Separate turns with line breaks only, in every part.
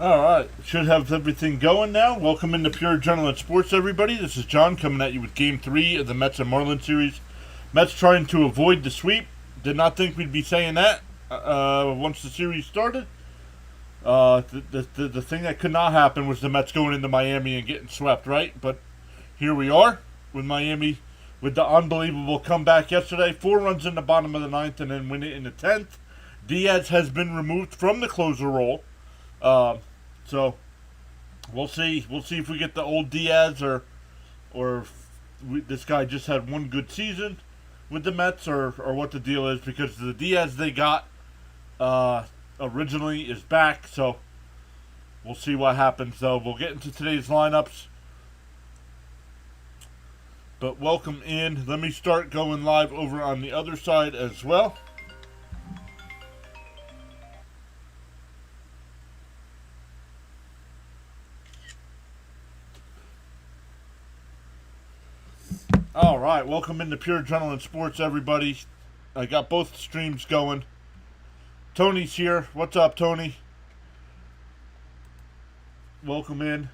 All right, should have everything going now. Welcome into PureAdrenaline Sports, everybody. This is John coming at you with Game 3 of the Mets and Marlins series. Mets trying to avoid the sweep. Did not think we'd be saying that once the series started. The thing that could not happen was the Mets going into Miami and getting swept, right? But here we are with Miami with the unbelievable comeback yesterday. 4 runs in the bottom of the ninth and then win it in the 10th. Diaz has been removed from the closer role. So we'll see. We'll see if we get the old Diaz or this guy just had one good season with the Mets or what the deal is, because the Diaz they got originally is back. So we'll see what happens, though. We'll get into today's lineups. But welcome in. Let me start going live over on the other side as well. All right, welcome into PureAdrenaline Sports, everybody. I got both streams going. Tony's here. What's up, Tony? Welcome in.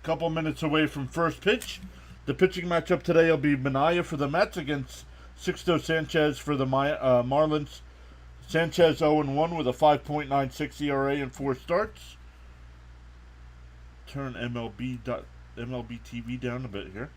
Couple minutes away from first pitch. The pitching matchup today will be Manaea for the Mets against Sixto Sanchez for the Marlins. Sanchez 0-1 with a 5.96 ERA and 4 starts. Turn MLB TV down a bit here.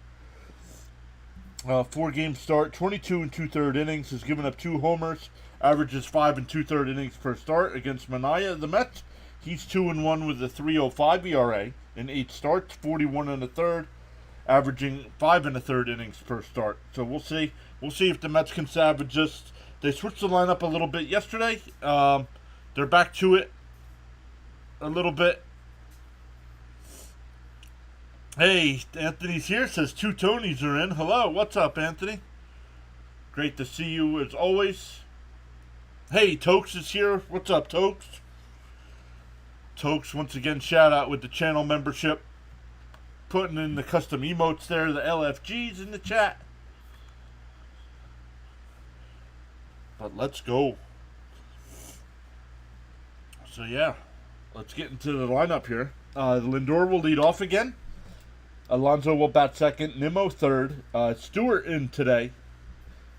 4-game start, 22 and 2/3 innings, has given up 2 homers, averages 5 and 2/3 innings per start against Manaea. The Mets, he's 2-1 with a 3.05 ERA in 8 starts, 41 and a third, averaging 5 and a third innings per start. So we'll see. We'll see if the Mets can salvage this. They switched the lineup a little bit yesterday. They're back to it a little bit. Hey, Anthony's here, says 2 Tonys are in. Hello, what's up, Anthony? Great to see you as always. Hey, Tokes is here. What's up, Tokes? Tokes, once again, shout out with the channel membership. Putting in the custom emotes there, the LFGs in the chat. But let's go. So, yeah, let's get into the lineup here. Lindor will lead off again. Alonso will bat second. Nimmo third. Stewart in today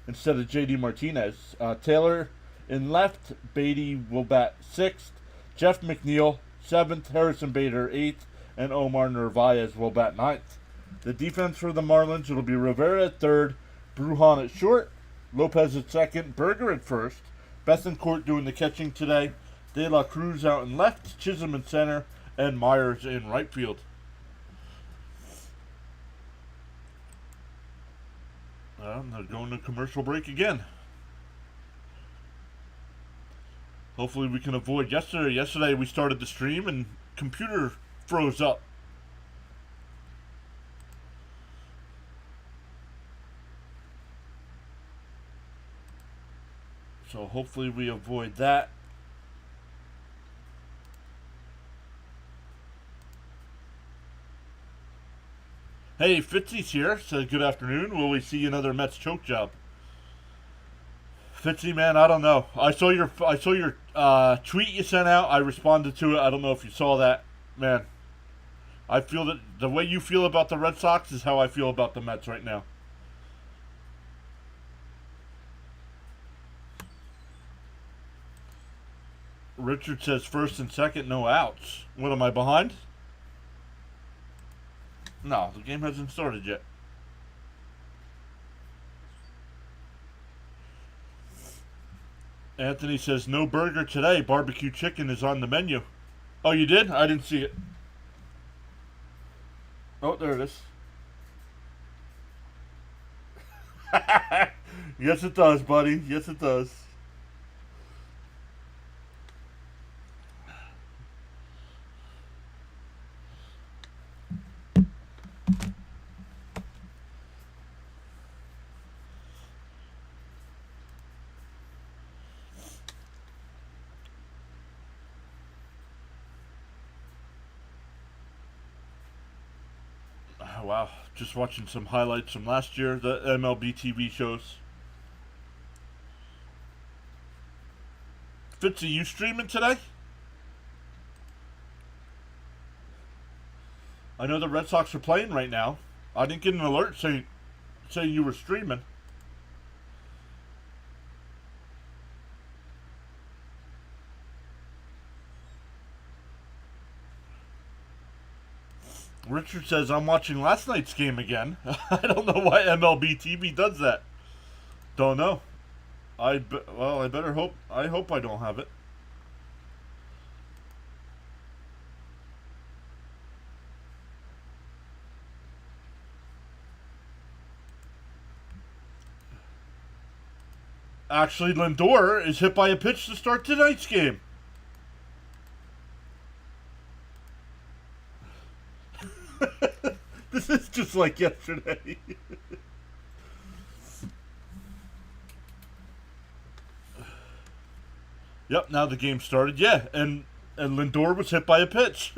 instead of J.D. Martinez. Taylor in left. Beatty will bat sixth. Jeff McNeil seventh. Harrison Bader eighth. And Omar Narvaez will bat ninth. The defense for the Marlins, it'll be Rivera at third. Brujan at short. Lopez at second. Berger at first. Bethancourt doing the catching today. De La Cruz out in left. Chisholm in center. And Myers in right field. They're going to commercial break again. Hopefully we can avoid yesterday. Yesterday we started the stream and computer froze up. So hopefully we avoid that. Hey, Fitzy's here. Says good afternoon. Will we see another Mets choke job? Fitzy, man, I don't know. I saw your tweet you sent out. I responded to it. I don't know if you saw that, man. I feel that the way you feel about the Red Sox is how I feel about the Mets right now. Richard says first and second, no outs. What, am I behind? No, the game hasn't started yet. Anthony says, no burger today. Barbecue chicken is on the menu. Oh, you did? I didn't see it. Oh, there it is. Yes, it does, buddy. Yes, it does. Wow, just watching some highlights from last year, the MLB TV shows. Fitzy, you streaming today? I know the Red Sox are playing right now. I didn't get an alert saying you were streaming. Richard says I'm watching last night's game again. I don't know why MLB TV does that. Don't know. I better hope. I hope I don't have it. Actually, Lindor is hit by a pitch to start tonight's game. This is just like yesterday. Yep, now the game started. Yeah, and Lindor was hit by a pitch.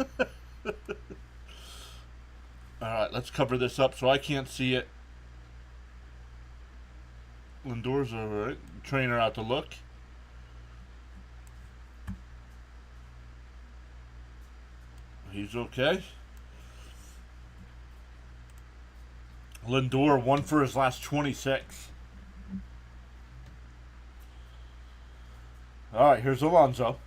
Alright, let's cover this up so I can't see it. Lindor's alright. Trainer out to look. He's okay. Lindor won for his last 26. Alright, here's Alonso.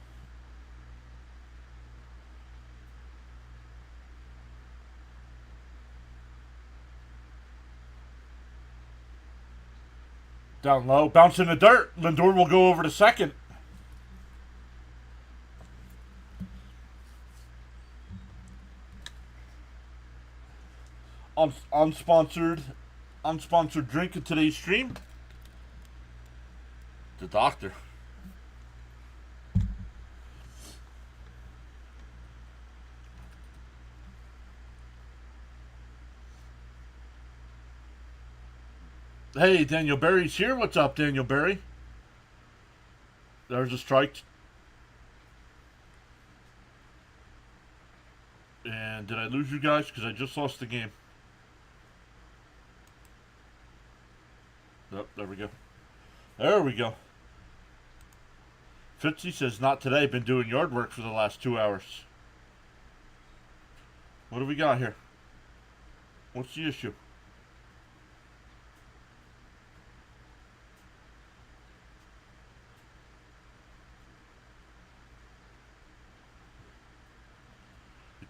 Down low, bounce in the dirt. Lindor will go over to second. Unsponsored drink of today's stream. The doctor. Hey, Daniel Berry's here. What's up, Daniel Berry? There's a strike. And did I lose you guys? Because I just lost the game. Oh, there we go. There we go. Fitzy says, not today. Been doing yard work for the last 2 hours. What do we got here? What's the issue?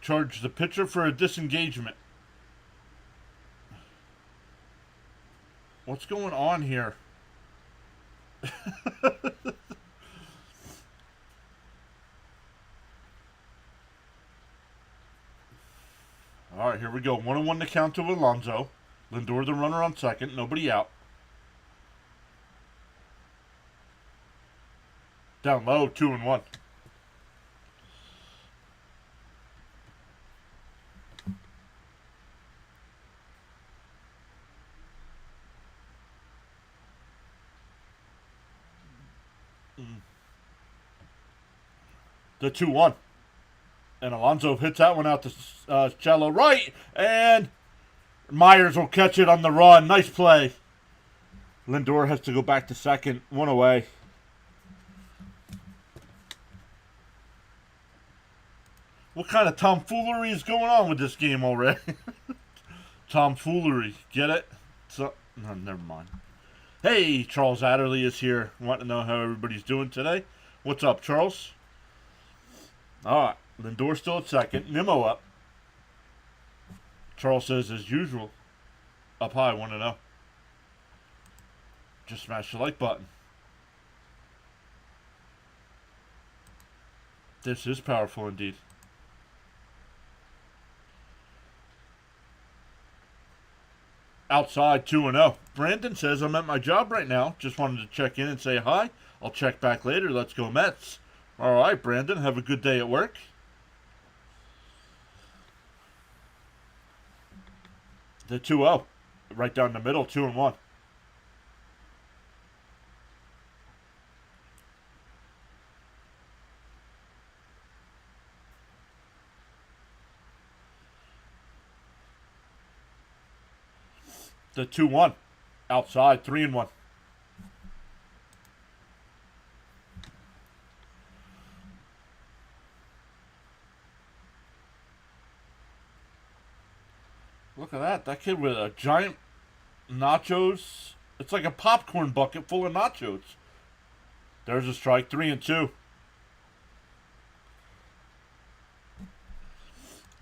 Charge the pitcher for a disengagement. What's going on here? Alright, here we go. 1-1 to count to Alonso. Lindor the runner on second. Nobody out. Down low, 2-1. The 2-1. And Alonso hits that one out to shallow right. And Myers will catch it on the run. Nice play. Lindor has to go back to second. One away. What kind of tomfoolery is going on with this game already? Tomfoolery. Get it? So, no, never mind. Hey, Charles Adderley is here. Want to know how everybody's doing today? What's up, Charles? Alright. Lindor still at second. Nimmo up. Charles says, as usual, up high, 1-0. Just smash the like button. This is powerful indeed. Outside, 2-0. Brandon says, I'm at my job right now. Just wanted to check in and say hi. I'll check back later. Let's go Mets. All right, Brandon. Have a good day at work. The 2-0. Right down the middle, 2-1. The 2-1. Outside, 3-1. that? That kid with a giant nachos. It's like a popcorn bucket full of nachos. There's a strike. 3-2.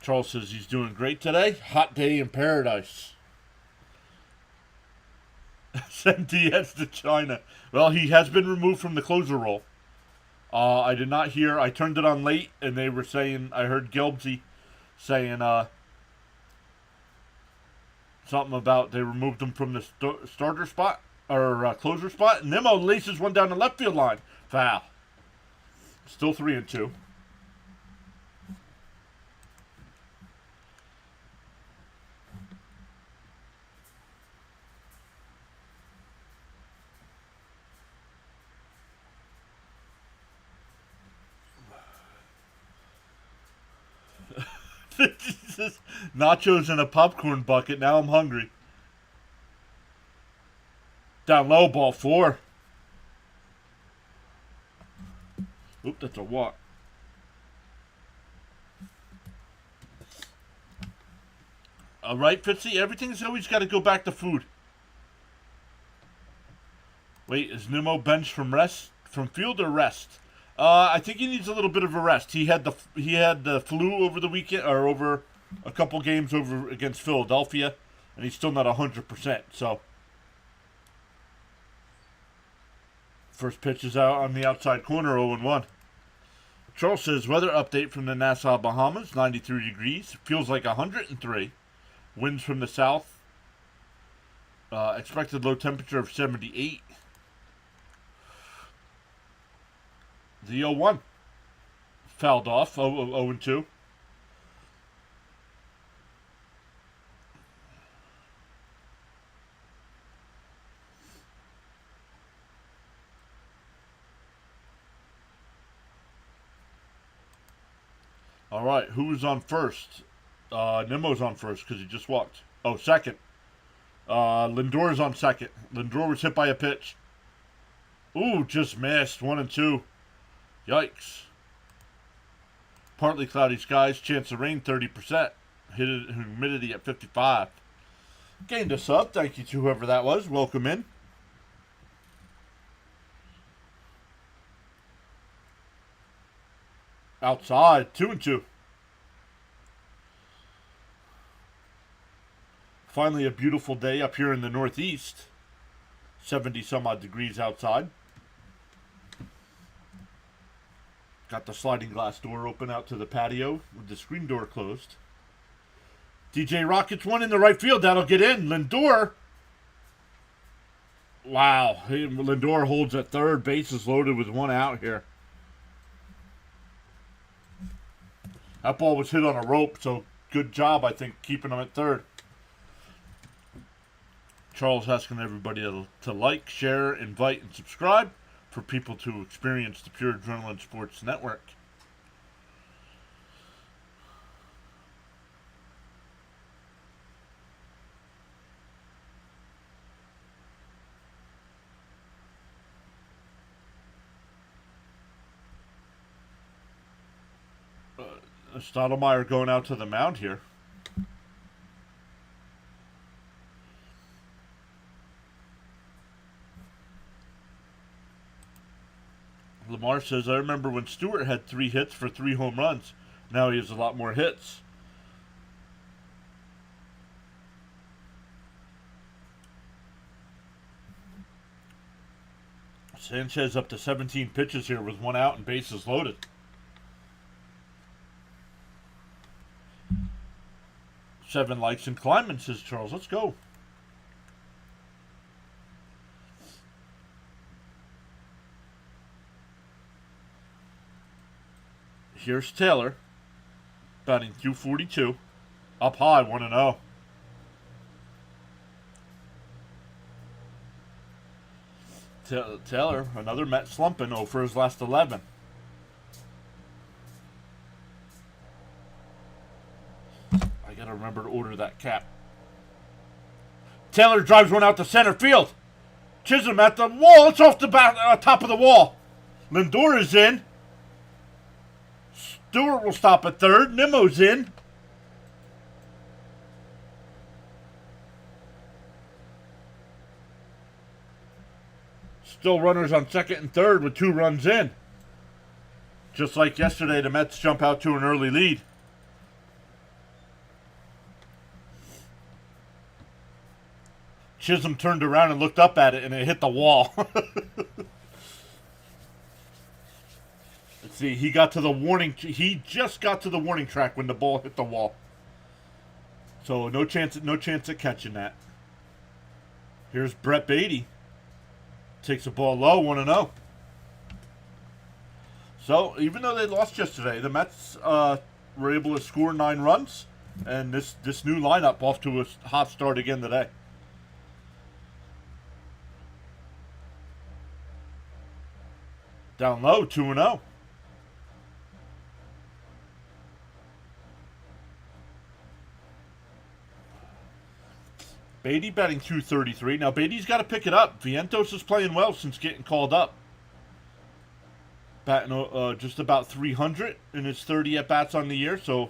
Charles says he's doing great today. Hot day in paradise. Send Diaz to China. Well, he has been removed from the closer role. I did not hear. I turned it on late, and they were saying, I heard Gelbsy saying something about they removed him from the starter spot, or closer spot. Nimmo laces one down the left field line. Foul. Still 3-2. Jesus. Nachos in a popcorn bucket. Now I'm hungry. Down low, ball 4. Oop, that's a walk. All right, Fitzy, everything's always got to go back to food. Wait, is Nimmo benched from field or rest? I think he needs a little bit of a rest. He had the flu over the weekend, or over a couple games over against Philadelphia, and he's still not 100%. So, first pitch is out on the outside corner, 0-1. Charles says weather update from the Nassau, Bahamas, 93 degrees, feels like 103. Winds from the south. Expected low temperature of 78. The 0-1 fouled off. 0-2. All right, who was on first? Nimmo's on first because he just walked. Oh, second. Lindor's on second. Lindor was hit by a pitch. Ooh, just missed. 1-2. Yikes. Partly cloudy skies, chance of rain 30%. Humidity at 55. Gained a sub. Thank you to whoever that was. Welcome in. Outside, 2-2. Finally a beautiful day up here in the Northeast. 70 some odd degrees outside. Got the sliding glass door open out to the patio with the screen door closed. DJ Rockets one in the right field. That'll get in. Lindor. Wow. Lindor holds at third. Bases loaded with one out here. That ball was hit on a rope, so good job, I think, keeping him at third. Charles asking everybody to like, share, invite, and subscribe for people to experience the Pure Adrenaline Sports Network. Stottlemyre going out to the mound here. Lamar says, I remember when Stewart had 3 hits for 3 home runs. Now he has a lot more hits. Sanchez up to 17 pitches here with 1 out and bases loaded. Seven likes and climbing, says Charles. Let's go. Here's Taylor, batting .242, up high, 1-0. Taylor, another Met slumping, 0 for his last 11. I gotta remember to order that cap. Taylor drives one out to center field. Chisholm at the wall. It's off the top of the wall. Lindor is in. Stewart will stop at third. Nimmo's in. Still runners on second and third with 2 runs in. Just like yesterday, the Mets jump out to an early lead. Chisholm turned around and looked up at it, and it hit the wall. Let's see. He got to the warning. He just got to the warning track when the ball hit the wall. So no chance at catching that. Here's Brett Beatty. Takes the ball low, 1-0. So even though they lost yesterday, the Mets were able to score 9 runs, and this new lineup off to a hot start again today. Down low, 2-0. Beatty batting .233. Now Beatty's got to pick it up. Vientos is playing well since getting called up. Batting just about 300 in his 30 at-bats on the year, so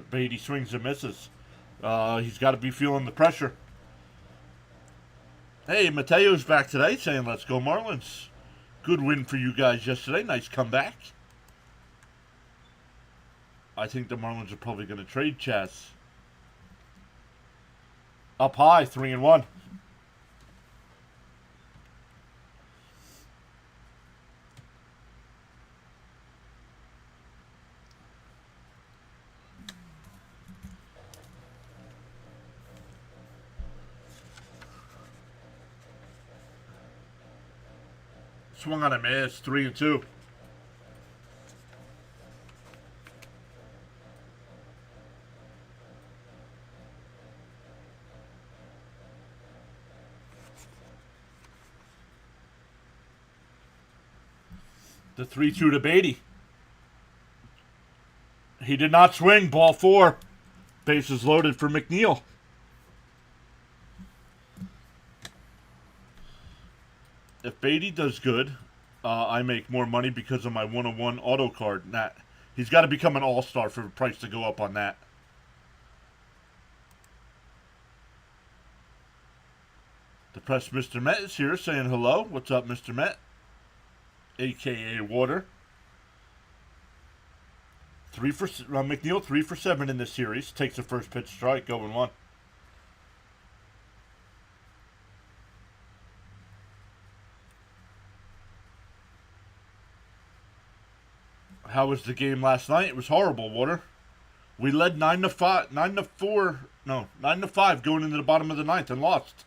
Beatty swings and misses. He's got to be feeling the pressure. Hey, Mateo's back today saying, let's go Marlins. Good win for you guys yesterday. Nice comeback. I think the Marlins are probably going to trade Chaz. Up high, 3-1. Swung on a miss, 3-2. The 3-2 to Beatty. He did not swing. Ball 4. Bases loaded for McNeil. If Beatty does good, I make more money because of my 101 auto card. He's got to become an all-star for the price to go up on that. The press Mr. Met is here saying hello. What's up, Mr. Met? A.K.A. Water. McNeil 3 for 7 in this series. Takes the first pitch strike, 0-1. How was the game last night? It was horrible, Water. We led 9-5 going into the bottom of the ninth and lost.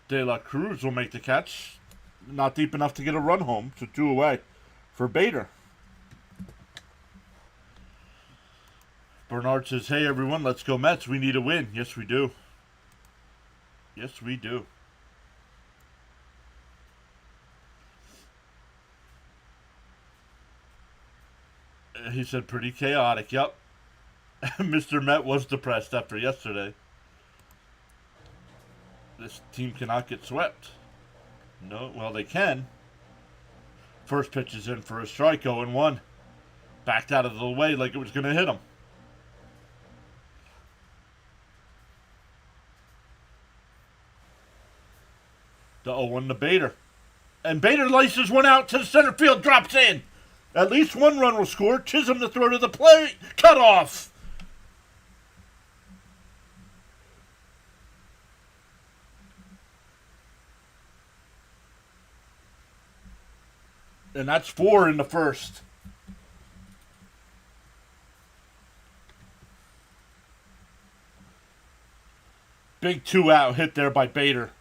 De La Cruz will make the catch. Not deep enough to get a run home, so 2 away for Bader. Bernard says, hey everyone, let's go Mets. We need a win. Yes, we do. Yes, we do. He said pretty chaotic. Yep. Mr. Met was depressed after yesterday. This team cannot get swept. No, well, they can. First pitch is in for a strike, 0-1. Backed out of the way like it was going to hit him. The 0-1 to Bader. And Bader laces one out to the center field, drops in. At least one run will score. Chisholm to throw to the plate. Cut off. And that's 4 in the first. Big 2-out hit there by Bader.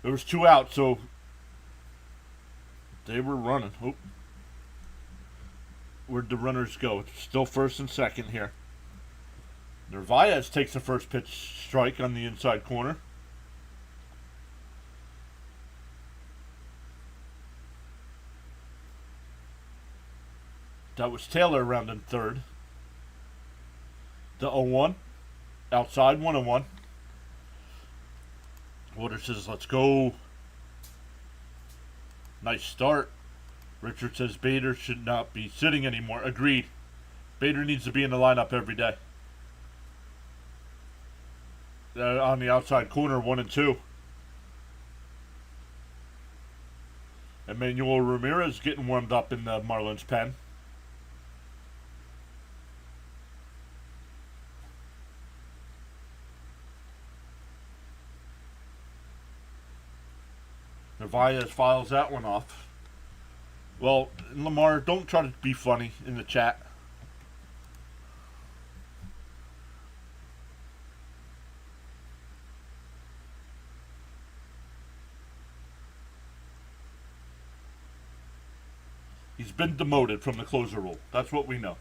There was 2 out, so they were running. Oh. Where'd the runners go? It's still first and second here. Narvaez takes the first pitch strike on the inside corner. That was Taylor around in third. The 0-1. Outside, 1-1. Water says, let's go. Nice start. Richard says Bader should not be sitting anymore. Agreed. Bader needs to be in the lineup every day. On the outside corner, 1 and 2. Emmanuel Ramirez getting warmed up in the Marlins pen. Narvaez files that one off. Well, Lamar, don't try to be funny in the chat. He's been demoted from the closer role. That's what we know.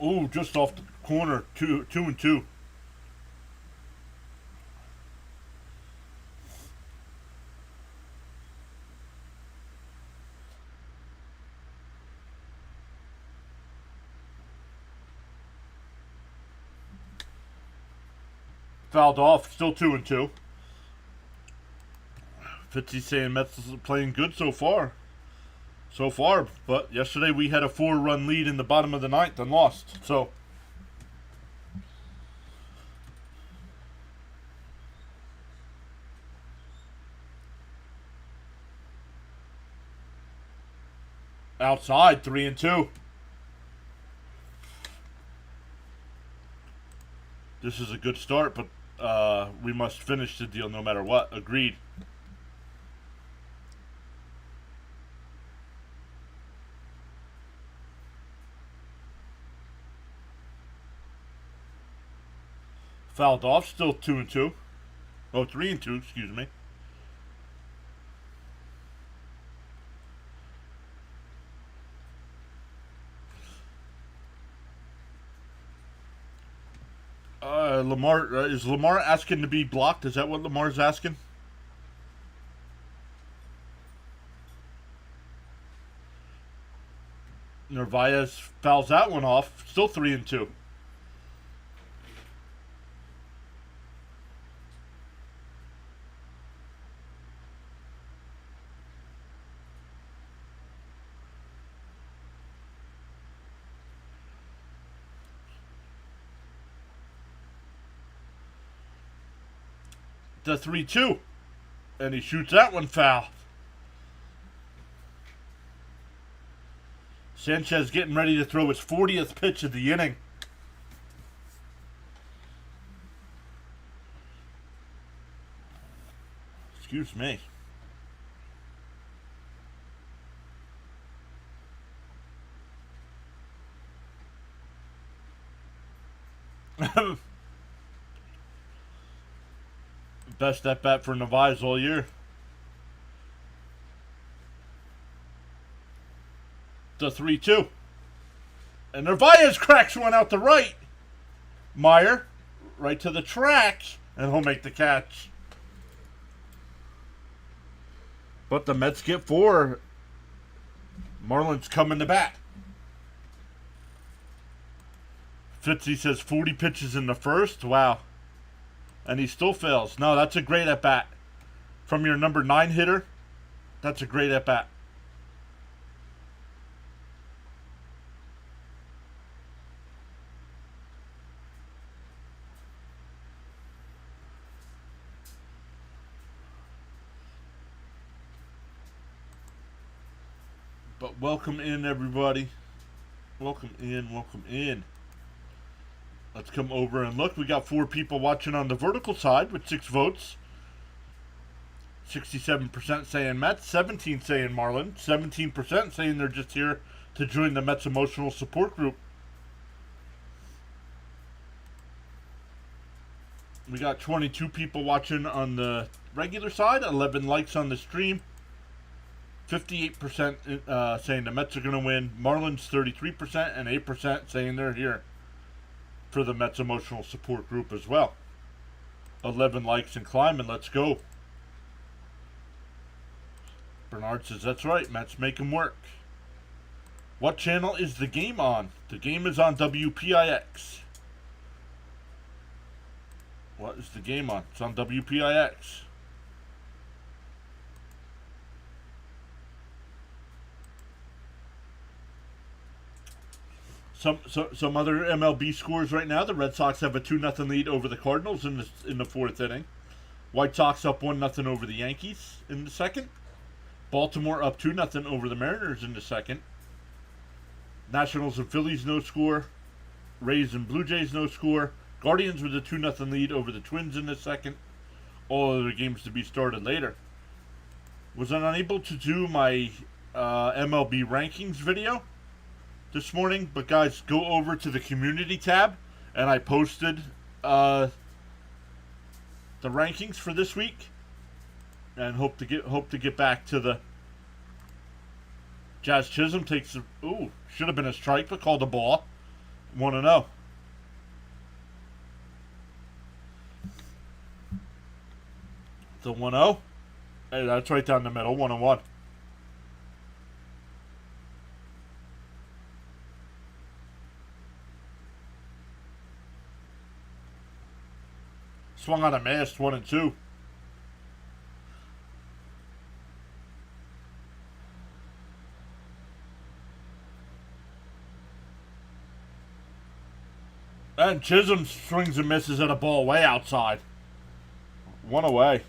Ooh, just off the corner, 2 and 2. Fouled off, still 2 and 2. Fitzy saying Mets is playing good so far. But yesterday we had a 4-run lead in the bottom of the 9th and lost. So outside, 3 and 2. This is a good start, but we must finish the deal no matter what. Agreed. Fouled off, still 2 and 2. Oh, 3 and 2, excuse me. Lamar, is Lamar asking to be blocked? Is that what Lamar's asking? Narvaez fouls that one off. Still 3 and 2. The 3-2. And he shoots that one foul. Sanchez getting ready to throw his 40th pitch of the inning. Excuse me. Best at bat for Narvaez all year. The 3-2. And Narvaez cracks one out the right. Meyer, right to the track, and he'll make the catch. But the Mets get 4. Marlins coming to bat. Fitzy says 40 pitches in the first. Wow. And he still fails. No, that's a great at-bat. From your number 9 hitter, that's a great at-bat. But welcome in, everybody. Welcome in, welcome in. Let's come over and look. We got 4 people watching on the vertical side with 6 votes. 67% saying Mets, 17 saying Marlins, 17% saying they're just here to join the Mets emotional support group. We got 22 people watching on the regular side, 11 likes on the stream. 58% saying the Mets are going to win. Marlins 33% and 8% saying they're here for the Mets emotional support group as well. 11 likes and climbing. Let's go. Bernard says, that's right. Mets make them work. What channel is the game on? The game is on WPIX. What is the game on? It's on WPIX. Some other MLB scores right now. The Red Sox have a 2-0 lead over the Cardinals in the fourth inning. White Sox up 1-0 over the Yankees in the second. Baltimore up 2-0 over the Mariners in the second. Nationals and Phillies no score. Rays and Blue Jays no score. Guardians with a 2-0 lead over the Twins in the second. All other games to be started later. Was unable to do my MLB rankings video this morning, but guys, go over to the community tab, and I posted the rankings for this week, and hope to get back to the Jazz. Chisholm takes should have been a strike, but called a ball. 1-0. The 1-0. Hey, that's right down the middle. 1-1. Swung on a mast, 1-2. And Chisholm swings and misses at a ball way outside. 1 away.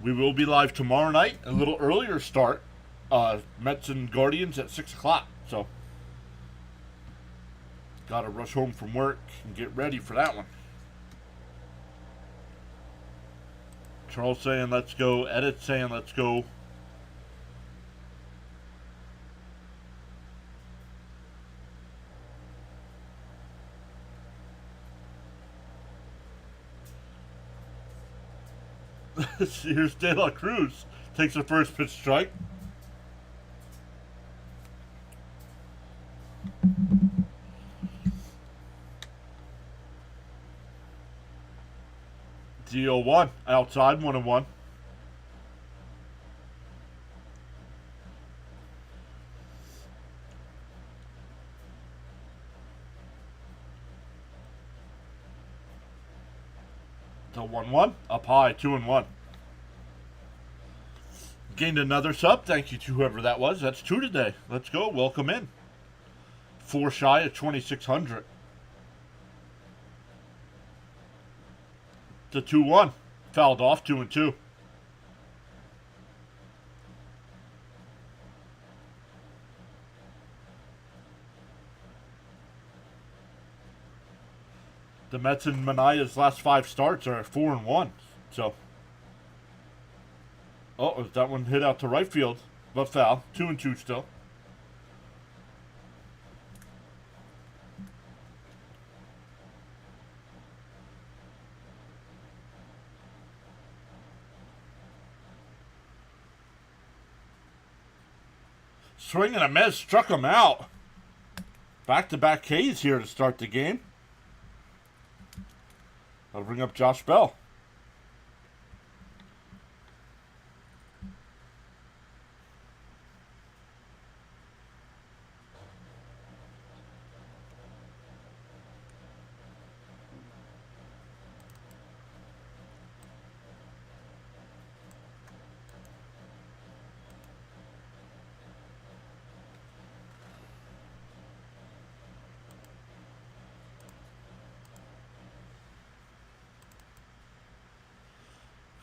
We will be live tomorrow night, a little earlier start. Mets and Guardians at 6 o'clock. So, gotta rush home from work and get ready for that one. Charles saying let's go. Edit saying let's go. Here's De La Cruz. Takes the first pitch strike. DO1 outside, 1-1. To 1-1, up high, 2-1. Gained another sub. Thank you to whoever that was. That's 2 today. Let's go. Welcome in. 4 shy of 2,600. To 2-1. Fouled off, 2-2. The Mets and Manaya's last 5 starts are 4-1. So, that one hit out to right field, but foul. 2-2 still. Swing and a miss, struck him out. Back-to-back Ks here to start the game. I'll bring up Josh Bell.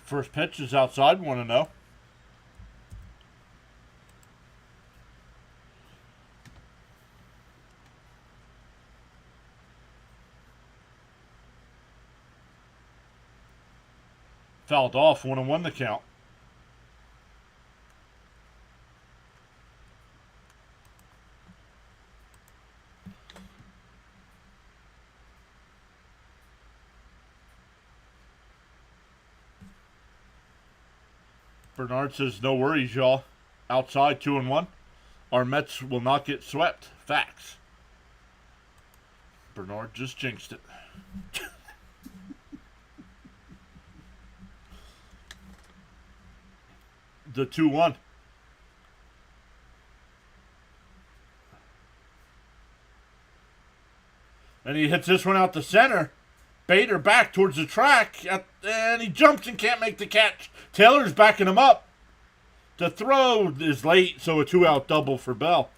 First pitch is outside, 1-0. Fouled off, 1-1 the count. Bernard says, no worries, y'all. Outside, 2-1. Our Mets will not get swept. Facts. Bernard just jinxed it. The 2-1. And he hits this one out the center. Bader back towards the track, and he jumps and can't make the catch. Taylor's backing him up. The throw is late, so a 2-out double for Bell.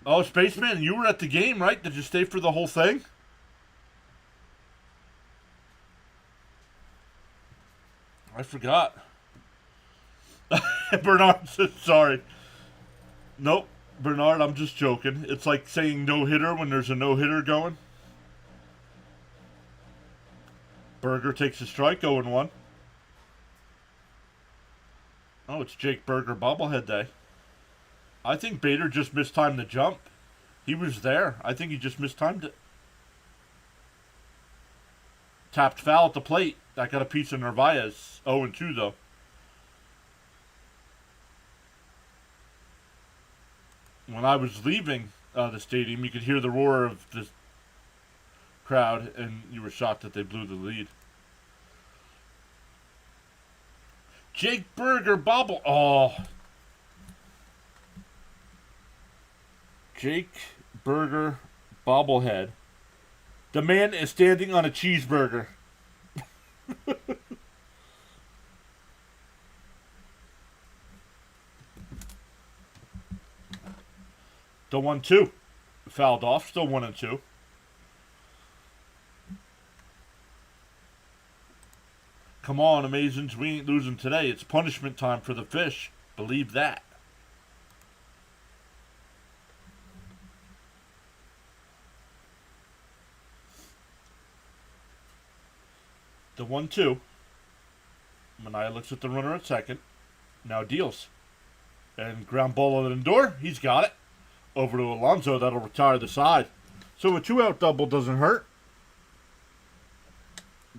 Oh, Spaceman, you were at the game, right? Did you stay for the whole thing? I forgot. Bernard says sorry. Nope, Bernard, I'm just joking. It's like saying no-hitter when there's a no-hitter going. Berger takes a strike, 0-1. Oh, it's Jake Berger bobblehead day. I think Bader just mistimed the jump. He was there. I think he just mistimed it. Tapped foul at the plate. That got a piece of Narvaez. 0-2, though. When I was leaving the stadium, you could hear the roar of the crowd, and you were shocked that they blew the lead. Jake Berger bobble. Oh. Jake Berger bobblehead. The man is standing on a cheeseburger. The 1-2. Fouled off. Still 1-2. Come on, Amazons. We ain't losing today. It's punishment time for the fish. Believe that. The 1-2. Mania looks at the runner at second. Now deals. And ground ball on Lindor. He's got it. Over to Alonso. That'll retire the side. So a 2-out double doesn't hurt.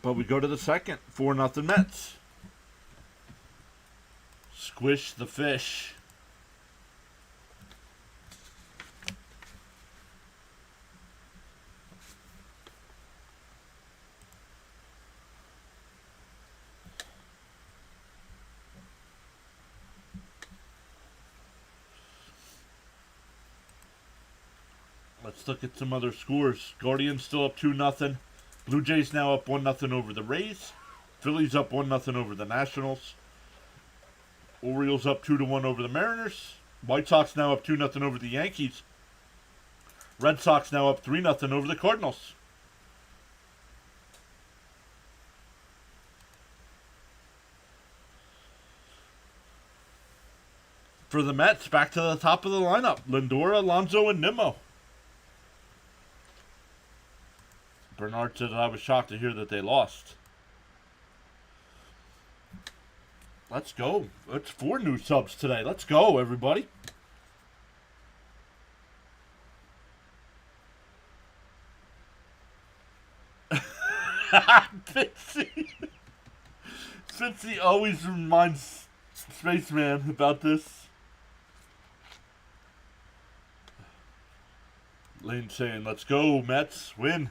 But we go to the second. 4-0 Mets. Squish the fish. Let's look at some other scores. Guardians still up 2-0. Blue Jays now up 1-0 over the Rays. Phillies up 1-0 over the Nationals. Orioles up 2-1 over the Mariners. White Sox now up 2-0 over the Yankees. Red Sox now up 3-0 over the Cardinals. For the Mets, back to the top of the lineup. Lindor, Alonso, and Nimmo. Bernard said that I was shocked to hear that they lost. Let's go. It's 4 new subs today. Let's go, everybody. Fitzy always reminds Spaceman about this. Lane saying, let's go, Mets. Win.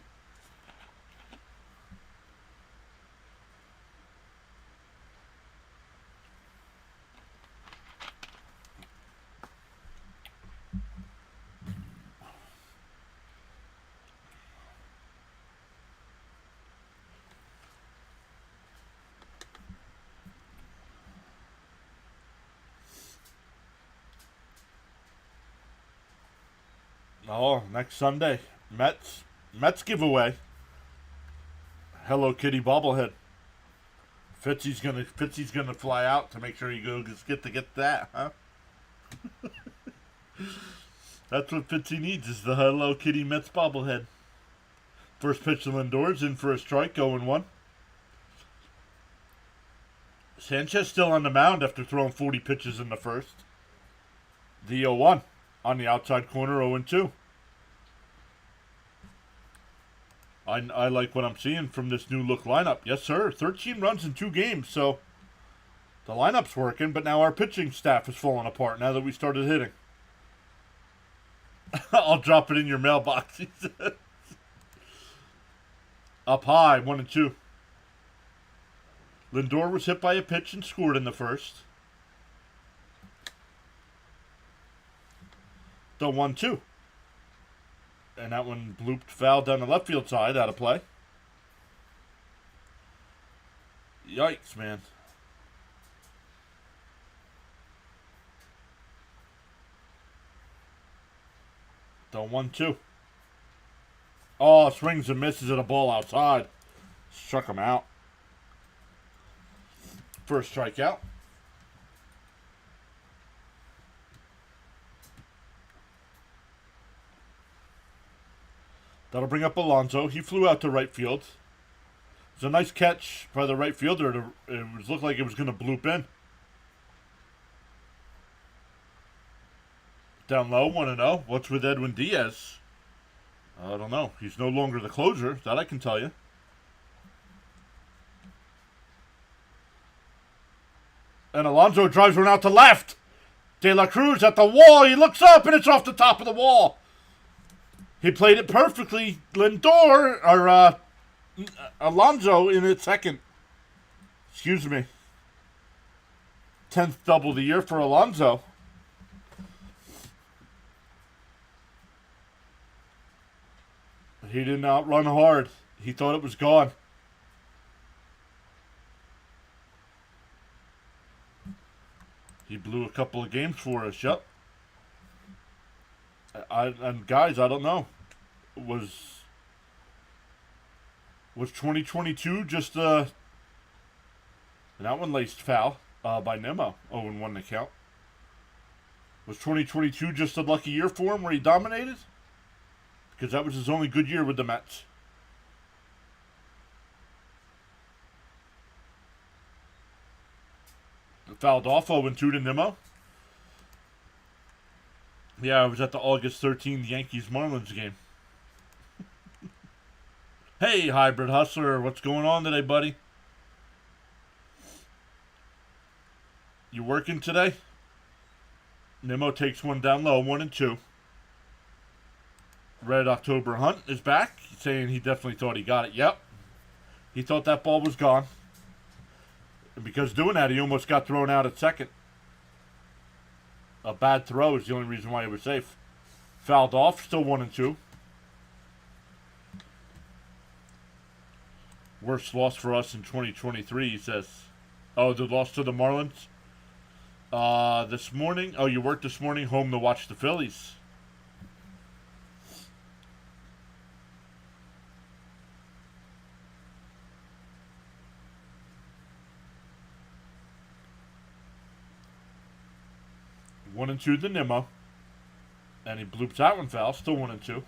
Oh, next Sunday, Mets giveaway. Hello Kitty bobblehead. Fitzy's gonna fly out to make sure you go get that, huh? That's what Fitzy needs is the Hello Kitty Mets bobblehead. First pitch to Lindor's in for a strike, 0-1. Sanchez still on the mound after throwing 40 pitches in the first. The 0-1 on the outside corner, 0-2. I like what I'm seeing from this new look lineup. Yes, sir. 13 runs in 2 games, so the lineup's working, but now our pitching staff is falling apart now that we started hitting. I'll drop it in your mailbox, he says. Up high, 1-2. Lindor was hit by a pitch and scored in the first. The 1-2. And that one blooped foul down the left field side, out of play. Yikes, man. The 1-2. Oh, swings and misses at a ball outside. Struck him out. First strikeout. That'll bring up Alonso. He flew out to right field. It was a nice catch by the right fielder. It looked like it was going to bloop in. Down low, 1-0. What's with Edwin Diaz? I don't know. He's no longer the closer. That I can tell you. And Alonso drives one out to left. De La Cruz at the wall. He looks up and it's off the top of the wall. He played it perfectly. Lindor, or Alonso in its second. Excuse me. 10th double of the year for Alonso. He did not run hard. He thought it was gone. He blew a couple of games for us, yep. And guys, I don't know. Was 2022 just and that one laced foul by Nemo. 0-1 the count. Was 2022 just a lucky year for him where he dominated? Because that was his only good year with the Mets. Fouled off 0-2 to Nimmo. Yeah, I was at the August 13th Yankees Marlins game. Hey, Hybrid Hustler, what's going on today, buddy? You working today? Nimmo takes one down low, 1-2. Red October Hunt is back, saying he definitely thought he got it. Yep. He thought that ball was gone. And because doing that, he almost got thrown out at second. A bad throw is the only reason why he was safe. Fouled off, still 1-2. Worst loss for us in 2023, he says. Oh, the loss to the Marlins? This morning? Oh, you worked this morning, home to watch the Phillies. One and two to Nimmo. And he bloops that one foul. Still 1-2.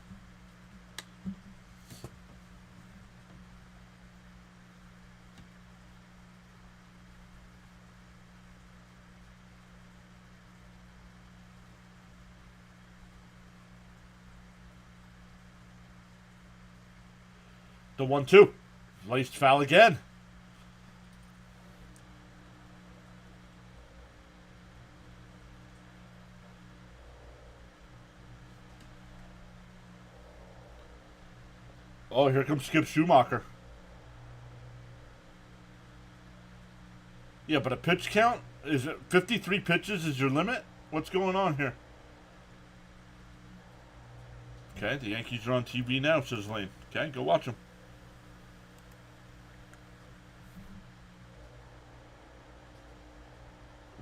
The 1-2. Laced foul again. Oh, here comes Skip Schumacher. Yeah, but a pitch count? Is it 53 pitches is your limit? What's going on here? Okay, the Yankees are on TV now, says Lane. Okay, go watch them.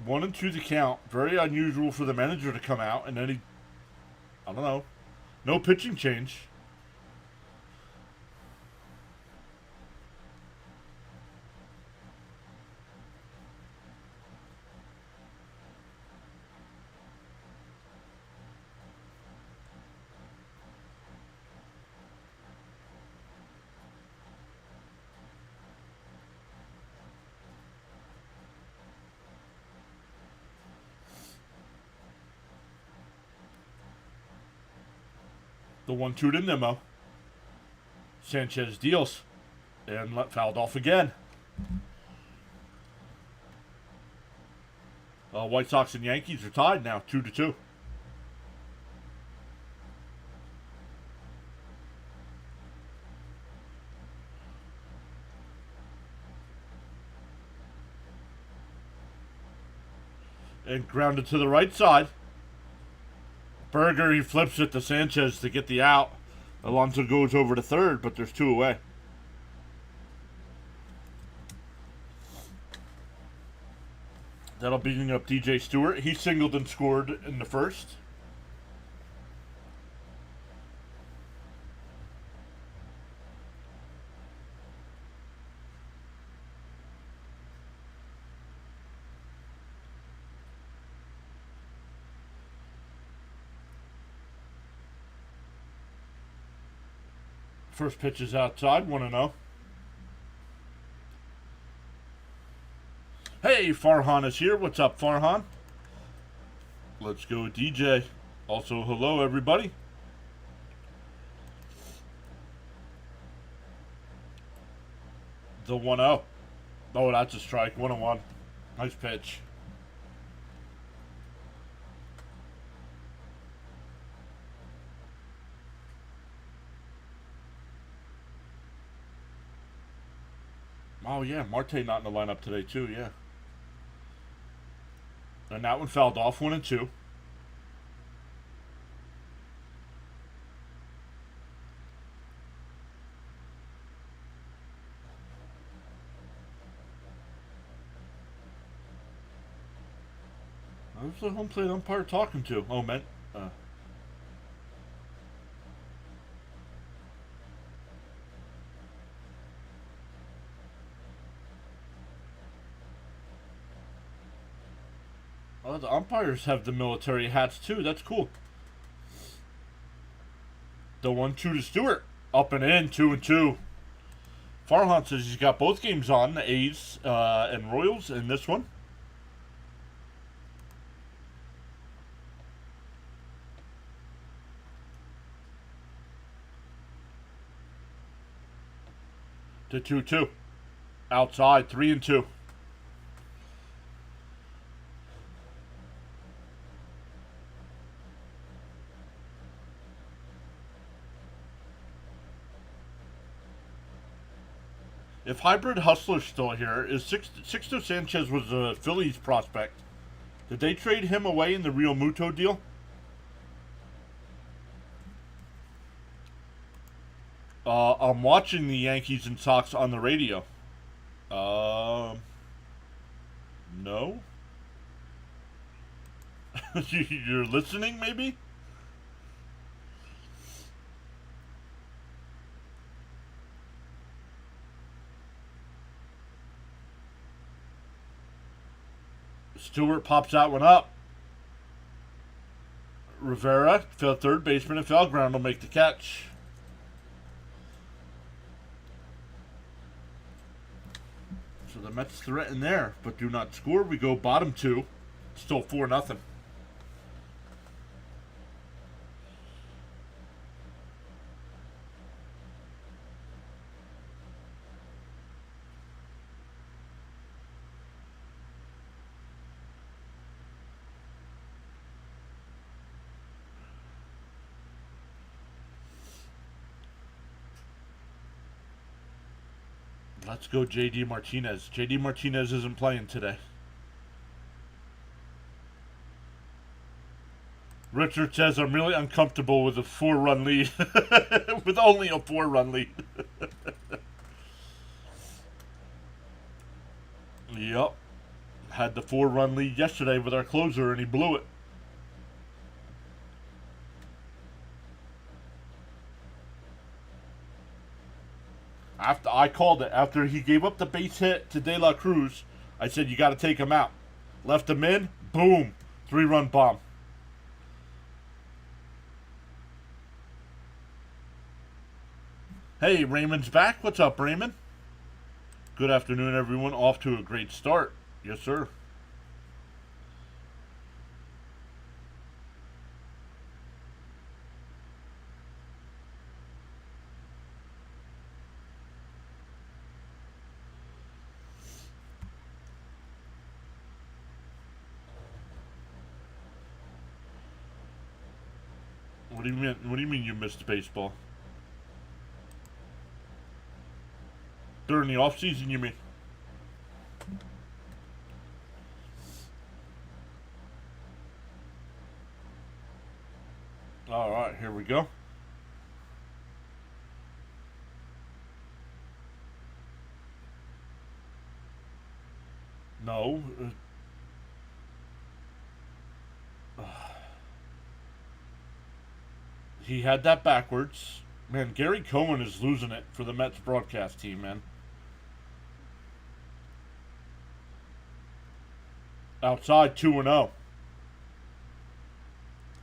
One and two to count. Very unusual for the manager to come out, and then he... I don't know. No pitching change. The 1-2 to Nimmo. Sanchez deals. And fouled off again. White Sox and Yankees are tied now, 2-2. And grounded to the right side. Berger, he flips it to Sanchez to get the out. Alonso goes over to third, but there's two away. That'll bring up DJ Stewart. He singled and scored in the first. First pitch is outside, 1-0. Hey, Farhan is here. What's up, Farhan? Let's go with DJ. Also, hello, everybody. The 1-0. Oh, that's a strike. 1-1. Nice pitch. Oh, yeah. Marte not in the lineup today, too, yeah. And that one fouled off, 1-2. Who's the home plate umpire talking to? Oh, man. Oh, the umpires have the military hats too. That's cool. The 1-2 to Stewart. Up and in, 2-2. Farhan says he's got both games on, the A's and Royals in this one. To 2-2. Outside, 3-2. If Hybrid Hustler's still here, is Sixto Sanchez was a Phillies prospect. Did they trade him away in the Real Muto deal? I'm watching the Yankees and Sox on the radio. No. You're listening, maybe? Stewart pops that one up. Rivera, third baseman, and Felground will make the catch. So the Mets threaten there, but do not score. We go bottom two. Still 4-0. Let's go JD Martinez. JD Martinez isn't playing today. Richard says, I'm really uncomfortable with a 4-run lead. With only a 4-run lead. Yep. Had the 4-run lead yesterday with our closer, and he blew it. I called it. After he gave up the base hit to De La Cruz, I said, you got to take him out. Left him in. Boom. 3-run bomb. Hey, Raymond's back. What's up, Raymond? Good afternoon, everyone. Off to a great start. Yes, sir. What do you mean? What do you mean you missed baseball? During the off season, you mean? we go. No. He had that backwards. Man, Gary Cohen is losing it for the Mets broadcast team, man. Outside 2-0.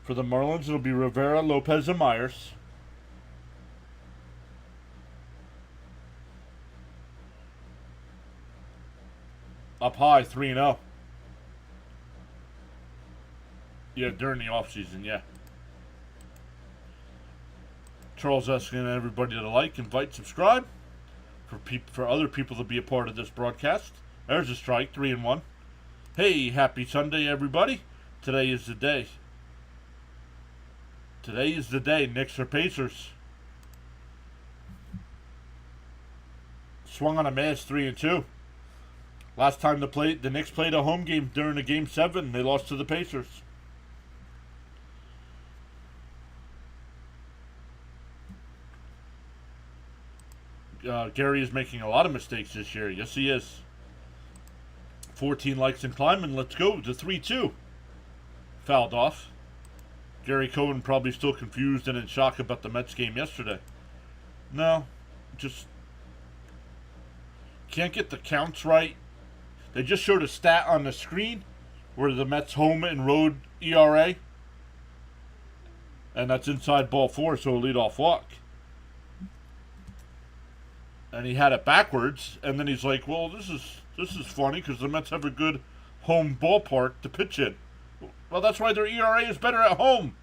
For the Marlins, it'll be Rivera, Lopez, and Myers. Up high, 3-0. Yeah, during the offseason, yeah. Charles asking everybody to like, invite, subscribe for other people to be a part of this broadcast. There's a strike, 3-1. Hey, happy Sunday, everybody. Today is the day. Today is the day. Knicks or Pacers. Swung on a miss, 3-2. Last time the Knicks played a home game during a Game 7, they lost to the Pacers. Gary is making a lot of mistakes this year. Yes, he is. 14 likes and climbing. Let's go to 3-2. Fouled off. Gary Cohen probably still confused and in shock about the Mets game yesterday. No, just can't get the counts right. They just showed a stat on the screen where the Mets home and road ERA, and that's inside ball 4, so a leadoff walk. And he had it backwards, and then he's like, well, this is funny because the Mets have a good home ballpark to pitch in. Well, that's why their ERA is better at home.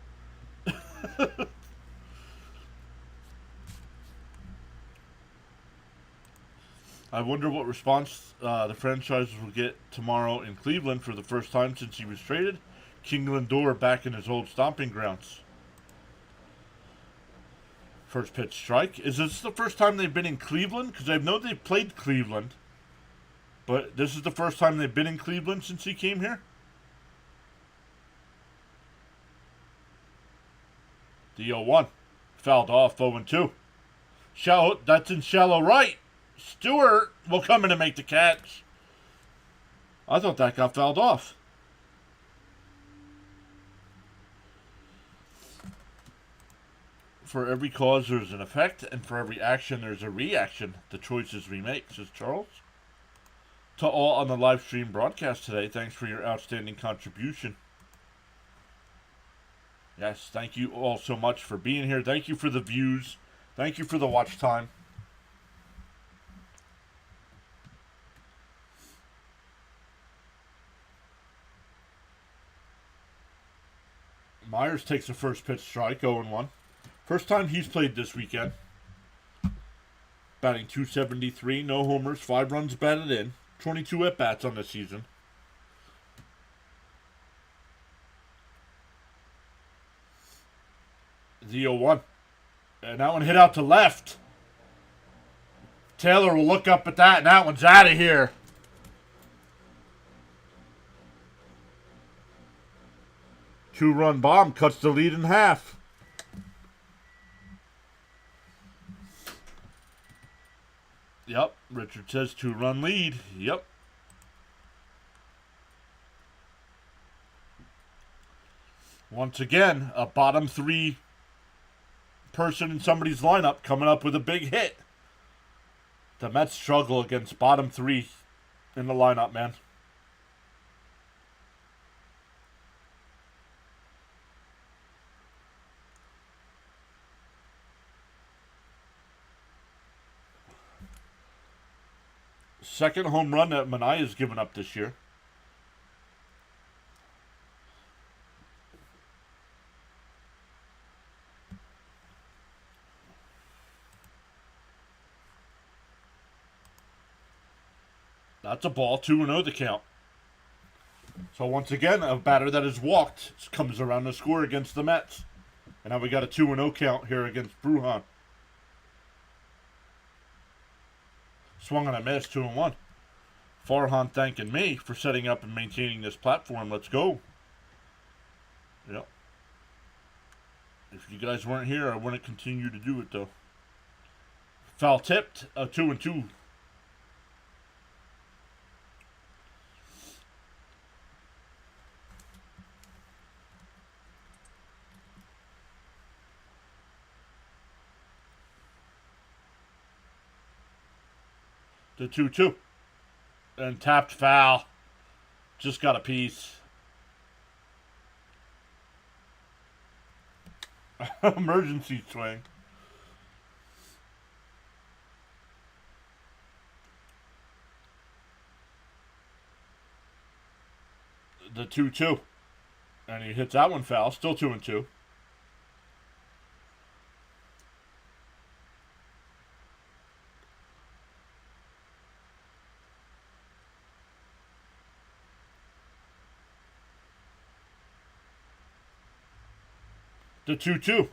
I wonder what response the franchise will get tomorrow in Cleveland for the first time since he was traded. King Lindor back in his old stomping grounds. First pitch strike. Is this the first time they've been in Cleveland? Because I know they've played Cleveland. But this is the first time they've been in Cleveland since he came here? The 0-1. Fouled off, 0-2. That's in shallow right. Stewart will come in and make the catch. I thought that got fouled off. For every cause, there's an effect, and for every action, there's a reaction. The choices we make, says Charles. To all on the live stream broadcast today, thanks for your outstanding contribution. Yes, thank you all so much for being here. Thank you for the views. Thank you for the watch time. Myers takes a first pitch strike, 0-1. First time he's played this weekend. Batting .273, no homers, 5 runs batted in, 22 at-bats on the season. The 0-1. And that one hit out to left. Taylor will look up at that, and that one's out of here. Two-run bomb cuts the lead in half. Yep, Richard says 2-run lead. Yep. Once again, a bottom 3 person in somebody's lineup coming up with a big hit. The Mets struggle against bottom 3 in the lineup, man. Second home run that Manaea's given up this year. That's a ball, 2-0 the count. So once again, a batter that has walked comes around to score against the Mets. And now we got a 2-0 count here against Brujan. Swung on a miss, 2-1. Farhan thanking me for setting up and maintaining this platform. Let's go. Yep. If you guys weren't here, I wouldn't continue to do it though. Foul tipped, 2-2. The 2-2. And tapped foul. Just got a piece. Emergency swing. The 2-2. And he hits that one foul. Still 2-2. The 2-2.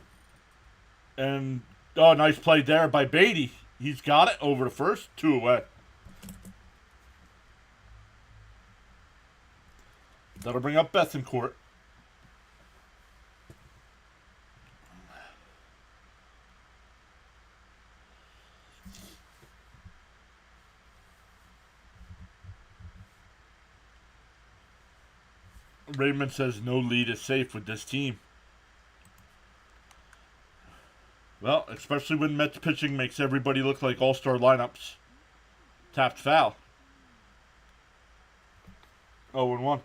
And, oh, nice play there by Beatty. He's got it over the first. 2 away. That'll bring up Bethencourt. Raymond says no lead is safe with this team. Well, especially when Mets pitching makes everybody look like all-star lineups. Tapped foul. 0-1.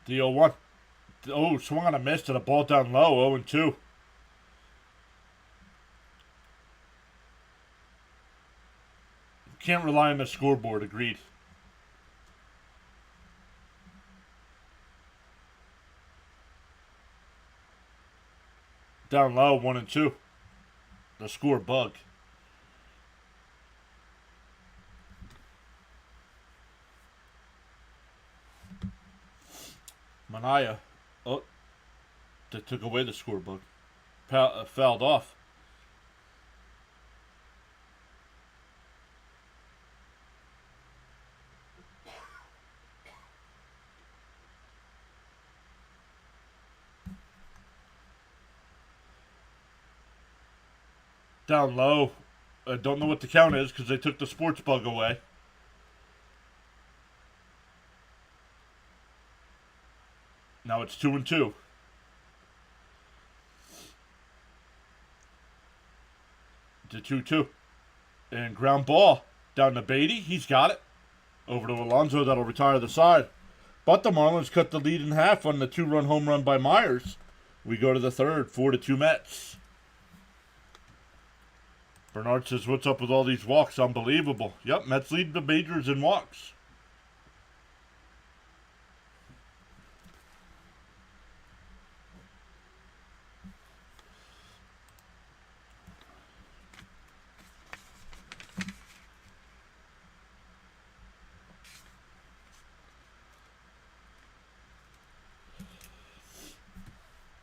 The 0-1. Oh, swung on a miss to the ball down low. 0-2. Can't rely on the scoreboard. Agreed. Down low. 1-2. The score bug. Manaya. Oh, they took away the score bug. Fouled off. Down low. I don't know what the count is because they took the sports bug away. Now it's 2-2. To 2-2. And ground ball down to Beatty. He's got it. Over to Alonso. That'll retire the side. But the Marlins cut the lead in half on the 2-run home run by Myers. We go to the third. 4-2 Mets. Bernard says, what's up with all these walks? Unbelievable. Yep, Mets lead the majors in walks.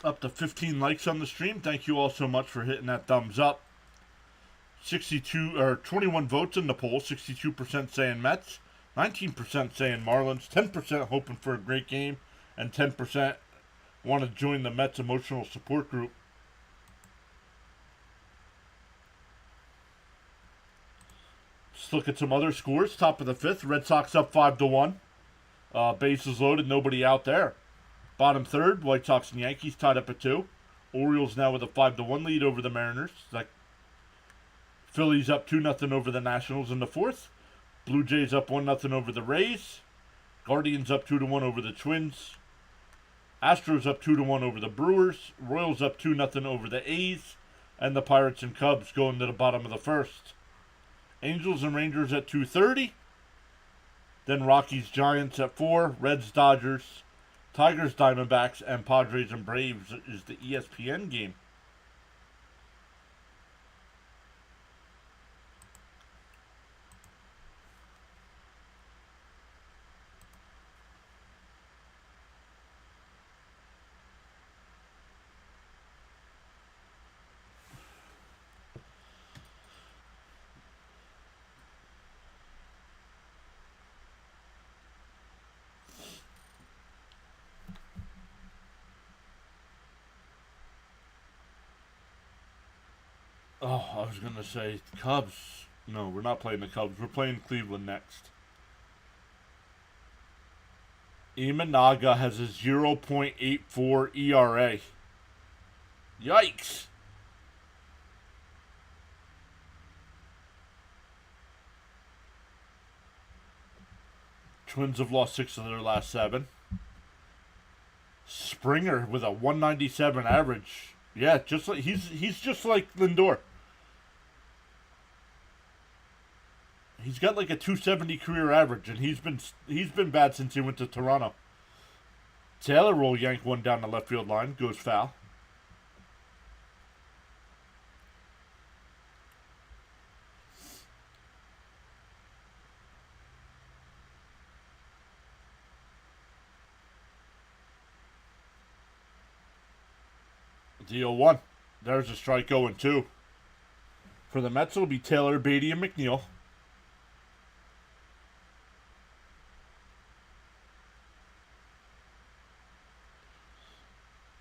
Up to 15 likes on the stream. Thank you all so much for hitting that thumbs up. 21 votes in the poll. 62% saying Mets, 19% saying Marlins, 10% hoping for a great game, and 10% want to join the Mets emotional support group. Let's look at some other scores. Top of the fifth, Red Sox up 5-1. Bases loaded, nobody out there. Bottom third, White Sox and Yankees tied up at 2. Orioles now with a 5-1 lead over the Mariners. Phillies up 2-0 over the Nationals in the fourth. Blue Jays up 1-0 over the Rays. Guardians up 2-1 over the Twins. Astros up 2-1 over the Brewers. Royals up 2-0 over the A's. And the Pirates and Cubs going to the bottom of the first. Angels and Rangers at 2:30. Then Rockies Giants at 4. Reds Dodgers. Tigers Diamondbacks. And Padres and Braves is the ESPN game. Oh, I was going to say Cubs. No, we're not playing the Cubs. We're playing Cleveland next. Imanaga has a 0.84 ERA. Yikes. Twins have lost 6 of their last 7. Springer with a 197 average. Yeah, just like he's just like Lindor. He's got like a 270 career average, and he's been bad since he went to Toronto. Taylor will yank one down the left field line, goes foul. The 0-1. There's a strike 0-2. For the Mets, it'll be Taylor, Beatty, and McNeil.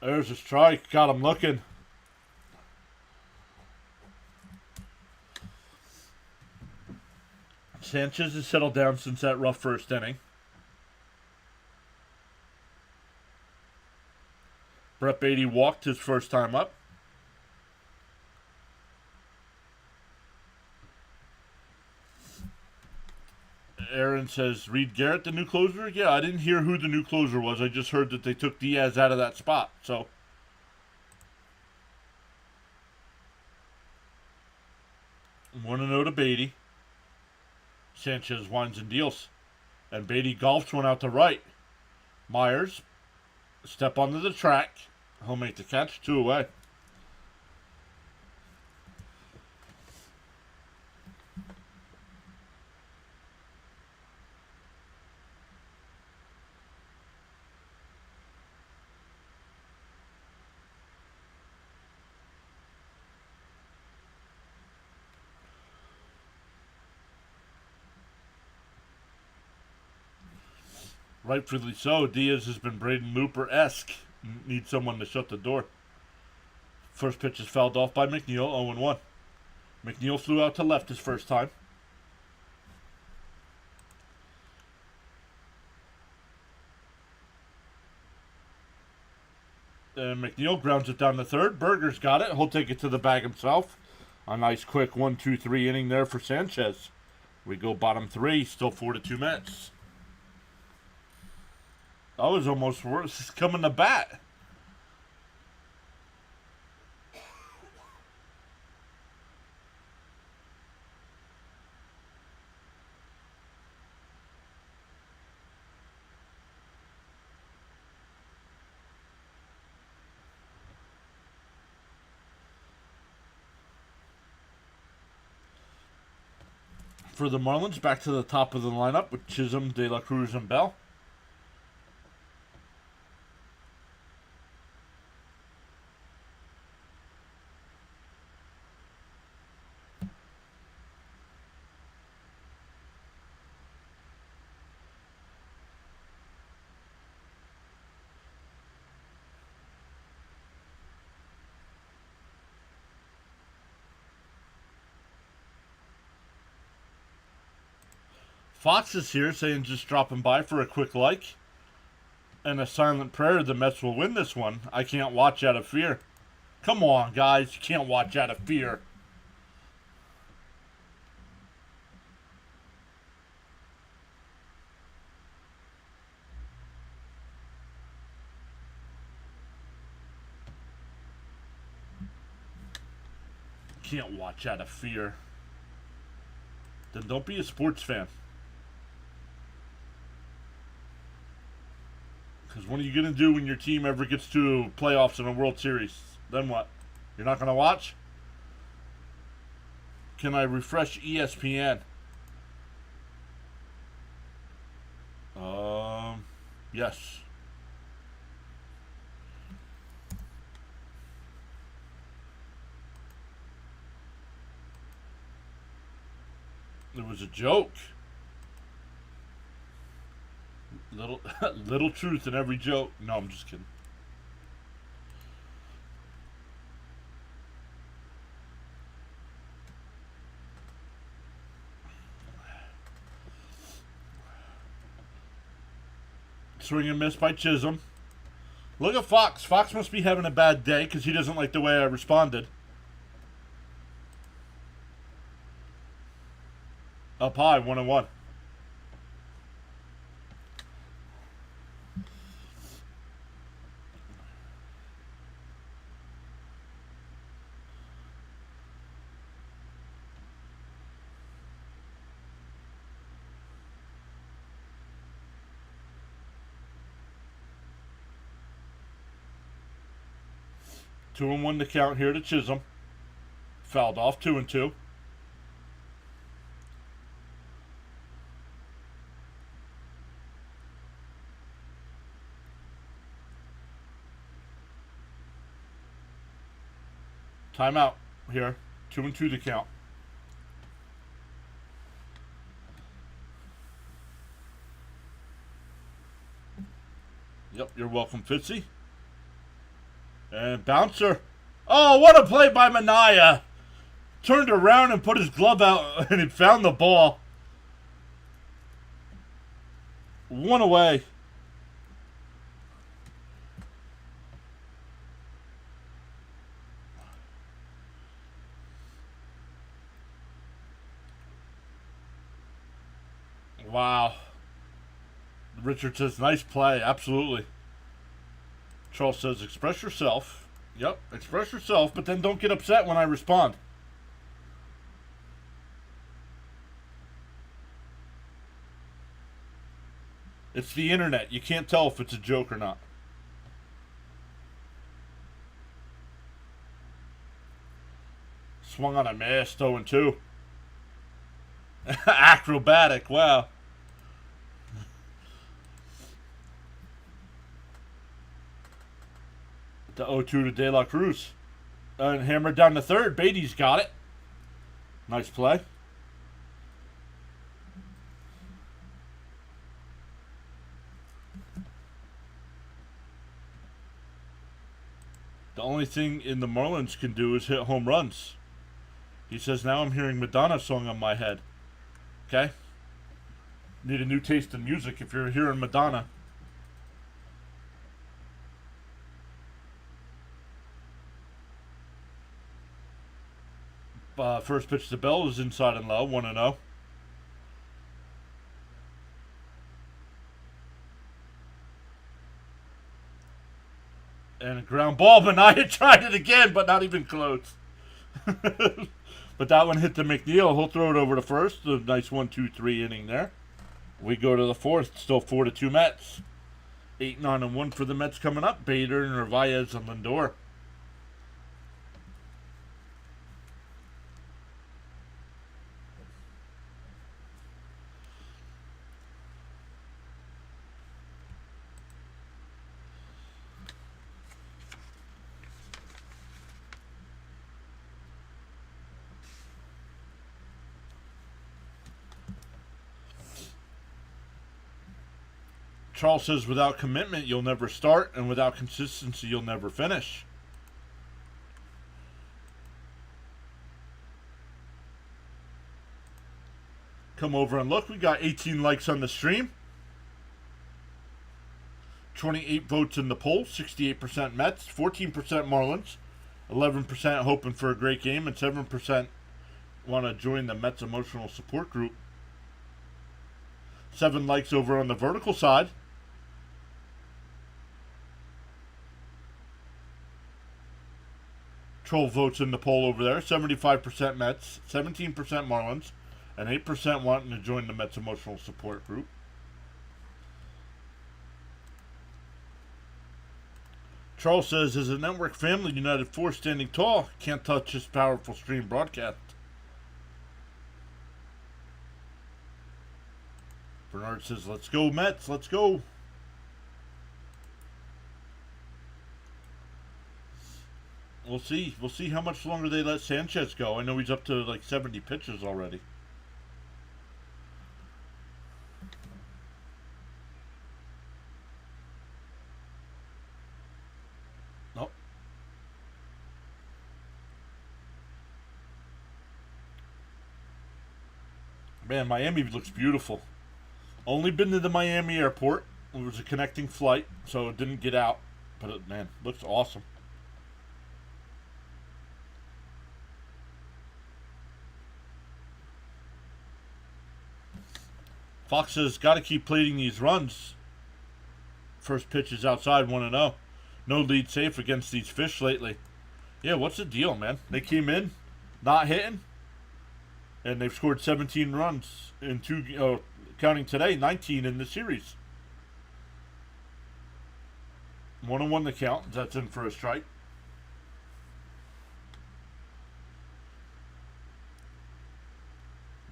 There's a strike. Got him looking. Sanchez has settled down since that rough first inning. Brett Beatty walked his first time up. Aaron says, Reed Garrett the new closer? Yeah, I didn't hear who the new closer was. I just heard that they took Diaz out of that spot. So 1-0 to Beatty. Sanchez winds and deals. And Beatty golfs one out to right. Myers, step onto the track. He'll make the catch. 2 away. Rightfully so. Diaz has been Braden Looper-esque. Needs someone to shut the door. First pitch is fouled off by McNeil, 0-1. McNeil flew out to left his first time. And McNeil grounds it down to third. Berger's got it. He'll take it to the bag himself. A nice quick 1-2-3 inning there for Sanchez. We go bottom 3. Still 4-2 Mets. That was almost worse. It's coming to bat. For the Marlins, back to the top of the lineup with Chisholm, De La Cruz, and Bell. Fox is here saying just dropping by for a quick like. And a silent prayer the Mets will win this one. I can't watch out of fear. Come on, guys. You can't watch out of fear. Can't watch out of fear. Then don't be a sports fan. Because what are you going to do when your team ever gets to playoffs in a World Series? Then what? You're not going to watch? Can I refresh ESPN? Yes. It was a joke. Little truth in every joke. No, I'm just kidding. Swing and miss by Chisholm. Look at Fox. Fox must be having a bad day because he doesn't like the way I responded. Up high, 1-1. Two and one to count here to Chisholm. Fouled off, 2-2. Timeout here. 2-2 to count. Yep, you're welcome, Fitzy. And bouncer. Oh, what a play by Minaya. Turned around and put his glove out and it found the ball. One away. Wow. Richard says, nice play. Absolutely. Charles says, express yourself. Yep, express yourself, but then don't get upset when I respond. It's the internet. You can't tell if it's a joke or not. Swung on a miss, 0-2. Acrobatic, wow. The 0-2 to De La Cruz. And hammered down the third. Beatty's got it. Nice play. The only thing in the Marlins can do is hit home runs. He says, now I'm hearing Madonna song on my head. Okay? Need a new taste in music if you're hearing Madonna. First pitch to Bell is inside and low, 1-0. And a ground ball. Minaya tried it again, but not even close. But that one hit to McNeil. He'll throw it over to first. A nice 1-2-3 inning there. We go to the fourth. Still 4-2 Mets. 8-9-1 for the Mets coming up. Bader and Narvaez and Lindor. Charles says, without commitment, you'll never start, and without consistency, you'll never finish. Come over and look. We got 18 likes on the stream. 28 votes in the poll. 68% Mets, 14% Marlins, 11% hoping for a great game, and 7% want to join the Mets emotional support group. 7 likes over on the vertical side. 12 votes in the poll over there. 75% Mets, 17% Marlins, and 8% wanting to join the Mets emotional support group. Charles says, as a network family united force standing tall, can't touch this powerful stream broadcast. Bernard says, let's go Mets, let's go. We'll see. We'll see how much longer they let Sanchez go. I know he's up to like 70 pitches already. Nope. Man, Miami looks beautiful. Only been to the Miami airport. It was a connecting flight, so it didn't get out. But it, man, looks awesome. Fox has got to keep plating these runs. First pitch is outside, 1-0. No lead safe against these fish lately. Yeah, what's the deal, man? They came in, not hitting, and they've scored 17 runs in two, counting today, 19 in the series. 1-1 the count. That's in for a strike.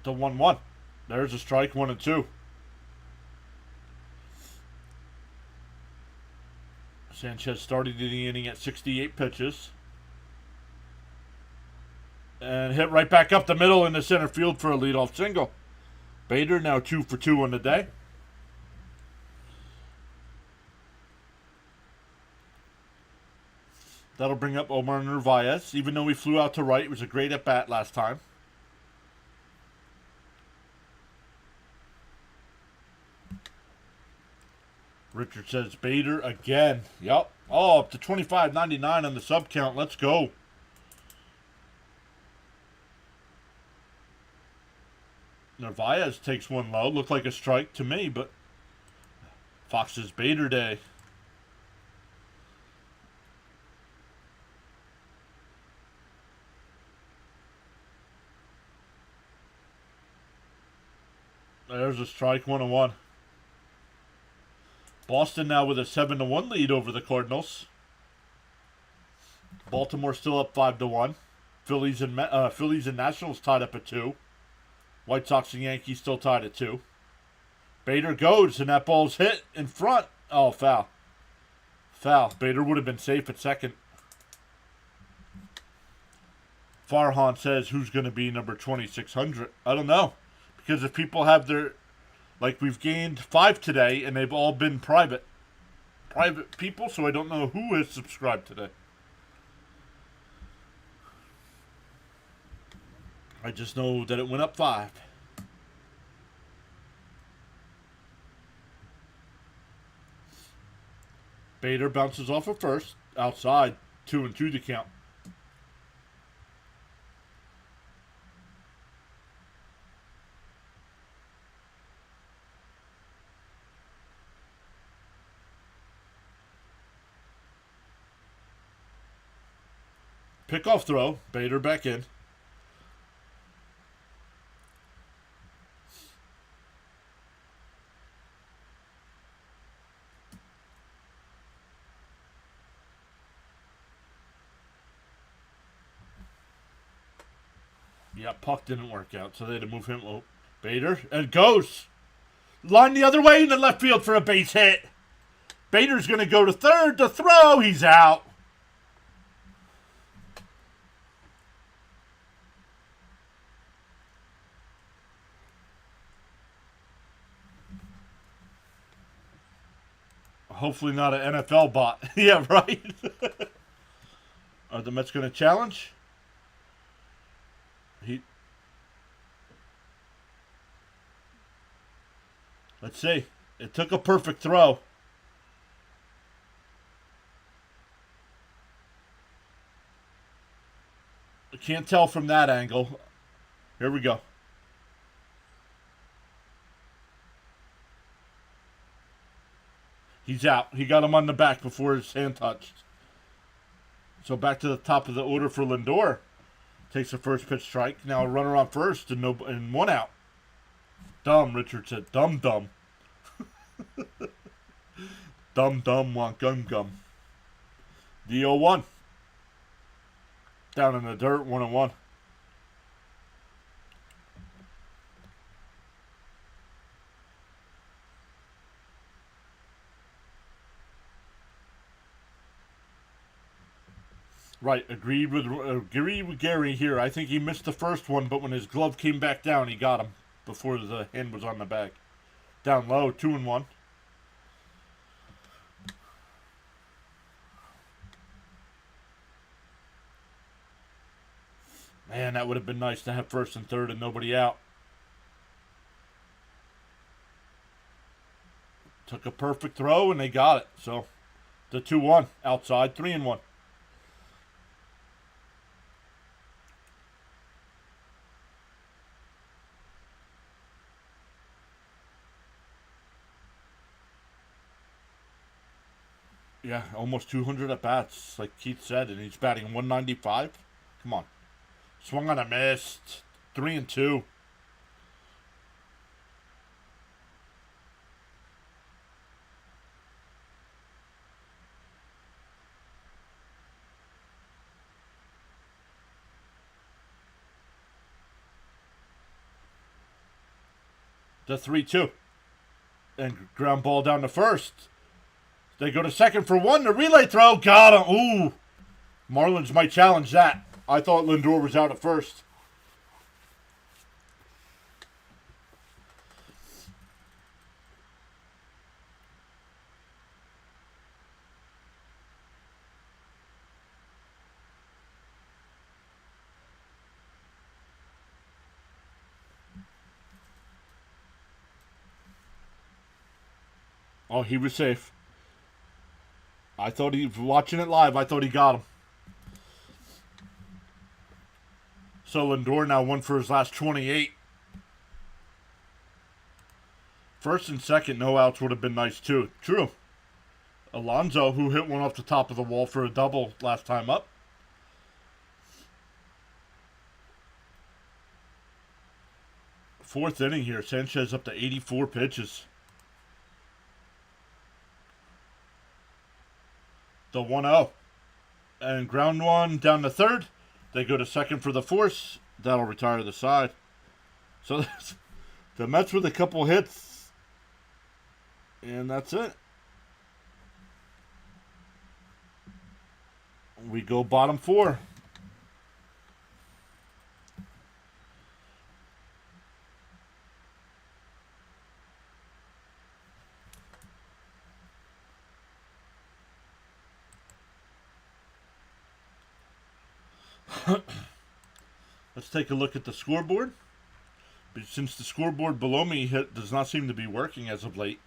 The 1-1. There's a strike, 1-2. Sanchez started the inning at 68 pitches. And hit right back up the middle in the center field for a leadoff single. Bader now 2 for 2 on the day. That'll bring up Omar Narvaez. Even though he flew out to right, it was a great at-bat last time. Richard says Bader again. Yep. Oh, up to 25.99 on the sub count. Let's go. Narvaez takes one low. Looked like a strike to me, but Fox's Bader day. There's a strike, 1-1. Boston now with a 7-1 lead over the Cardinals. Baltimore still up 5-1. Phillies and Nationals tied up at 2. White Sox and Yankees still tied at 2. Bader goes, and that ball's hit in front. Oh, foul. Foul. Bader would have been safe at second. Farhan says, who's going to be number 2600? I don't know. Because if people have their... Like, we've gained 5 today, and they've all been private people, so I don't know who has subscribed today. I just know that it went up 5. Bader bounces off of first. Outside. 2-2 to count. Pickoff throw. Bader back in. Yeah, puck didn't work out, so they had to move him. Oh, Bader, and goes. Line the other way in the left field for a base hit. Bader's going to go to third to throw. He's out. Hopefully not an NFL bot. Yeah, right? Are the Mets going to challenge? Let's see. It took a perfect throw. I can't tell from that angle. Here we go. He's out. He got him on the back before his hand touched. So back to the top of the order for Lindor. Takes the first pitch strike. Now a runner on first and 1 out. Dumb, Richard said. Dumb. Dumb, want gum. The 0-1. Down in the dirt, 1-1. Right, agreed with Gary here. I think he missed the first one, but when his glove came back down, he got him before the hand was on the bag. Down low, 2-1. Man, that would have been nice to have first and third and nobody out. Took a perfect throw, and they got it. So, the 2-1 outside, 3-1. Yeah, almost 200 at bats, like Keith said, and he's batting 195. Come on. Swung on a miss. 3-2. The 3-2. And ground ball down to first. They go to second for one. The relay throw. Got him. Ooh. Marlins might challenge that. I thought Lindor was out at first. Oh, he was safe. I thought watching it live, I thought he got him. So Lindor now won for his last 28. First and second, no outs would have been nice too. True. Alonso, who hit one off the top of the wall for a double last time up. Fourth inning here. Sanchez up to 84 pitches. The 1-0. And ground one down to third. They go to second for the force. That'll retire the side. So the Mets with a couple hits. And that's it. We go bottom four. Let's take a look at the scoreboard. But since the scoreboard below me does not seem to be working as of late,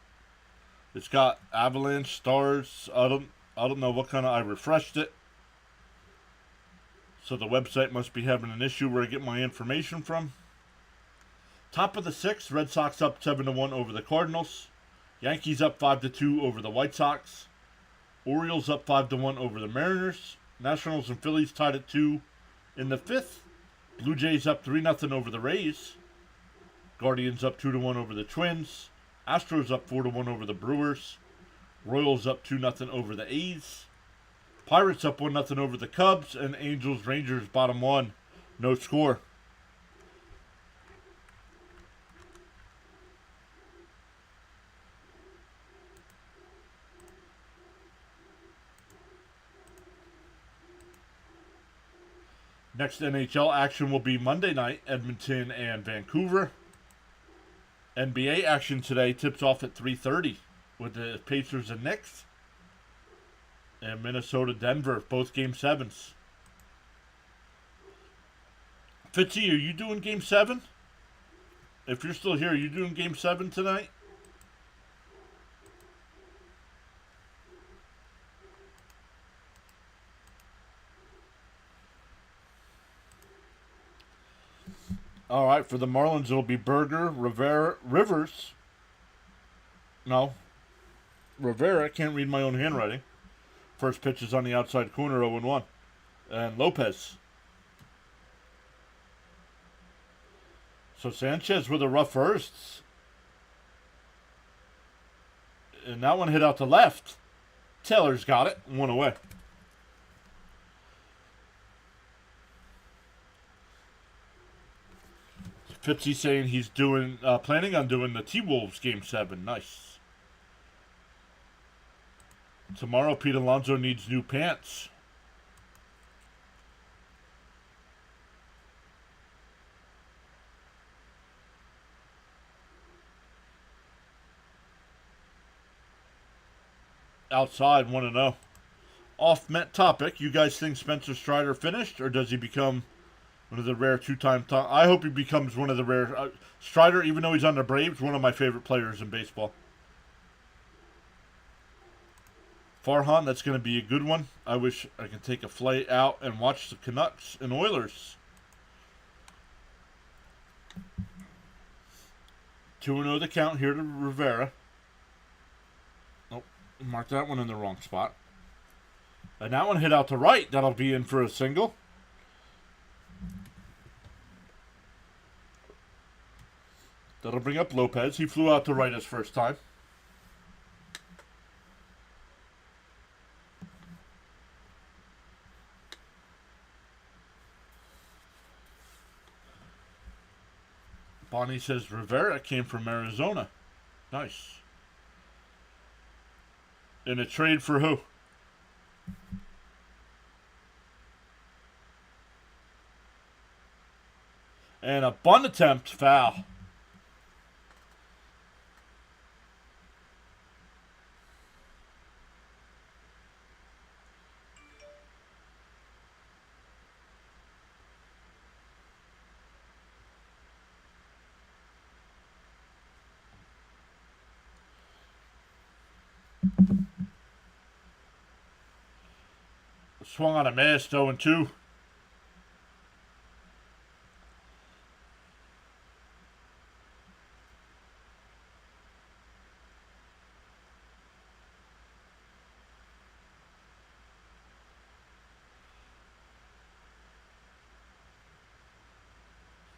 it's got Avalanche, Stars. I don't know what kind of. I refreshed it, so the website must be having an issue where I get my information from. Top of the sixth, Red Sox up 7-1 over the Cardinals. Yankees up 5-2 over the White Sox. Orioles up 5-1 over the Mariners. Nationals and Phillies tied at 2 in the fifth. Blue Jays up 3-0 over the Rays. Guardians up 2-1 over the Twins. Astros up 4-1 over the Brewers. Royals up 2-0 over the A's. Pirates up 1-0 over the Cubs. And Angels Rangers bottom one. No score. Next NHL action will be Monday night, Edmonton and Vancouver. NBA action today tips off at 3:30 with the Pacers and Knicks. And Minnesota, Denver, both Game 7s. Fitzy, are you doing Game 7? If you're still here, are you doing Game 7 tonight? All right, for the Marlins, it'll be Berger, Rivers. No. Rivera, can't read my own handwriting. First pitch is on the outside corner, 0-1. And Lopez. So Sanchez with a rough first. And that one hit out to left. Taylor's got it. 1 away. Fitzy saying he's planning on doing the T-Wolves Game 7. Nice. Tomorrow, Pete Alonso needs new pants. Outside, 1-0. Off Met topic, you guys think Spencer Strider finished, or does he become one of the rare two-time... I hope he becomes one of the rare... Strider, even though he's on the Braves, one of my favorite players in baseball. Farhan, that's going to be a good one. I wish I could take a flight out and watch the Canucks and Oilers. 2-0 the count here to Rivera. Nope, marked that one in the wrong spot. And that one hit out to right. That'll be in for a single. That'll bring up Lopez. He flew out to right his first time. Bonnie says Rivera came from Arizona. Nice. In a trade for who? And a bunt attempt, foul. Swung on a miss, 0-2.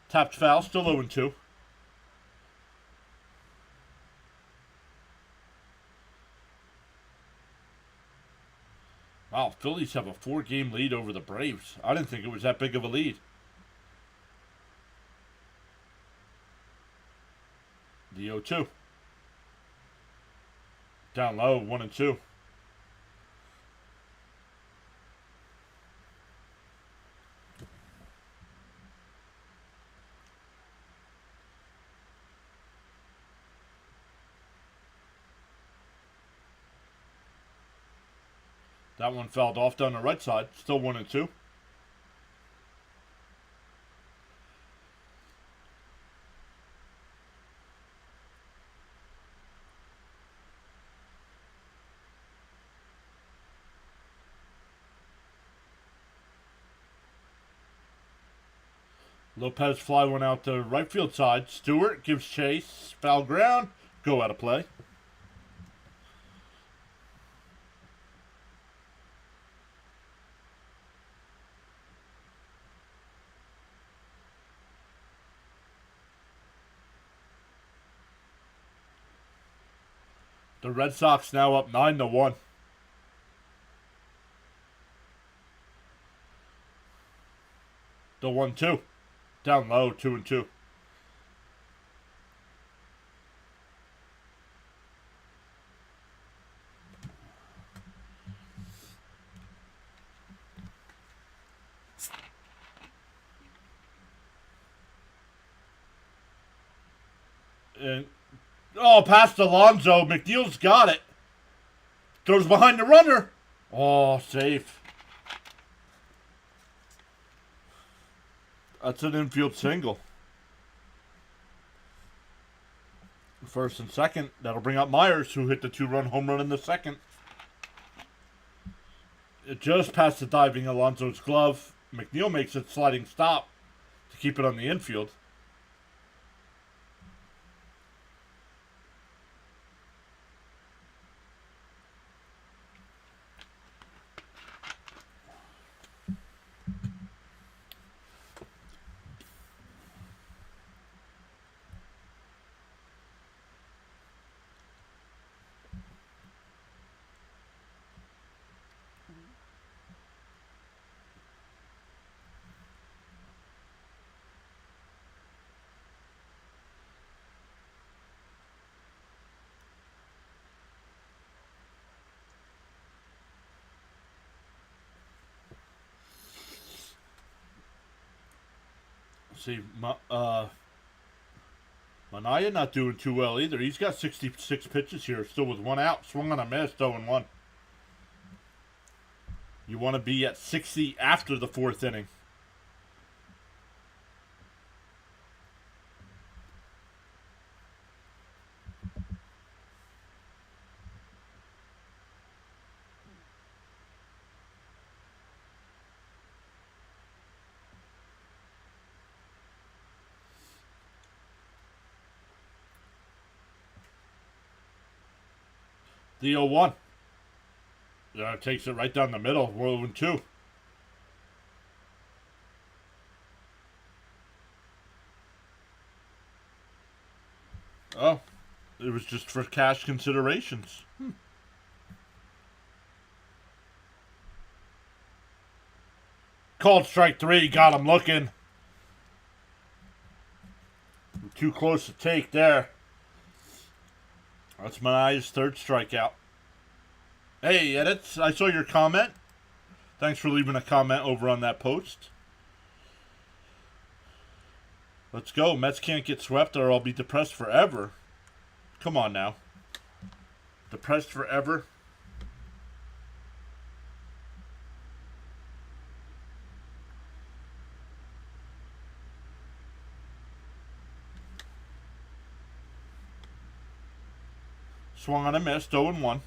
Tapped foul, still 0-2. Wow, Phillies have a 4-game lead over the Braves. I didn't think it was that big of a lead. The 0-2. Down low, 1-2. That one fouled off down the right side. Still 1-2. Lopez fly one out to right field side. Stewart gives chase. Foul ground. Go out of play. The Red Sox now up 9-1. The 1-2. Down low, 2-2. And past Alonso. McNeil's got it. Throws behind the runner. Oh, safe. That's an infield single. First and second. That'll bring up Myers, who hit the 2-run home run in the second. It just past the diving Alonso's glove. McNeil makes a sliding stop to keep it on the infield. See, Manaya not doing too well either. He's got 66 pitches here, still with 1 out. Swung on a miss, 0-1. You want to be at 60 after the 4th inning. The 0-1. Takes it right down the middle. We're 0-2. Oh, it was just for cash considerations. Called strike 3. Got him looking. Too close to take there. That's Manaea's third strikeout. Hey, Edits, I saw your comment. Thanks for leaving a comment over on that post. Let's go. Mets can't get swept or I'll be depressed forever. Come on now. Depressed forever? Swung on a miss, 0-1.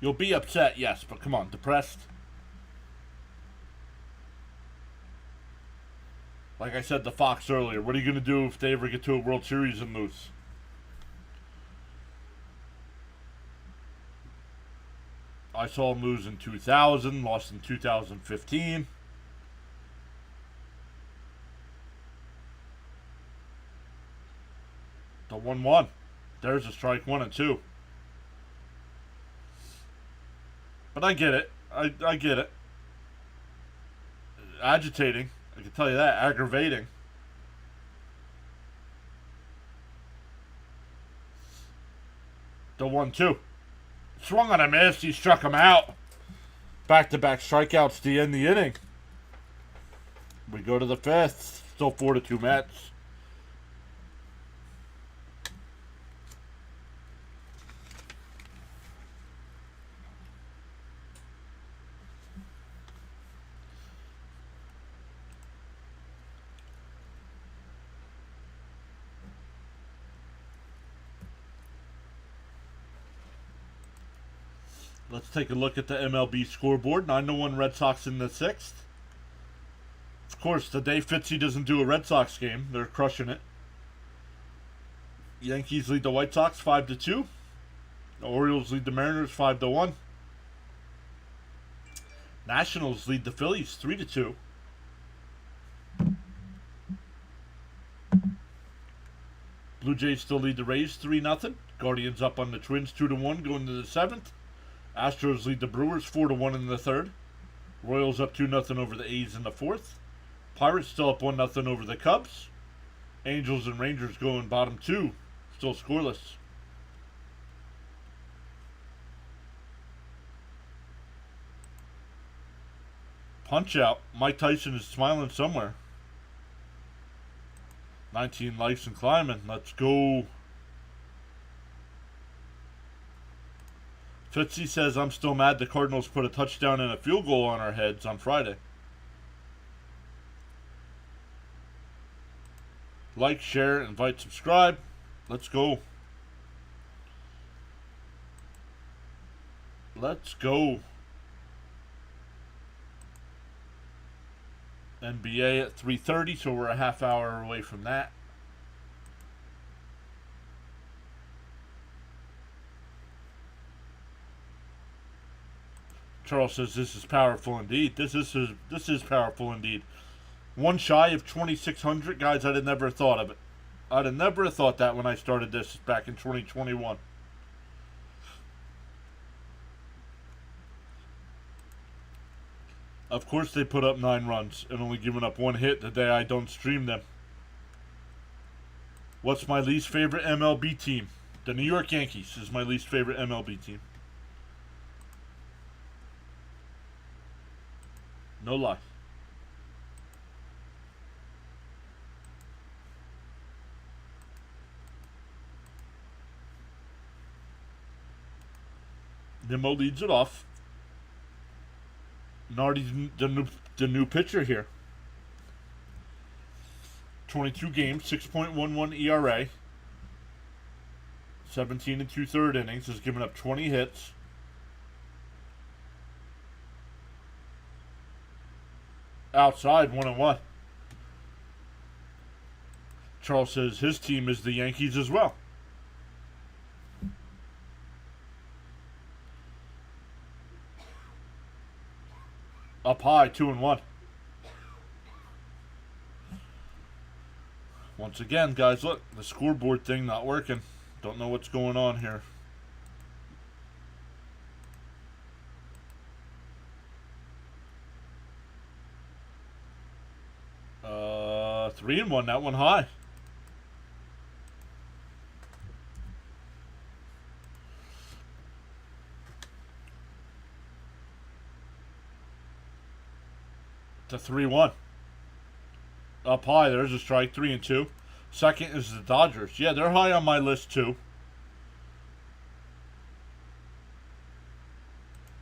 You'll be upset, yes, but come on, depressed. Like I said to Fox earlier, what are you going to do if they ever get to a World Series and lose? I saw them lose in 2000, lost in 2015. The 1-1. There's a strike 1 and 2. But I get it. I get it. Agitating. I can tell you that. Aggravating. The 1-2. Swung on a miss. He struck him out. Back-to-back strikeouts to end the inning. We go to the 5th. Still 4-2 Mets. Let's take a look at the MLB scoreboard. 9-1 Red Sox in the 6th. Of course, the day Fitzy doesn't do a Red Sox game, they're crushing it. Yankees lead the White Sox 5-2. The Orioles lead the Mariners 5-1. Nationals lead the Phillies 3-2. Blue Jays still lead the Rays 3-0. Guardians up on the Twins 2-1 going to the 7th. Astros lead the Brewers 4-1 in the 3rd. Royals up 2-0 over the A's in the 4th. Pirates still up 1-0 over the Cubs. Angels and Rangers going bottom 2, still scoreless. Punch out. Mike Tyson is smiling somewhere. 19 likes and climbing. Let's go. Fitzy says, I'm still mad the Cardinals put a touchdown and a field goal on our heads on Friday. Like, share, invite, subscribe. Let's go. Let's go. NBA at 3:30, so we're a half hour away from that. Charles says this is powerful indeed. This is powerful indeed. One shy of 2,600 guys. I'd have never thought of it. I'd have never thought that when I started this back in 2021. Of course they put up 9 runs and only giving up 1 hit the day I don't stream them. What's my least favorite MLB team? The New York Yankees is my least favorite MLB team. No lie. Nimmo leads it off. Nardi's the new pitcher here. 22 games, 6.11 ERA. 17 and 2/3 innings. Has given up 20 hits. Outside 1-1. Charles says his team is the Yankees as well. Up high, 2-1. Once again, guys, look, the scoreboard thing not working. Don't know what's going on here. Uh, 3-1. That one high. To 3-1. Up high, there's a strike, 3-2. Second is the Dodgers. Yeah, they're high on my list too.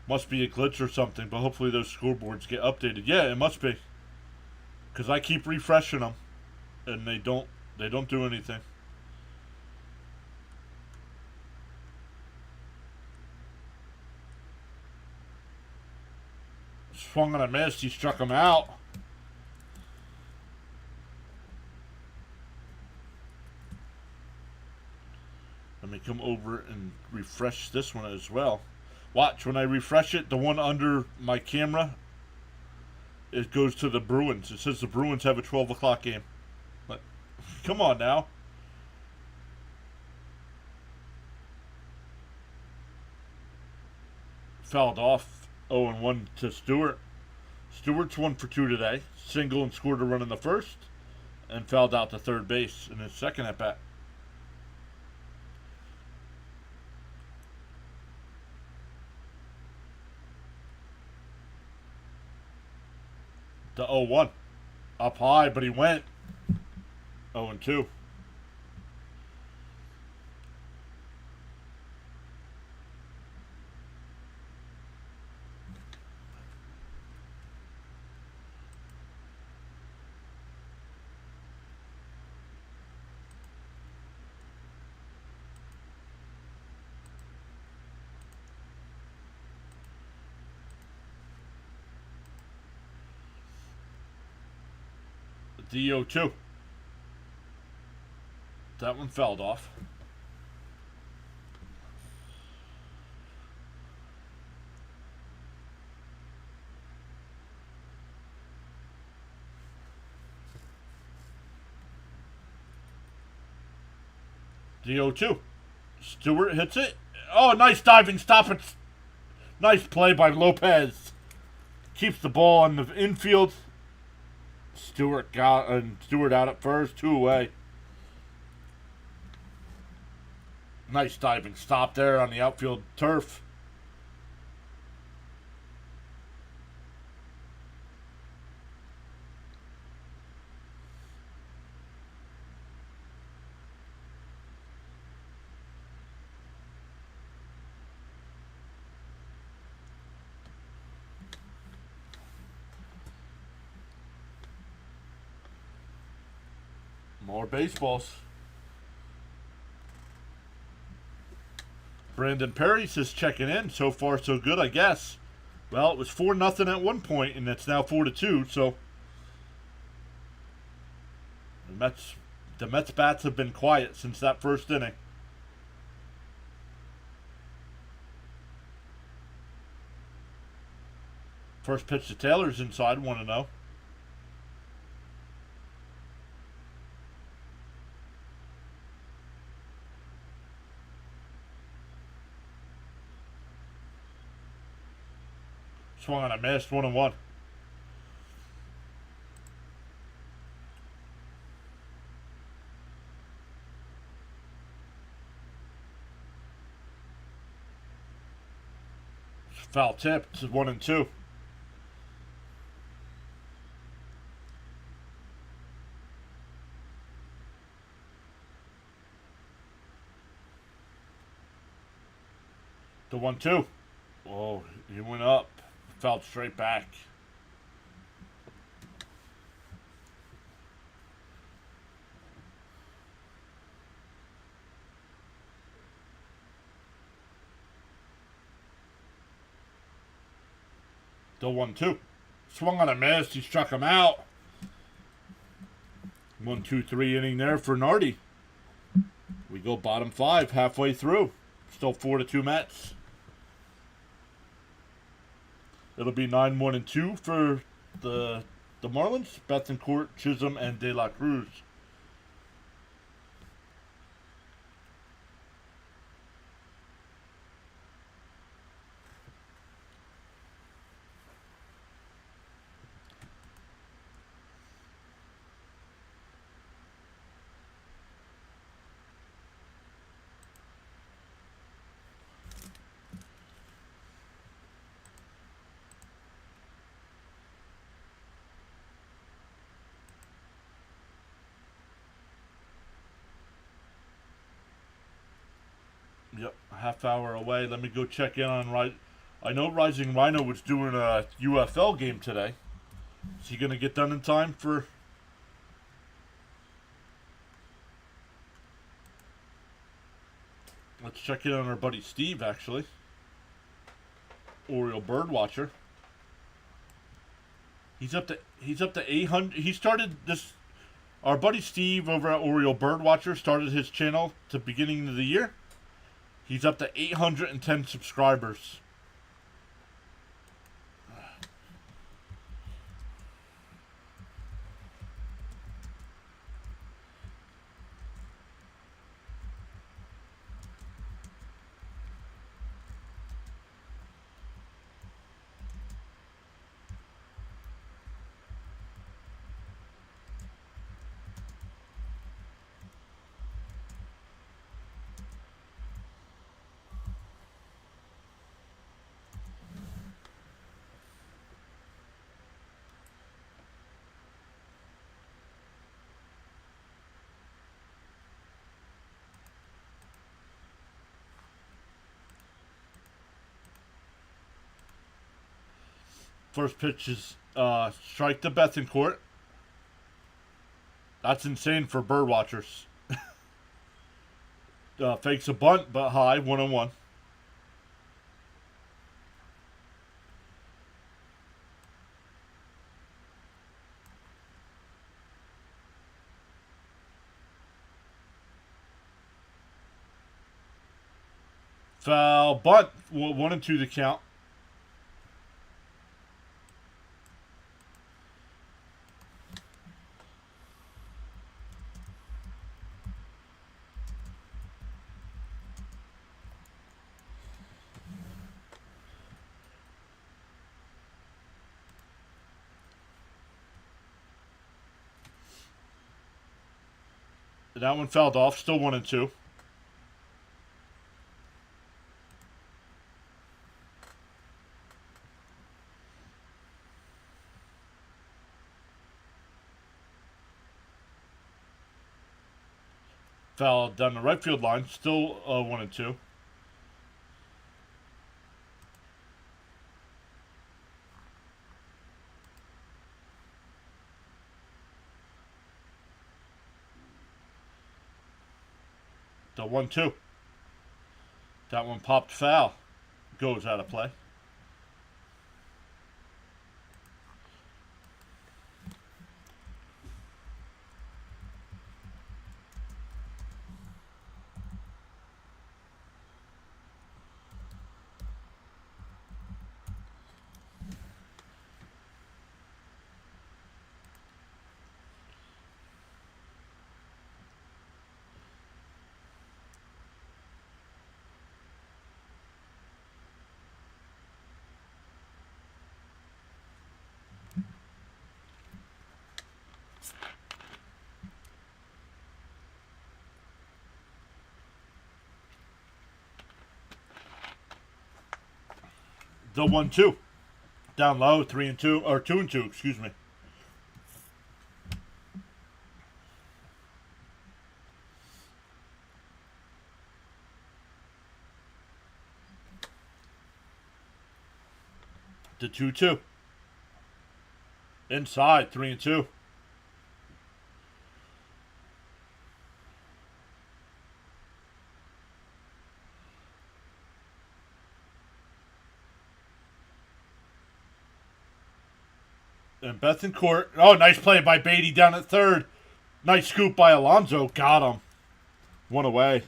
Must be a glitch or something, but hopefully those scoreboards get updated. Yeah, it must be. Because I keep refreshing them, and they don't do anything. Swung on a miss, he struck him out. Let me come over and refresh this one as well. Watch, when I refresh it, the one under my camera, it goes to the Bruins. It says the Bruins have a 12 o'clock game. But, come on now. Fouled off. 0-1 to Stewart. Stewart's 1 for 2 today. Single and scored a run in the first. And fouled out to third base in his second at bat. The 0-1. Up high, but he went. 0-2. The 0-2. That one fouled off. The 0-2. Stewart hits it. Oh, nice diving stop. It. Nice play by Lopez. Keeps the ball on the infield. Stewart out at first, 2 away. Nice diving stop there on the outfield turf. More baseballs. Brandon Perry says checking in. So far, so good, I guess. Well, it was 4-0 at one point, and it's now 4-2. So the Mets bats have been quiet since that first inning. First pitch to Taylor's inside, 1-0. Swung on a miss, 1-1. Foul tip, it's 1-2. The 1-2. Oh, he went up. Fell straight back. The 1-2. Swung on a miss. He struck him out. 1-2-3 inning there for Nardi. We go bottom 5 halfway through. Still 4-2 Mets. It'll be 9-1-2 for the Marlins. Bethencourt, Chisholm, and De La Cruz. Yep, a half hour away. Let me go check in on I know Rising Rhino was doing a UFL game today. Is he going to get done in time for... Let's check in on our buddy Steve, actually. Oriole Birdwatcher. He's up to 800. He started this... Our buddy Steve over at Oriole Birdwatcher started his channel at the beginning of the year. He's up to 810 subscribers. First pitch is strike to Bethencourt. That's insane for bird watchers. Fakes a bunt, but high, 1-1. Foul, bunt, 1-2 the count. That one fouled off. Still 1-2. Foul down the right field line. Still 1-2. The 1-2. That one popped foul. Goes out of play. The 1-2. Down low, 3-2, or 2-2, excuse me. The 2-2. Inside, 3-2. And Bethencourt. Oh, nice play by Beatty down at third. Nice scoop by Alonso. Got him. One away.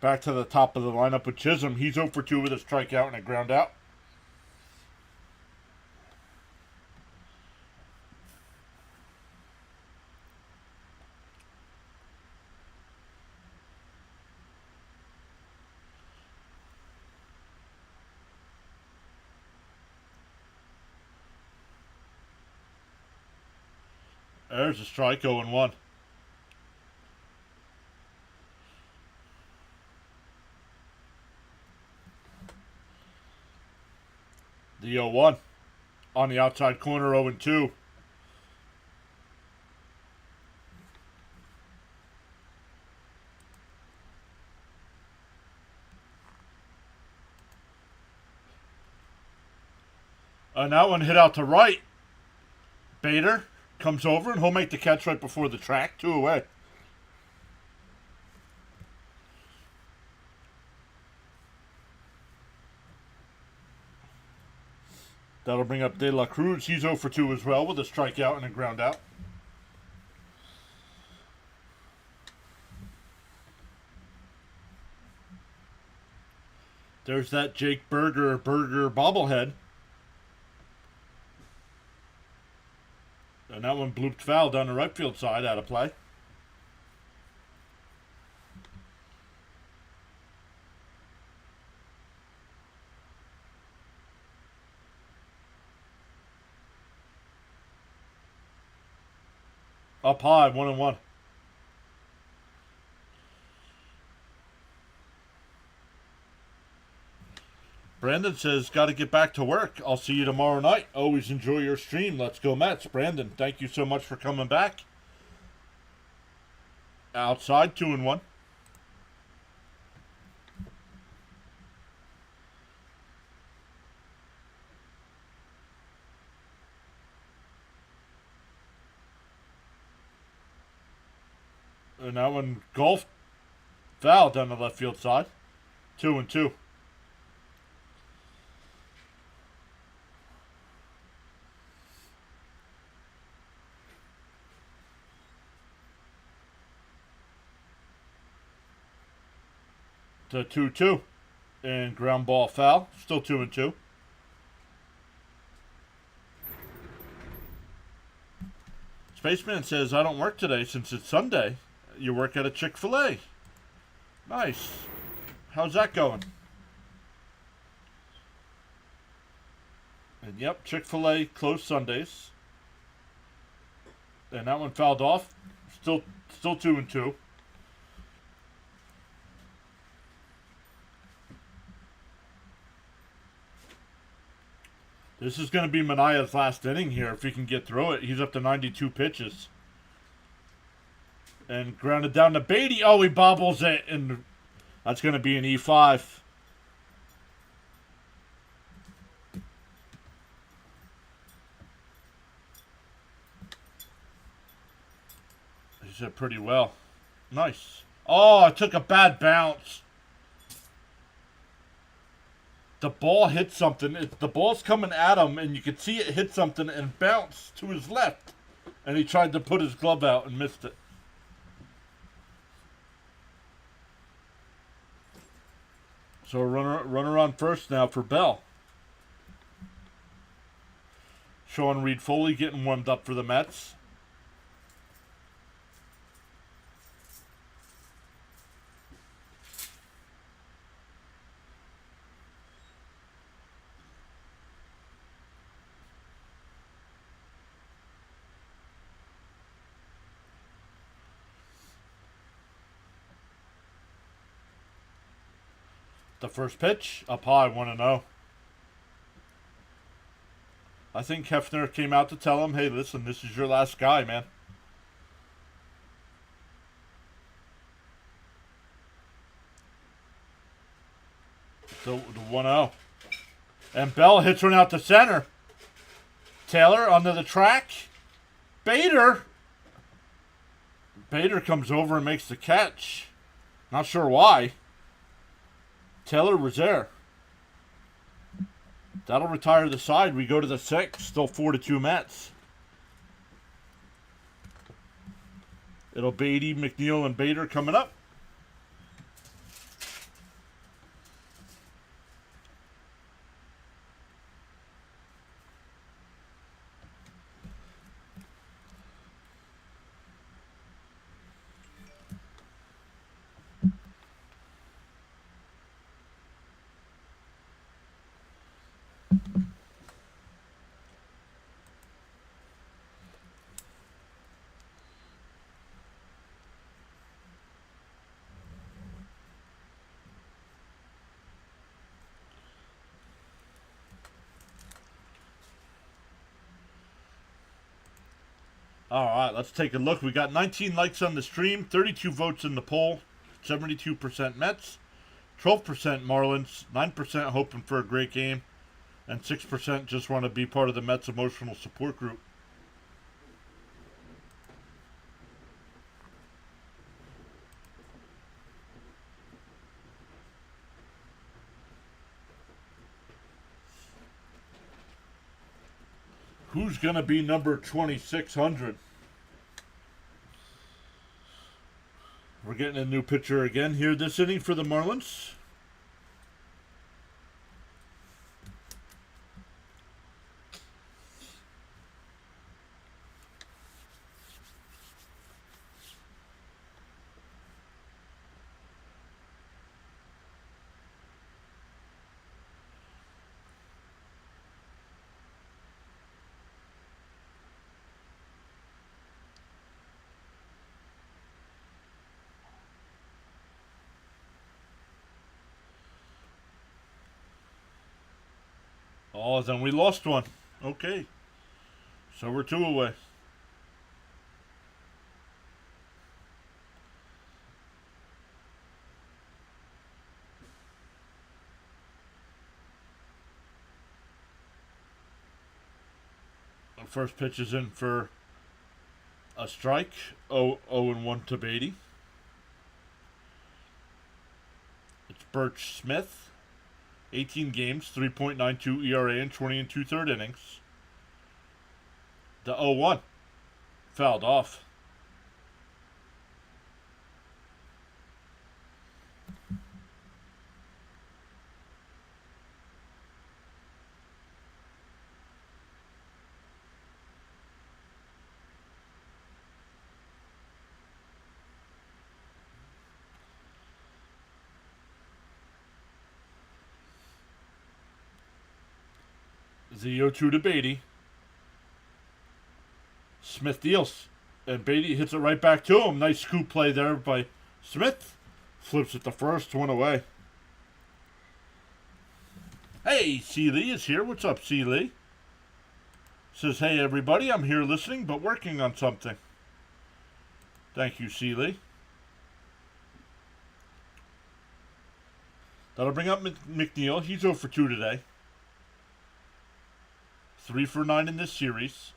Back to the top of the lineup with Chisholm. He's 0 for 2 with a strikeout and a ground out. There's a strike, 0-1. The 0-1 on the outside corner, 0-2. And that one hit out to right. Bader comes over and he'll make the catch right before the track. 2 away. That'll bring up De La Cruz. He's 0 for 2 as well with a strikeout and a ground out. There's that Jake Burger bobblehead. And that one blooped foul down the right field side, out of play. Up high, 1-1. Brandon says, got to get back to work. I'll see you tomorrow night. Always enjoy your stream. Let's go Mets. Brandon, thank you so much for coming back. Outside, 2-1. And that one golfed foul down the left field side. 2-2. To 2-2. And ground ball foul. Still 2-2. Spaceman says, I don't work today since it's Sunday. You work at a Chick-fil-A. Nice. How's that going? And yep, Chick-fil-A closed Sundays. And that one fouled off. Still 2-2. This is going to be Manaya's last inning here if he can get through it. He's up to 92 pitches. And grounded down to Beatty. Oh, he bobbles it. And that's going to be an E5. He said pretty well. Nice. Oh, it took a bad bounce. The ball hit something. The ball's coming at him, and you could see it hit something and bounce to his left. And he tried to put his glove out and missed it. So runner on first now for Bell. Sean Reed Foley getting warmed up for the Mets. The first pitch, up high, 1-0. I think Hefner came out to tell him, hey, listen, this is your last guy, man. So, the 1-0. And Bell hits one out to center. Taylor under the track. Bader comes over and makes the catch. Not sure why. Taylor was there. That'll retire the side. We go to the 6th. Still 4-2 Mets. It'll Beatty, McNeil, and Bader coming up. All right, let's take a look. We got 19 likes on the stream, 32 votes in the poll, 72% Mets, 12% Marlins, 9% hoping for a great game, and 6% just want to be part of the Mets emotional support group. Who's going to be number 2600? We're getting a new pitcher again here this inning for the Marlins. Oh, then we lost one. Okay. So we're 2 away. The first pitch is in for a strike. 0-1 to Beatty. It's Birch Smith. 18 games, 3.92 ERA in 20 and 2/3 innings. The 0-1 fouled off. The 0-2 to Beatty. Smith deals. And Beatty hits it right back to him. Nice scoop play there by Smith. Flips it the first, one away. Hey, C. Lee is here. What's up, C. Lee? Says, hey, everybody. I'm here listening, but working on something. Thank you, C. Lee. That'll bring up McNeil. He's 0 for 2 today. 3 for 9 in this series.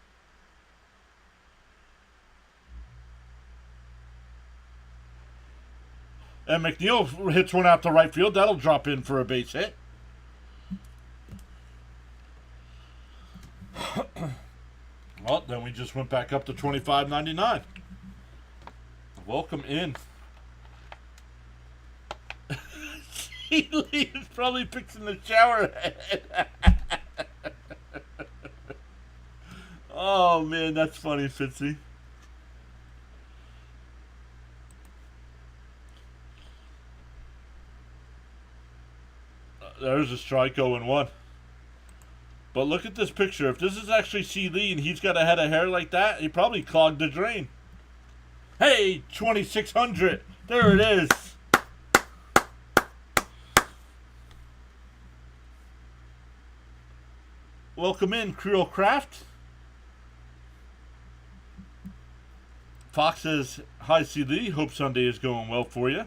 And McNeil hits one out to right field. That'll drop in for a base hit. Well, then we just went back up to 25.99. Welcome in. Lee is probably fixing the shower head. Oh, man, that's funny, Fitzy. There's a strike, 0-1. But look at this picture. If this is actually C. Lee and he's got a head of hair like that, he probably clogged the drain. Hey, 2600. There it is. Welcome in, Creole Craft. Fox says, hi, C. Lee. Hope Sunday is going well for you.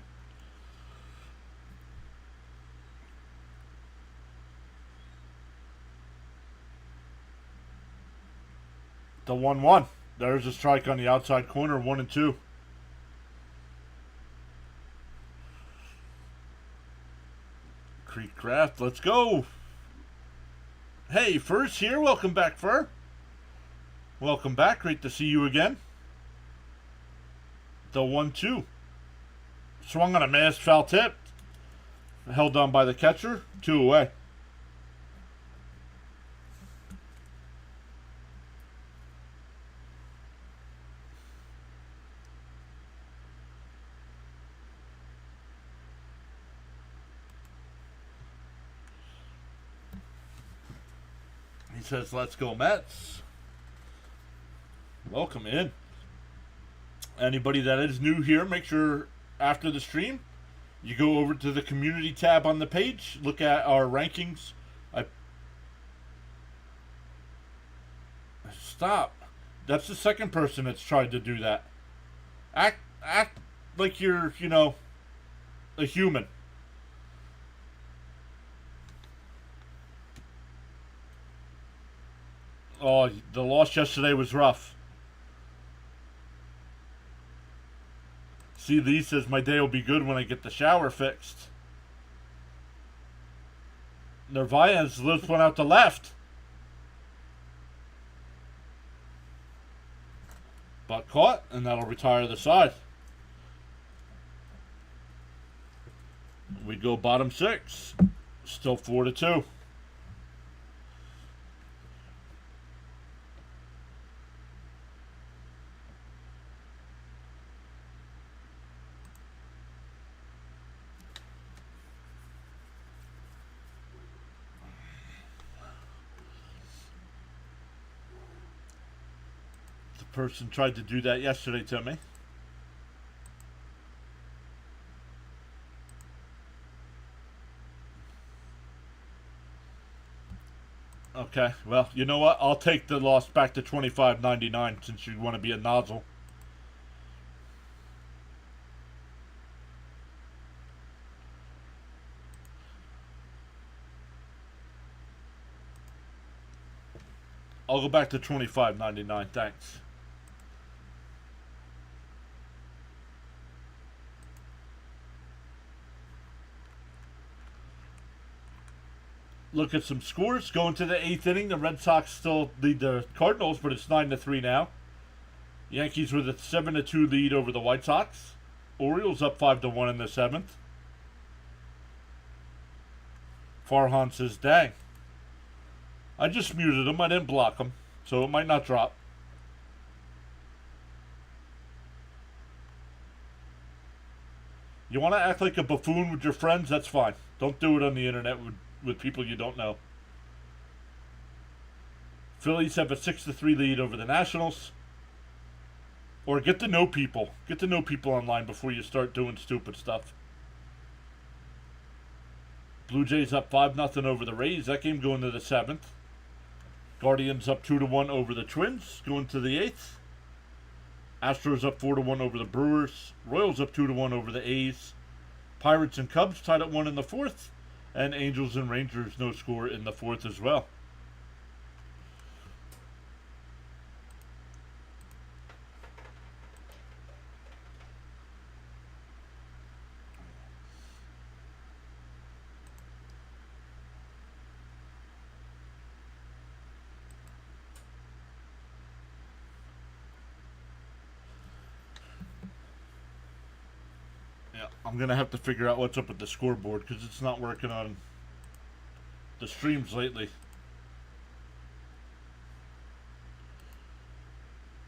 The 1-1. There's a strike on the outside corner, 1-2. Creek Craft, let's go. Hey, Fur's here. Welcome back, Fur. Welcome back. Great to see you again. The 1-2. Swung on a masked foul tip. Held on by the catcher. 2 away. He says, let's go Mets. Welcome in. Anybody that is new here, make sure after the stream, you go over to the community tab on the page. Look at our rankings. Stop. That's the second person that's tried to do that. Act like you're, a human. Oh, the loss yesterday was rough. See, Lee says my day will be good when I get the shower fixed. Narvaez lifts one out to left. But caught, and that'll retire the side. We go bottom 6. Still 4-2. The person tried to do that yesterday to me. Okay, well, you know what? I'll take the loss back to 25.99 since you want to be a nozzle. I'll go back to 25.99. Thanks. Look at some scores. Going to the 8th inning, the Red Sox still lead the Cardinals, but it's 9-3 now. Yankees with a 7-2 lead over the White Sox. Orioles up 5-1 in the 7th. Farhan says, dang. I just muted him. I didn't block him, so it might not drop. You want to act like a buffoon with your friends? That's fine. Don't do it on the internet with people you don't know. Phillies have a 6-3 lead over the Nationals. Or get to know people. Get to know people online before you start doing stupid stuff. Blue Jays up 5-0 over the Rays. That game going to the 7th. Guardians up 2-1 over the Twins, going to the 8th. Astros up 4-1 over the Brewers. Royals up 2-1 over the A's. Pirates and Cubs tied at 1 in the 4th. And Angels and Rangers no score in the 4th as well. I'm going to have to figure out what's up with the scoreboard because it's not working on the streams lately.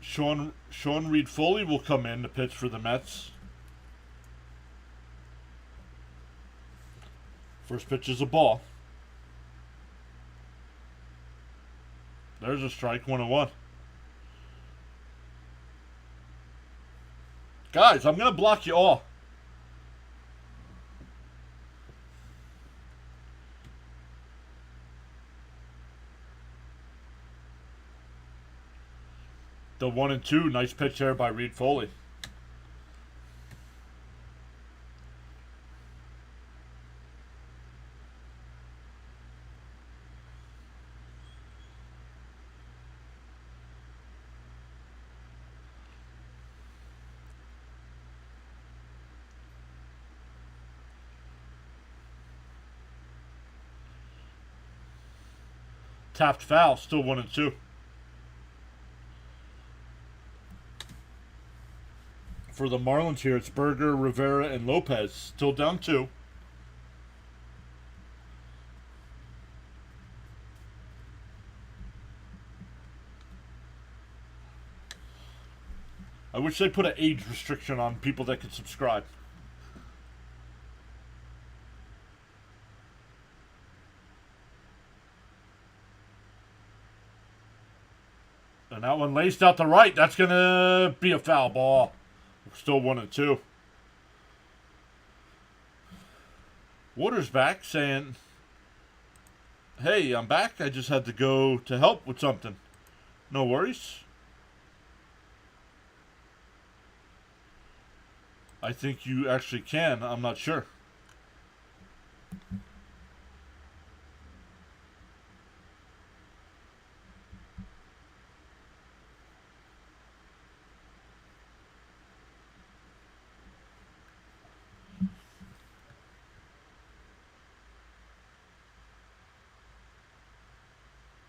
Sean Reed Foley will come in to pitch for the Mets. First pitch is a ball. There's a strike, 1-1. Guys, I'm going to block you all. The 1-2, nice pitch there by Reed Foley. Tapped foul, still 1-2. For the Marlins here, it's Berger, Rivera, and Lopez. Still down 2. I wish they put an age restriction on people that could subscribe. And that one laced out to right. That's going to be a foul ball. Still 1-2. Waters back saying, hey, I'm back. I just had to go to help with something. No worries. I think you actually can. I'm not sure.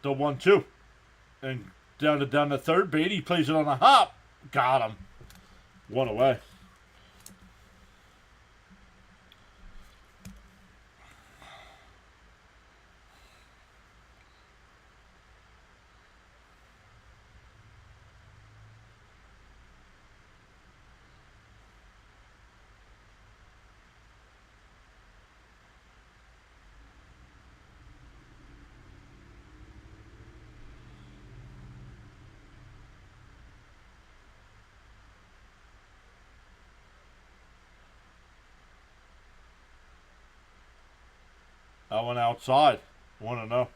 The 1-2. And down to third. Beatty plays it on a hop. Got him. One away. I went outside. 1-0.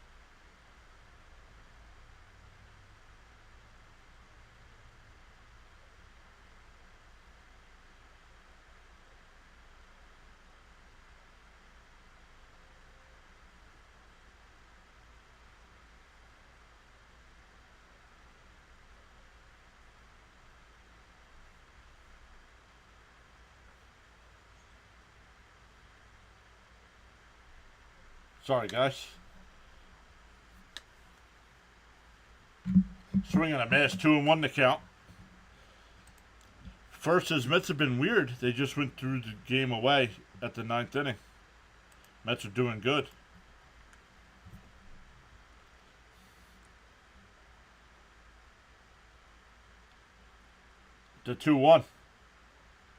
Sorry, guys. Swing and a miss. 2-1 to count. First, his Mets have been weird. They just went through the game away at the 9th inning. Mets are doing good. The 2-1.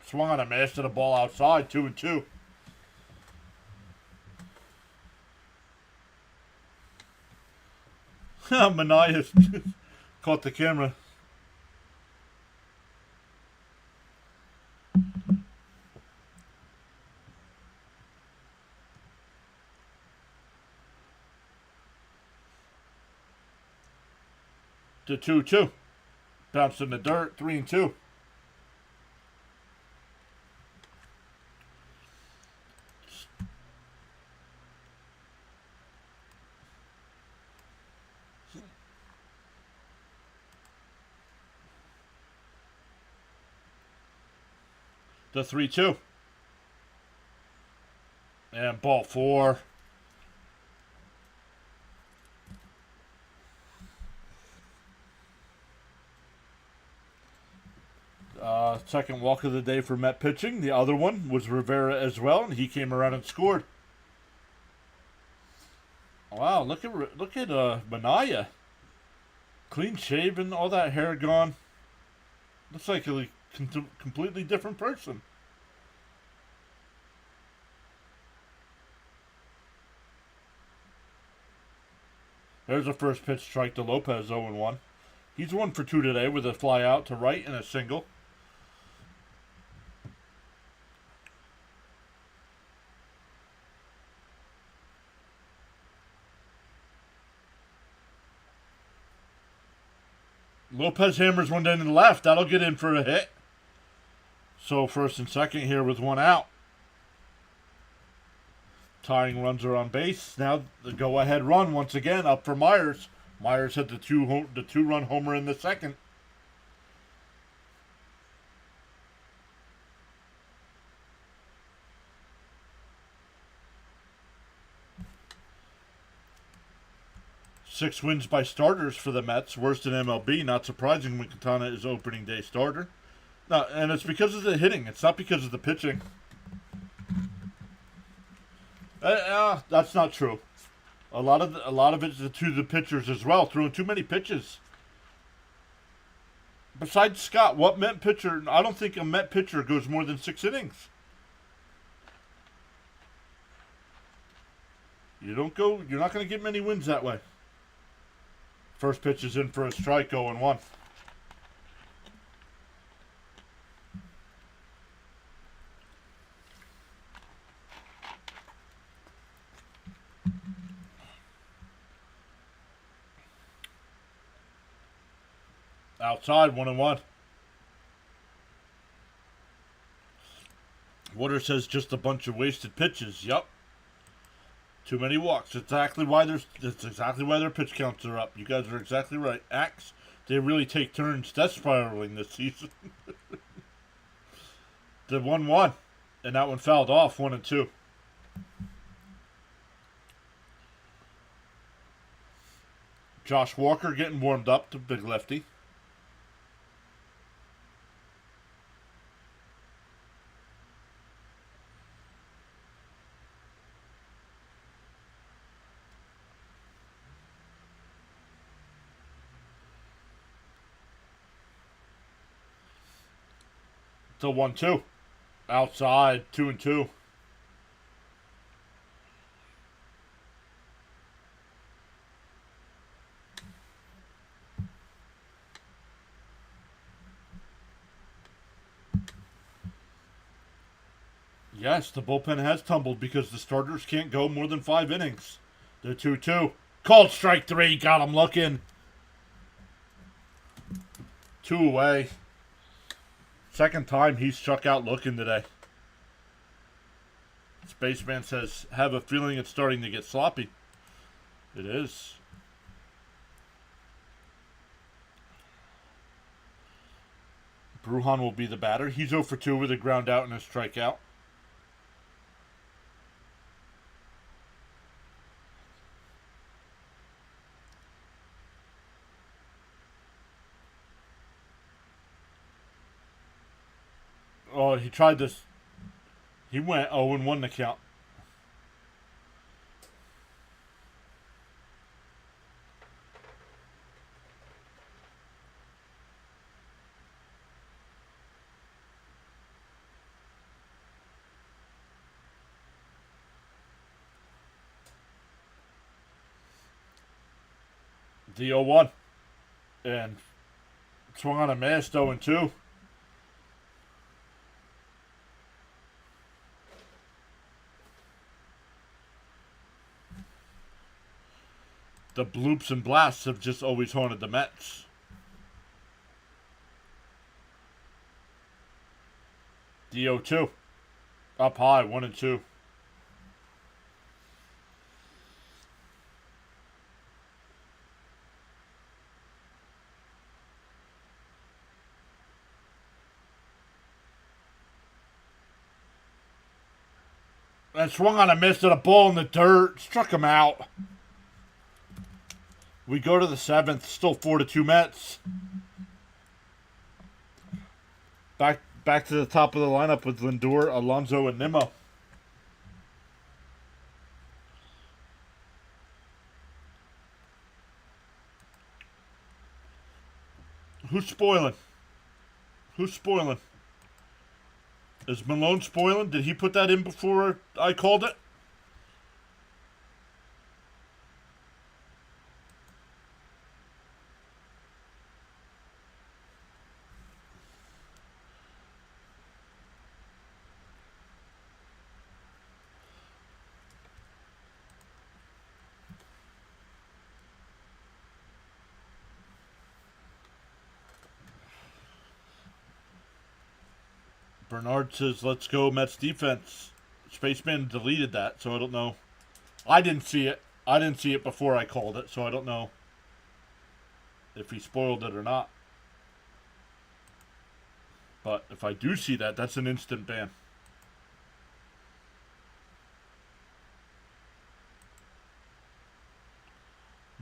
Swung on a miss to the ball outside. 2-2. Mania caught the camera. The 2-2. Bounced in the dirt. 3-2. The 3-2. And ball 4. Second walk of the day for Met pitching. The other one was Rivera as well, and he came around and scored. Wow, look at Mania. Clean shaven, all that hair gone. Looks like a completely different person. There's a first pitch strike to Lopez, 0-1. He's 1 for 2 today with a fly out to right and a single. Lopez hammers one down to the left. That'll get in for a hit. So first and second here with 1 out. Tying runs are on base. Now the go-ahead run once again up for Myers. Myers hit the two-run homer in the second. Six wins by starters for the Mets, worst in MLB. Not surprising when Quintana is opening day starter. No, and it's because of the hitting. It's not because of the pitching. That's not true. A lot of it's to the pitchers as well, throwing too many pitches. Besides Scott, what Met pitcher? I don't think a Met pitcher goes more than 6 innings. You're not going to get many wins that way. First pitch is in for a strike, 0-1. Outside, 1-1. Water says just a bunch of wasted pitches. Yup. Too many walks. That's exactly why their pitch counts are up. You guys are exactly right. Axe, they really take turns death spiraling this season. The 1-1. And that one fouled off, 1-2. Josh Walker getting warmed up, the big lefty. Still 1-2. Outside, 2-2. Yes, the bullpen has tumbled because the starters can't go more than 5 innings. They're 2-2. Called strike 3. Got him looking. 2 away. Second time he's struck out looking today. Spaceman says, have a feeling it's starting to get sloppy. It is. Brujan will be the batter. He's 0 for 2 with a ground out and a strikeout. Oh, he tried this. He went 0-1 the count. The 0-1. And swung on a miss, 0-2. The bloops and blasts have just always haunted the Mets. The 0-2. Up high, 1-2. And swung on a miss to the ball in the dirt. Struck him out. We go to the 7th. Still 4-2 Mets. Back to the top of the lineup with Lindor, Alonso, and Nimmo. Who's spoiling? Who's spoiling? Is Malone spoiling? Did he put that in before I called it? Bernard says, let's go Mets defense. Spaceman deleted that, so I don't know. I didn't see it. I didn't see it before I called it, so I don't know if he spoiled it or not. But if I do see that, that's an instant ban.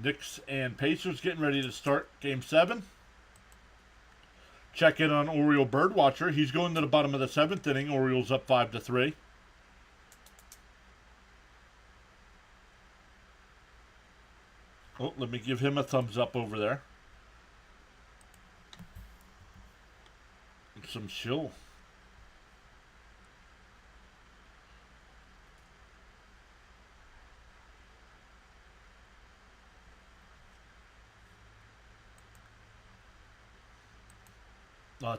Knicks and Pacers getting ready to start Game 7. Check in on Oriole Birdwatcher. He's going to the bottom of the 7th inning. Orioles up 5-3. Oh, let me give him a thumbs up over there. Some chill.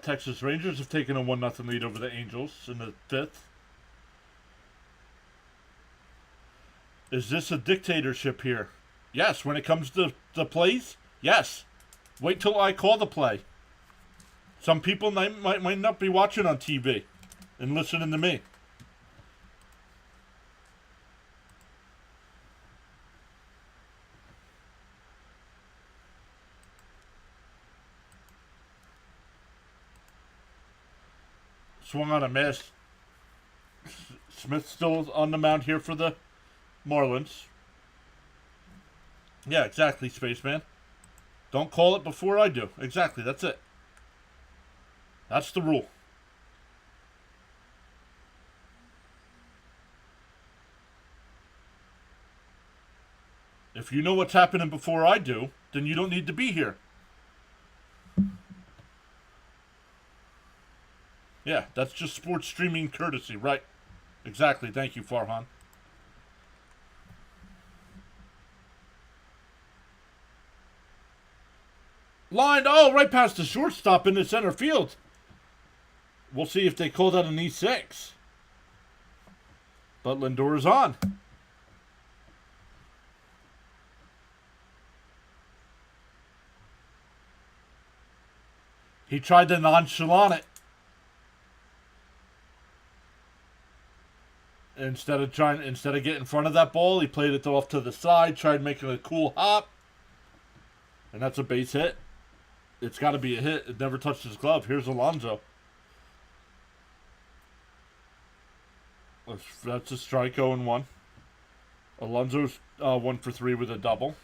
Texas Rangers have taken a 1-0 lead over the Angels in the 5th. Is this a dictatorship here? Yes, when it comes to the plays, yes. Wait till I call the play. Some people might not be watching on TV and listening to me. Swung on a miss. Smith still on the mound here for the Marlins. Yeah, exactly, Spaceman. Don't call it before I do. Exactly, that's it. That's the rule. If you know what's happening before I do, then you don't need to be here. Yeah, that's just sports streaming courtesy, right? Exactly. Thank you, Farhan. Lined, right past the shortstop in the center field. We'll see if they call that an E6. But Lindor is on. He tried to nonchalant it. Instead of getting in front of that ball, he played it off to the side, tried making a cool hop. And that's a base hit. It's got to be a hit. It never touched his glove. Here's Alonso. That's a strike, 0-1. Alonso's 1 for 3 with a double.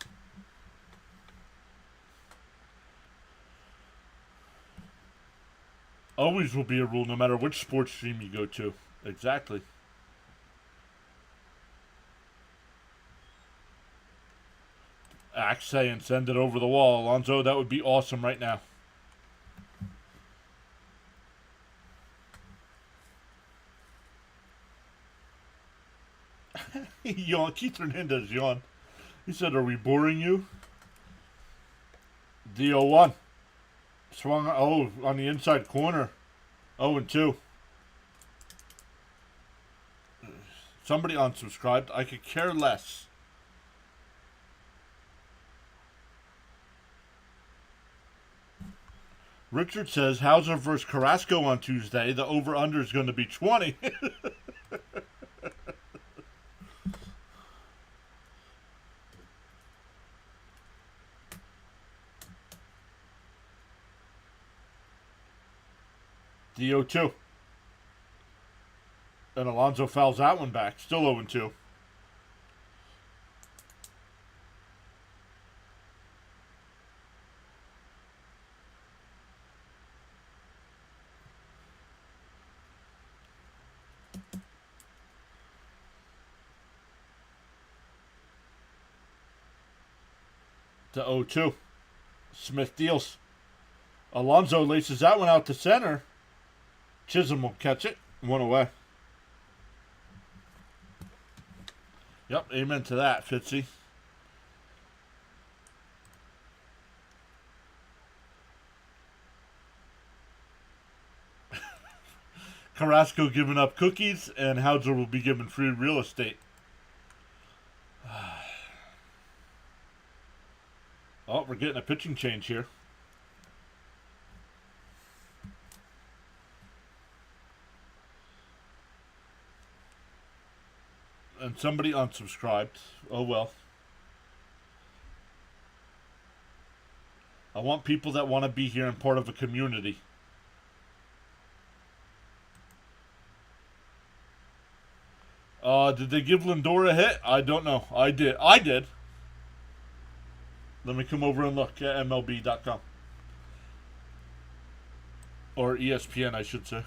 Always will be a rule no matter which sports stream you go to. Exactly. Axe saying send it over the wall. Alonso, that would be awesome right now. Yawn. Keith Hernandez yawn. He said, are we boring you? The 0-1. Swung on the inside corner. 0-2. Somebody unsubscribed. I could care less. Richard says, Hauser versus Carrasco on Tuesday. The over-under is going to be 20. The 0-2. And Alonso fouls that one back. Still 0-2. To 0-2. Smith deals. Alonso laces that one out to center. Chisholm will catch it. 1 away. Yep, amen to that, Fitzy. Carrasco giving up cookies, and Hauser will be given free real estate. Oh, we're getting a pitching change here. And somebody unsubscribed. Oh well. I want people that want to be here and part of a community. Did they give Lindor a hit? I don't know. I did. Let me come over and look at MLB.com. Or ESPN, I should say.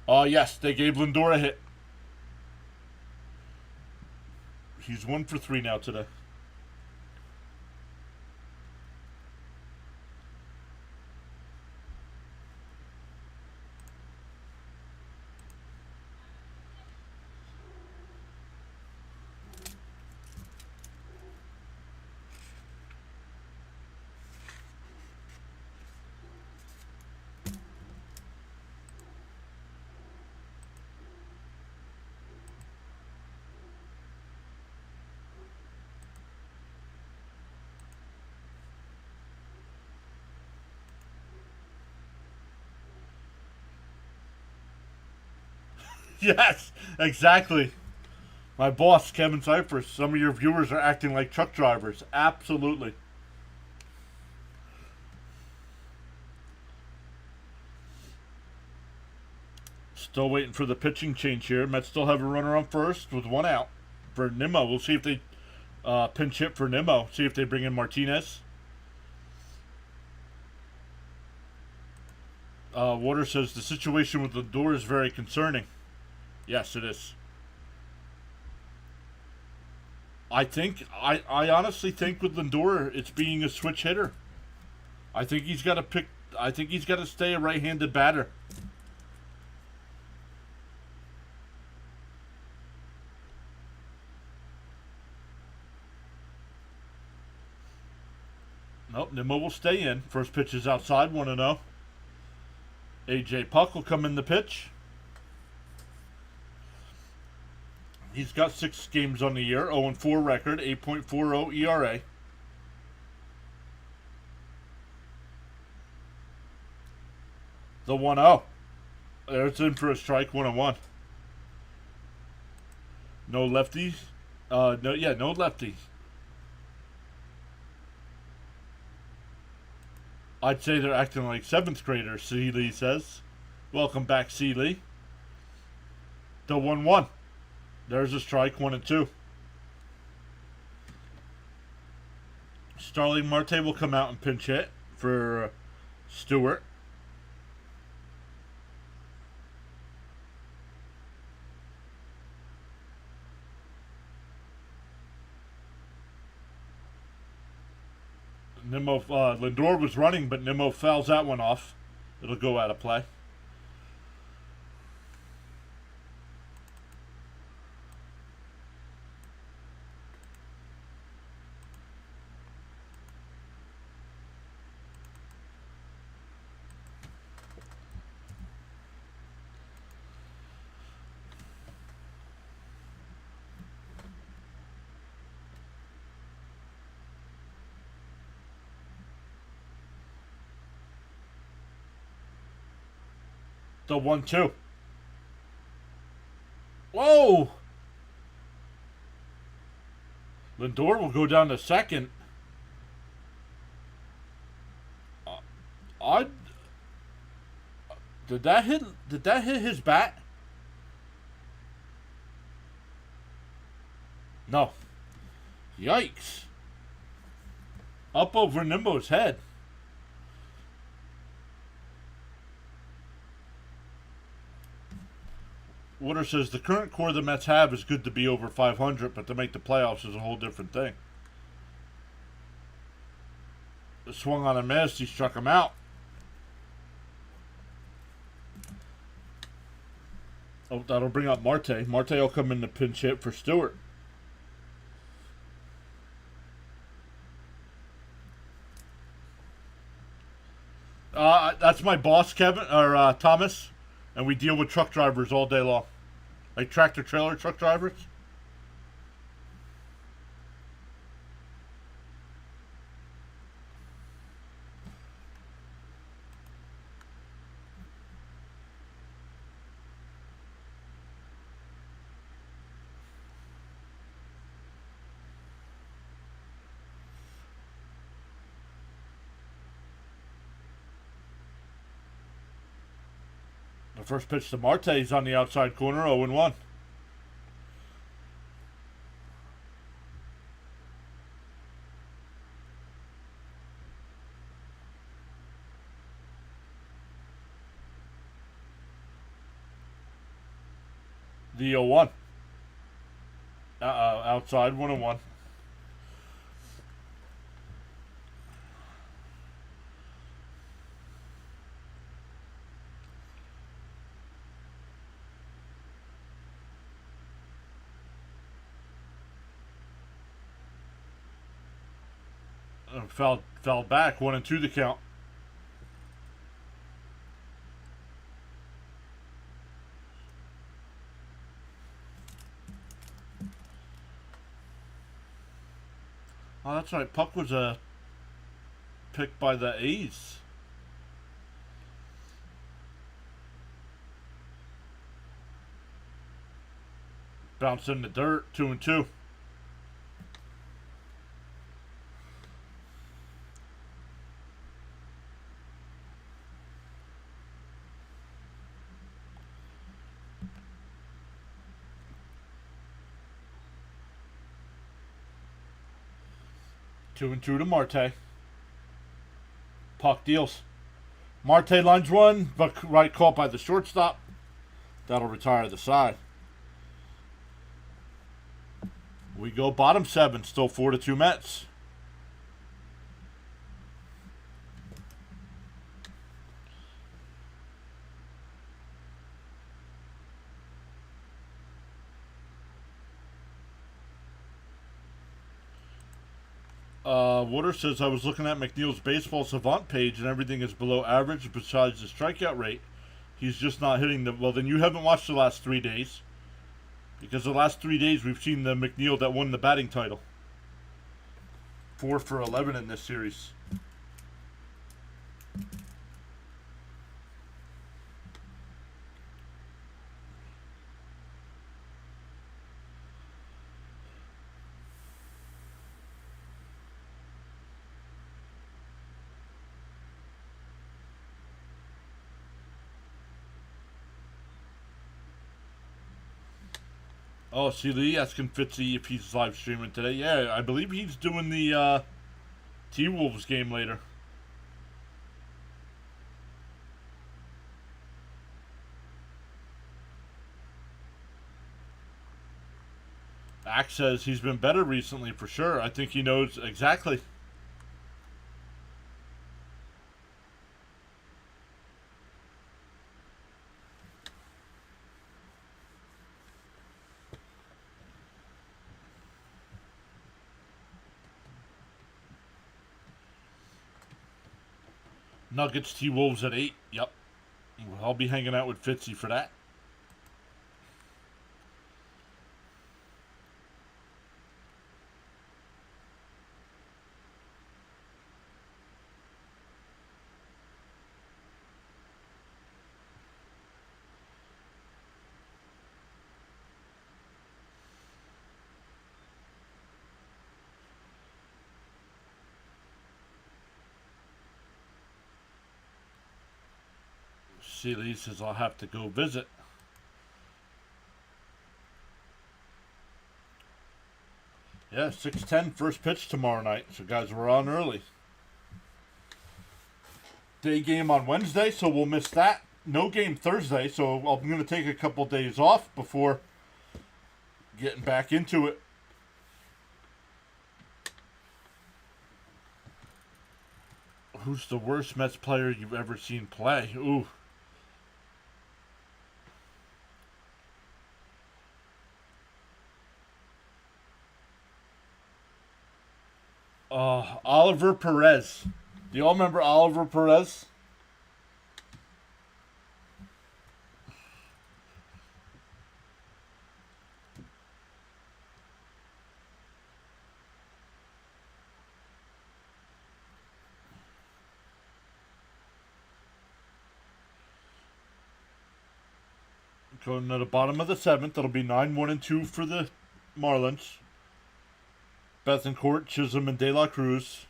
Yes, they gave Lindor a hit. He's 1 for 3 now today. Yes, exactly. My boss, Kevin Cypress. Some of your viewers are acting like truck drivers. Absolutely. Still waiting for the pitching change here. Mets still have a runner on first with one out for Nimmo. We'll see if they pinch hit for Nimmo. See if they bring in Martinez. Water says the situation with Lindor is very concerning. Yes, it is. I honestly think with Lindor, it's being a switch hitter. I think he's got to pick. I think he's got to stay a right-handed batter. Nope, Nimmo will stay in. First pitch is outside, 1-0. AJ Puck will come in the pitch. He's got 6 games on the year, 0-4 record, 8.40 ERA. The 1-0. There's in for a strike, 1-1. No lefties. No lefties. I'd say they're acting like 7th graders, Seeley says. Welcome back, Seeley. The 1-1. There's a strike, 1-2. Starling Marte will come out and pinch hit for Stewart. Lindor was running, but Nimmo fouls that one off. It'll go out of play. The 1-2. Whoa! Lindor will go down to second. Did that hit his bat? No. Yikes. Up over Nimmo's head. Water says the current core the Mets have is good to be over 500, but to make the playoffs is a whole different thing. The swung on a miss, he struck him out. Oh, that'll bring up Marte. Marte will come in the pinch hit for Stewart. That's my boss, Kevin, or Thomas, and we deal with truck drivers all day long. Like tractor trailer truck drivers. The first pitch to Marte is on the outside corner, 0-1. The 0-1. Outside, 1-1. Fouled back, 1-2 the count. Oh, that's right. Puck was picked by the A's. Bounced in the dirt, 2-2. 2-2 to Marte. Puck deals. Marte lines one, but right caught by the shortstop. That'll retire the side. We go bottom 7, still 4-2 Mets. Water says, I was looking at McNeil's Baseball Savant page and everything is below average besides the strikeout rate. He's just not hitting the... Well, then you haven't watched the last 3 days. Because the last 3 days we've seen the McNeil that won the batting title. 4 for 11 in this series. Oh, see Lee asking Fitzy if he's live streaming today. Yeah, I believe he's doing the T-Wolves game later. Axe says he's been better recently for sure. I think he knows exactly. Nuggets T-Wolves at 8. Yep. I'll be hanging out with Fitzy for that. Seeley says I'll have to go visit. Yeah, 6:10 first pitch tomorrow night. So guys, we're on early. Day game on Wednesday, so we'll miss that. No game Thursday, so I'm going to take a couple days off before getting back into it. Who's the worst Mets player you've ever seen play? Ooh. Oliver Perez. Do you all remember Oliver Perez? Going to the bottom of the 7th. It'll be 9-1-2 for the Marlins. Bethencourt, Chisholm, and De La Cruz.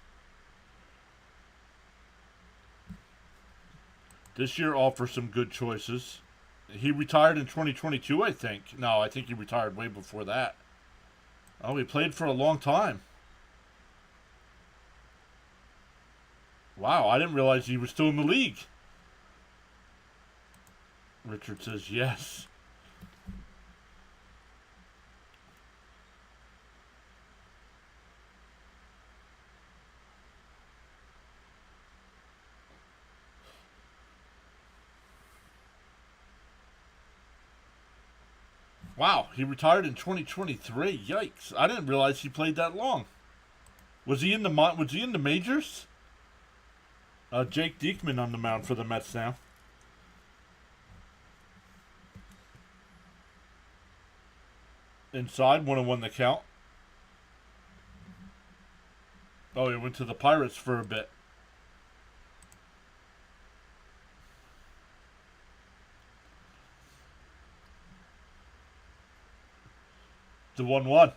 This year offers some good choices. He retired in 2022, I think. No, I think he retired way before that. Oh, he played for a long time. Wow, I didn't realize he was still in the league. Richard says yes. Wow, he retired in 2023. Yikes! I didn't realize he played that long. Was he in the majors? Jake Diekman on the mound for the Mets now. Inside, 1-1 the count. Oh, he went to the Pirates for a bit. The 1-1.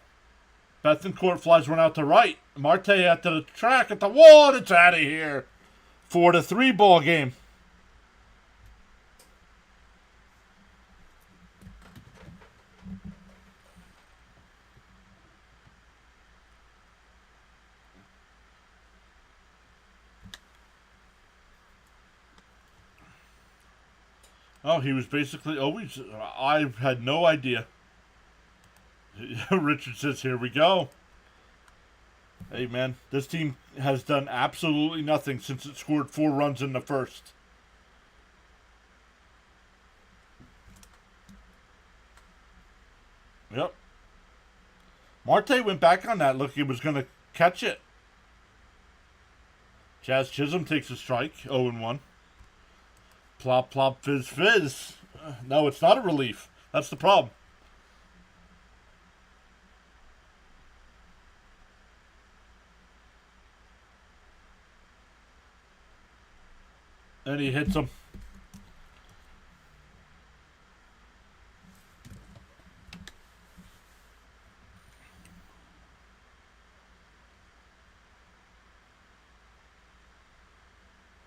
Bethencourt flies one out to right. Marte at the track at the wall. It's out of here. 4-3 ball game. Oh, he was basically always. I had no idea. Richard says, "Here we go." Hey, man, this team has done absolutely nothing since it scored 4 runs in the first. Yep. Marte went back on that. Look, he was going to catch it. Jazz Chisholm takes a strike. 0-1. Plop, plop, fizz, fizz. No, it's not a relief. That's the problem. And he hits him.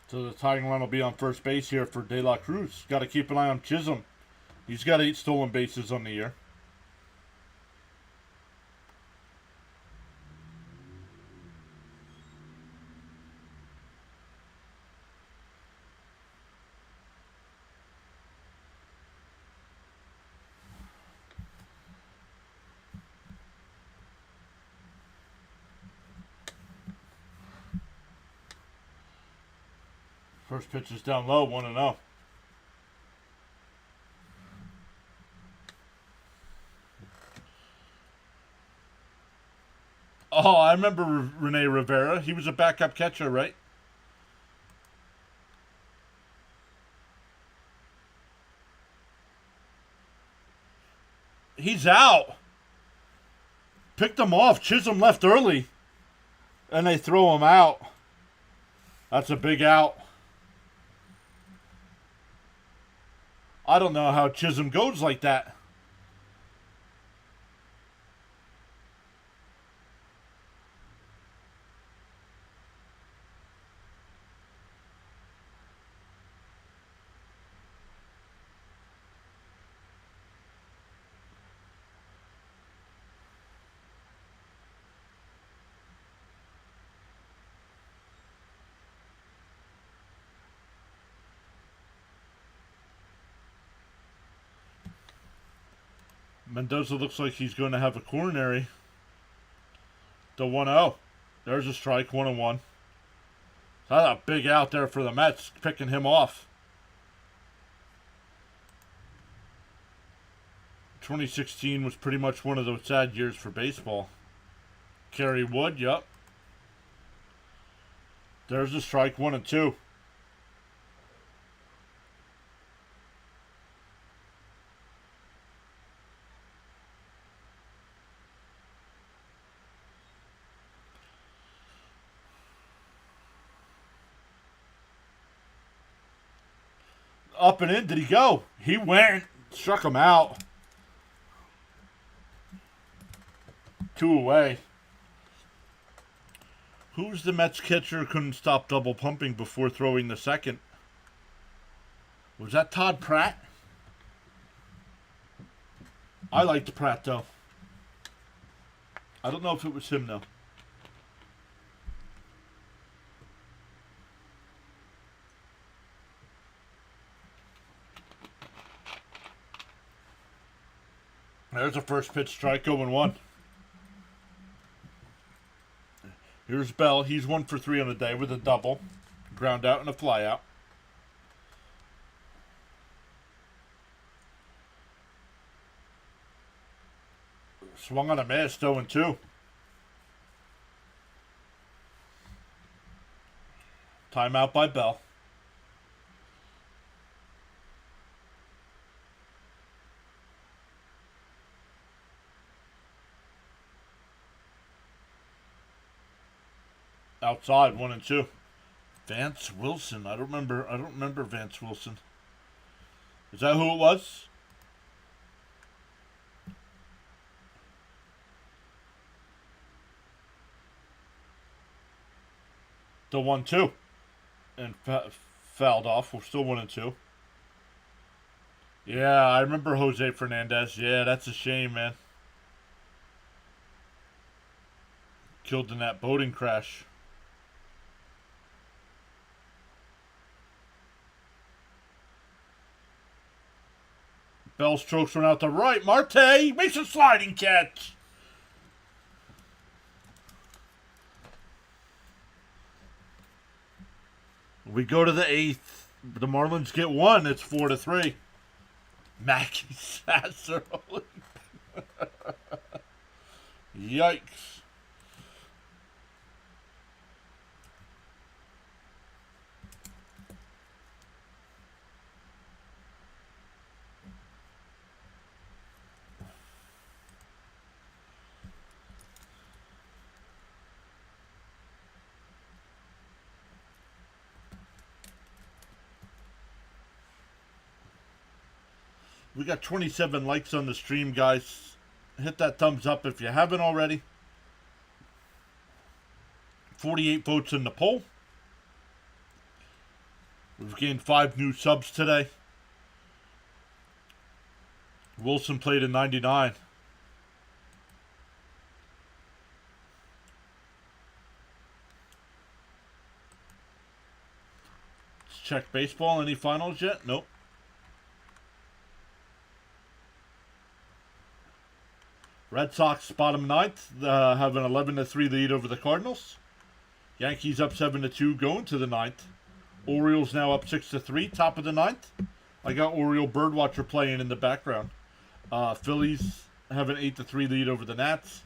So the tying run will be on first base here for De La Cruz. Got to keep an eye on Chisholm. He's got 8 stolen bases on the year. First pitch is down low, 1-0. Oh, I remember Rene Rivera. He was a backup catcher, right? He's out. Picked him off. Chisholm left early. And they throw him out. That's a big out. I don't know how Chisholm goes like that. Mendoza looks like he's going to have a coronary. The 1-0. There's a strike, 1-1. That's a big out there for the Mets, picking him off. 2016 was pretty much one of those sad years for baseball. Kerry Wood, yep. There's a strike, 1-2. Up and in, did he go? He went, struck him out. 2 away. Who's the Mets catcher who couldn't stop double pumping before throwing the second? Was that Todd Pratt? I liked Pratt, though. I don't know if it was him, though. There's a first pitch strike, 0-1. Here's Bell. He's 1 for 3 on the day with a double. Ground out and a fly out. Swung on a miss, 0-2. Timeout by Bell. Outside, 1-2. Vance Wilson. I don't remember Vance Wilson. Is that who it was? The 1-2. And fouled off. We're still 1-2. Yeah, I remember Jose Fernandez. Yeah, that's a shame, man. Killed in that boating crash. Bell strokes one out to right. Marte makes a sliding catch. We go to the 8th. The Marlins get one. It's 4-3. Mackie Sasser. Yikes. We got 27 likes on the stream, guys. Hit that thumbs up if you haven't already. 48 votes in the poll. We've gained 5 new subs today. Wilson played in 99. Let's check baseball. Any finals yet? Nope. Red Sox bottom 9th, have an 11-3 lead over the Cardinals. Yankees up 7-2 going to the 9th. Orioles now up 6-3, top of the 9th. I got Oriole Birdwatcher playing in the background. Phillies have an 8-3 lead over the Nats.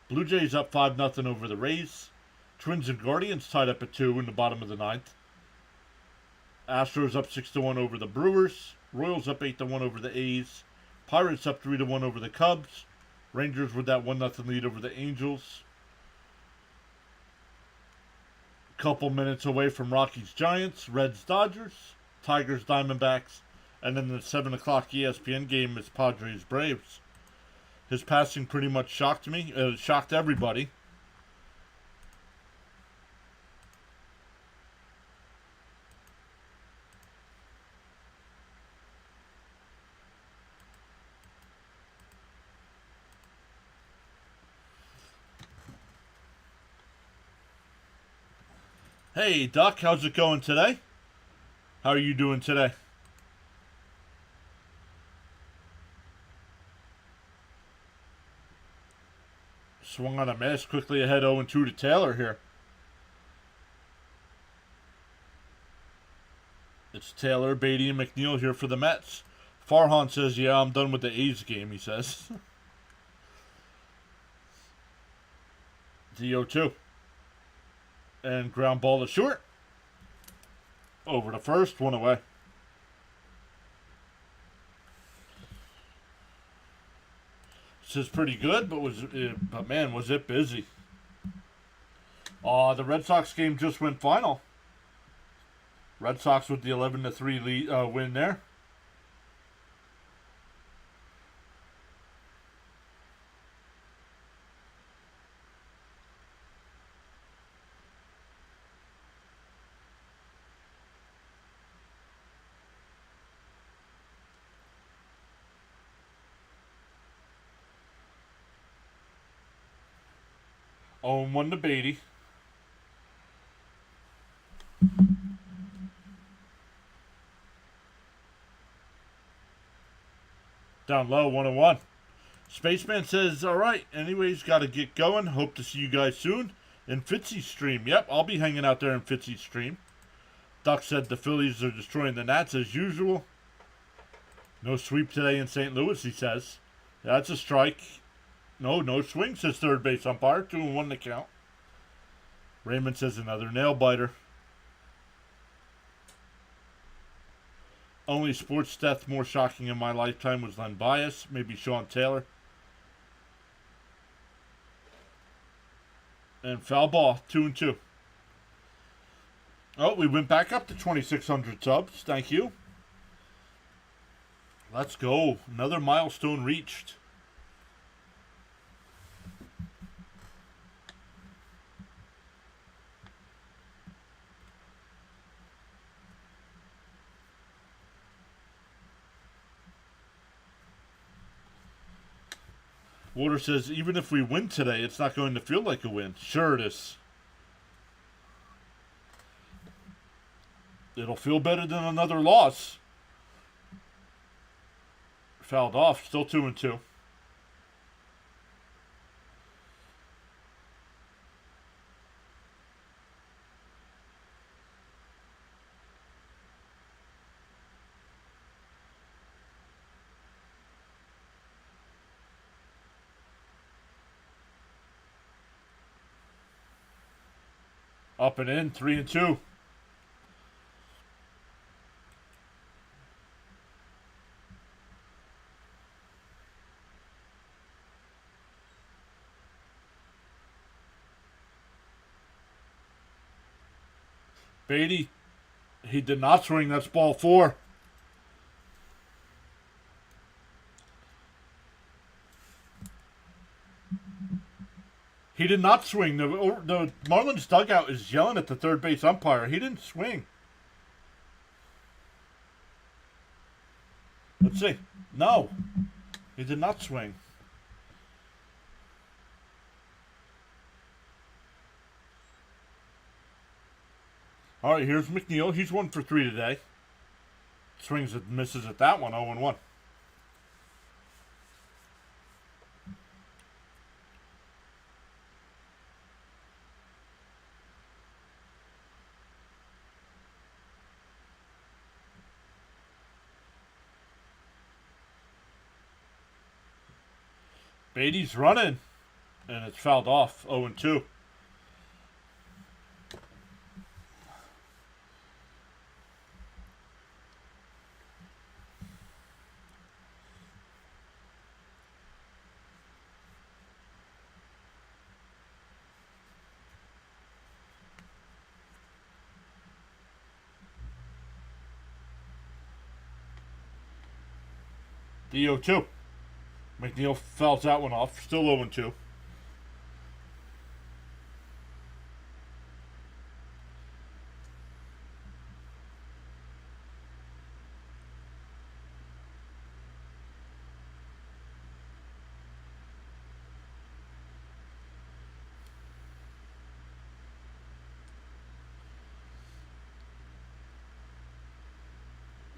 Blue Jays up 5-0 over the Rays. Twins and Guardians tied up at 2 in the bottom of the 9th. Astros up 6-1 over the Brewers. Royals up 8-1 over the A's. Pirates up 3-1 over the Cubs. Rangers with that 1-0 lead over the Angels. Couple minutes away from Rockies Giants, Reds Dodgers, Tigers Diamondbacks, and then the 7 o'clock ESPN game is Padres Braves. His passing pretty much shocked me. It shocked everybody. Hey, Duck, how's it going today? How are you doing today? Swung on a miss, quickly ahead 0-2 to Taylor here. It's Taylor, Beatty, and McNeil here for the Mets. Farhan says, yeah, I'm done with the A's game, he says. DO2. And ground ball to short. Over to first, one away. This is pretty good, but man, was it busy. The Red Sox game just went final. Red Sox with the 11-3 lead, win there. Oh, 1 to Beatty. Down low, 1-1. Spaceman says, all right, anyways, got to get going. Hope to see you guys soon in Fitzy's stream. Yep, I'll be hanging out there in Fitzy's stream. Duck said the Phillies are destroying the Nats as usual. No sweep today in St. Louis, he says. That's a strike. No swing, says third base umpire. 2-1 to count. Raymond says another nail biter. Only sports death more shocking in my lifetime was Len Bias, maybe Sean Taylor. And foul ball, 2-2. Oh, we went back up to 2,600 subs. Thank you. Let's go. Another milestone reached. Water says, even if we win today, it's not going to feel like a win. Sure it is. It'll feel better than another loss. Fouled off. Still 2-2. Up and in. 3-2. Beatty, he did not swing. That's ball 4. He did not swing. The Marlins dugout is yelling at the third base umpire. He didn't swing. Let's see. No, he did not swing. All right, here's McNeil. He's 1 for 3 today. Swings and misses at that one, 0-1. Beatty's running, and it's fouled off, 0-2. The 0-2. McNeil fouls that one off. Still 0-2.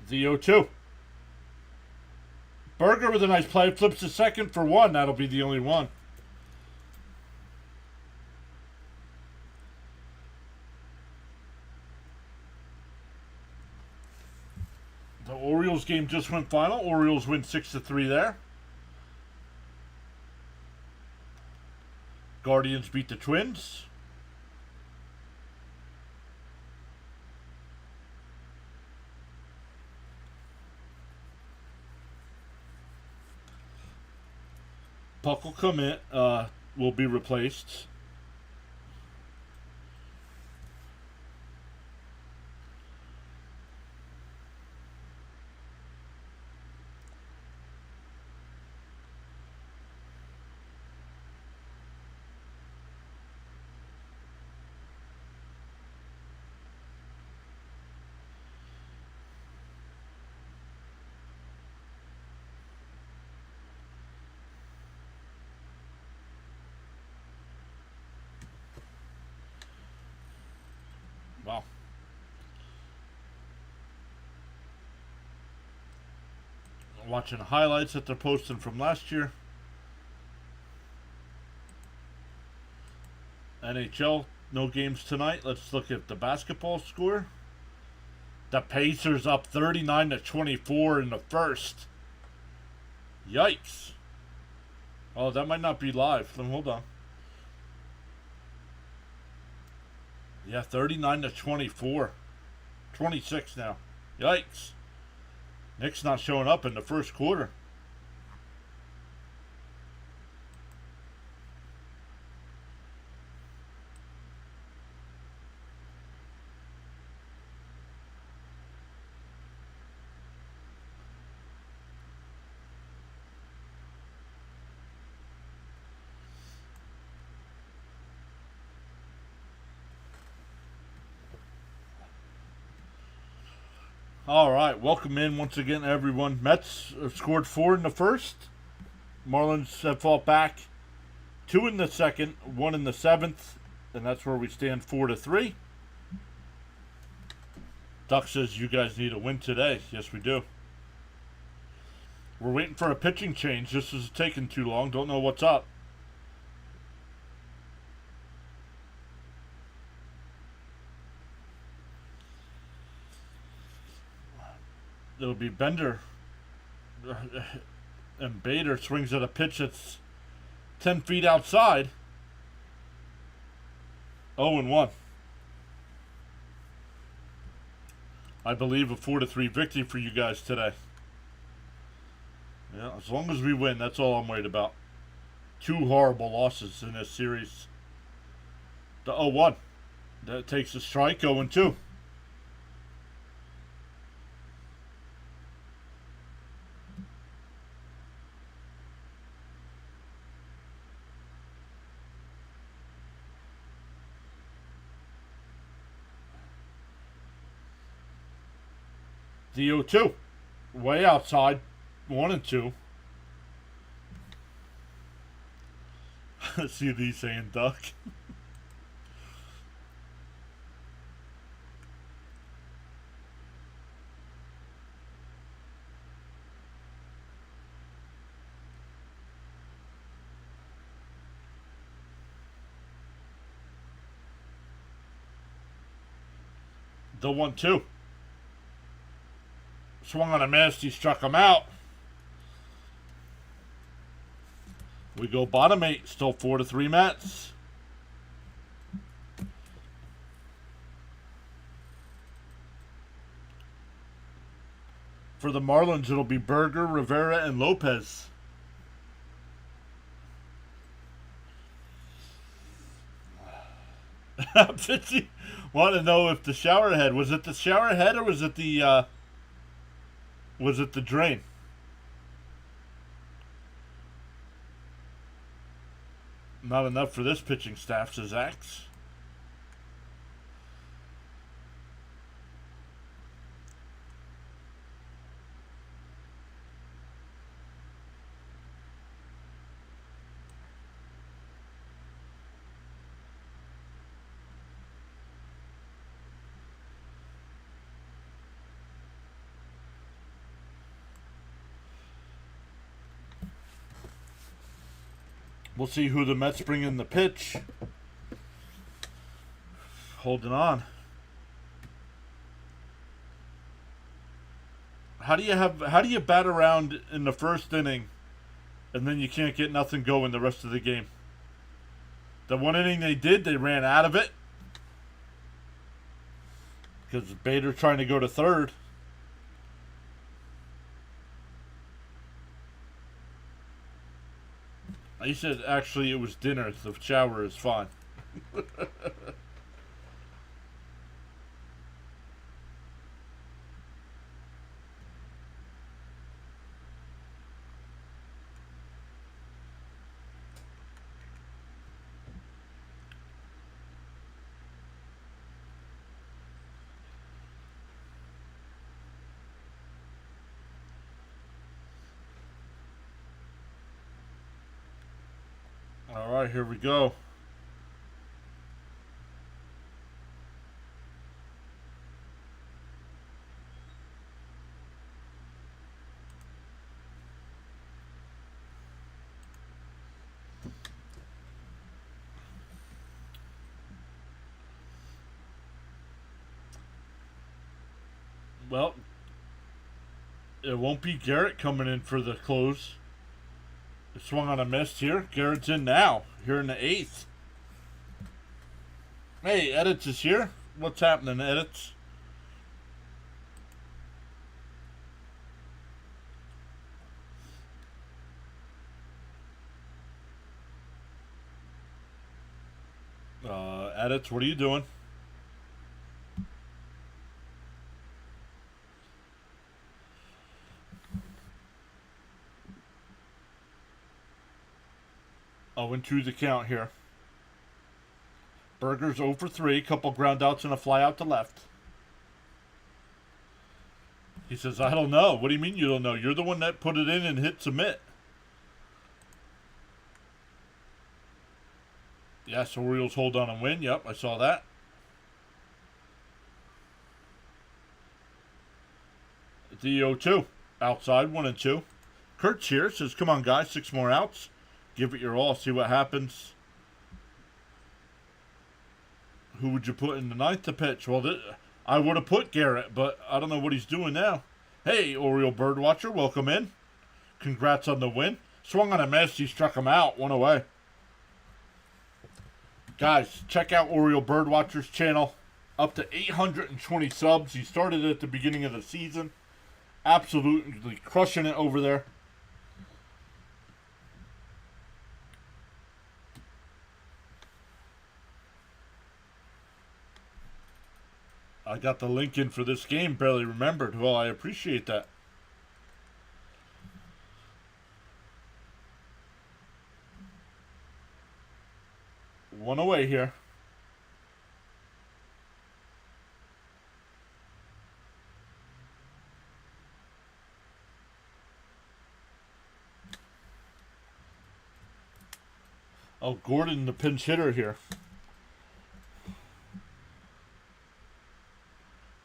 The 0-2. Berger with a nice play. Flips to second for 1. That'll be the only one. The Orioles game just went final. Orioles win 6-3 there. Guardians beat the Twins. Puck will come in, will be replaced. Wow. Watching highlights that they're posting from last year. NHL, no games tonight. Let's look at the basketball score. The Pacers up 39-24 in the first. Yikes. Oh, that might not be live. Then hold on. Yeah, 39-24. 26 now. Yikes. Nick's not showing up in the first quarter. All right, welcome in once again, everyone. Mets scored 4 in the first. Marlins have fought back 2 in the second, 1 in the 7th, and that's where we stand 4-3. Duck says you guys need a win today. Yes, we do. We're waiting for a pitching change. This is taking too long. Don't know what's up. It'll be Bender. And Bader swings at a pitch that's 10 feet outside. 0-1. I believe a 4-3 victory for you guys today. Yeah, as long as we win, that's all I'm worried about. 2 horrible losses in this series. The 0-1. That takes a strike, 0-2. The 0-2. Way outside. 1-2. See these saying duck. The 1-2. Swung on a miss. He struck him out. We go bottom 8. Still 4-3 Mets. For the Marlins, it'll be Berger, Rivera, and Lopez. Fitzy want to know if the shower head, was it the shower head or was it the drain? Not enough for this pitching staff, says Axe. We'll see who the Mets bring in the pitch. Holding on. How do you bat around in the first inning and then you can't get nothing going the rest of the game? The one inning they ran out of it. Because Bader trying to go to third. He said actually it was dinner. The shower is fine. All right, here we go. Well, it won't be Garrett coming in for the close. It swung on a miss here. Garrett's in now, here in the 8th. Hey, Edits is here. What's happening, Edits? Edits, what are you doing? Oh, into the count here. Berger's 0 for 3. Couple ground outs and a fly out to left. He says, I don't know. What do you mean you don't know? You're the one that put it in and hit submit. Yes, Orioles hold on and win. Yep, I saw that. The 0-2. Outside, 1-2. Kurt's here. Says, come on, guys. 6 more outs. Give it your all. See what happens. Who would you put in the 9th to pitch? Well, I would have put Garrett, but I don't know what he's doing now. Hey, Oriole Birdwatcher, welcome in. Congrats on the win. Swung on a miss. He struck him out. 1 away. Guys, check out Oriole Birdwatcher's channel. Up to 820 subs. He started at the beginning of the season. Absolutely crushing it over there. I got the link in for this game, barely remembered. Well, I appreciate that. One away here. Oh, Gordon, the pinch hitter here.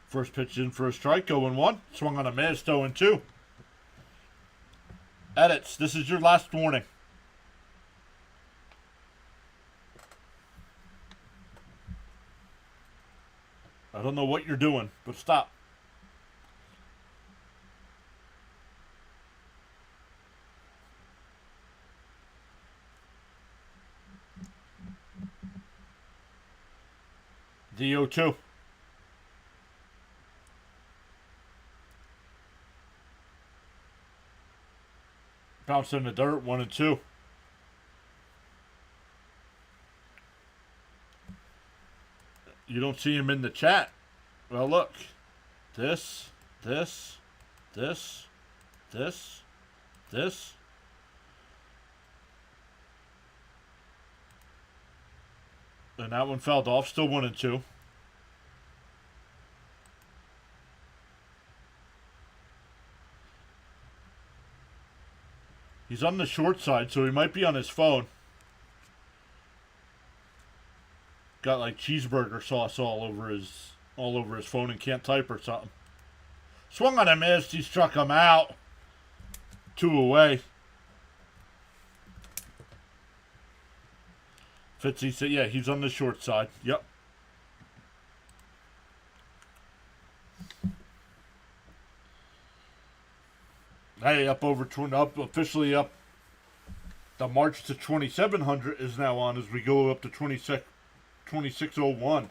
First pitch in for a strike, 0-1. Swung on a miss, 0-2. Edits, this is your last warning. I don't know what you're doing, but stop. DO2. Bounce in the dirt, 1-2. You don't see him in the chat. Well, look. This. And that one fouled off. Still 1-2. He's on the short side, so he might be on his phone. Got like cheeseburger sauce all over his phone and can't type or something. Swung on a miss. He struck him out. 2 away. Fitzy said, yeah, he's on the short side. Yep. Hey, officially up. The March to 2700 is now on as we go up to 2601.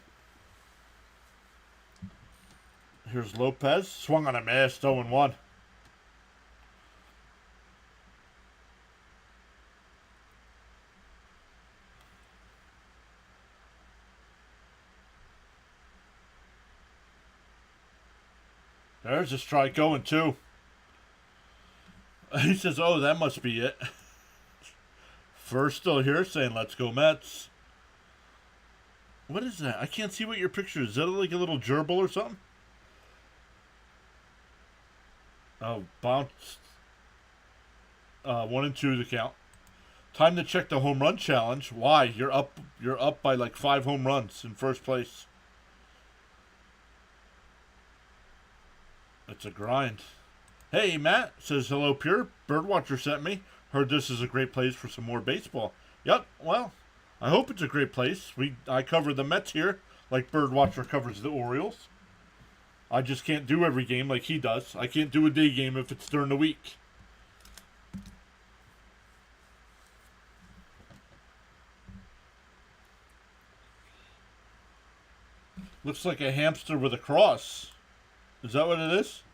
Here's Lopez. Swung on a miss, 0-1. There's a strike, 0-2. He says, oh, that must be it. First still here saying, let's go Mets. What is that? I can't see what your picture is. Is that like a little gerbil or something? Oh, bounced. 1-2 the count. Time to check the home run challenge. Why? You're up by like 5 home runs in first place. It's a grind. Hey, Matt says, hello, Pure. Birdwatcher sent me. Heard this is a great place for some more baseball. Yep, well, I hope it's a great place. I cover the Mets here like Birdwatcher covers the Orioles. I just can't do every game like he does. I can't do a day game if it's during the week. Looks like a hamster with a cross. Is that what it is?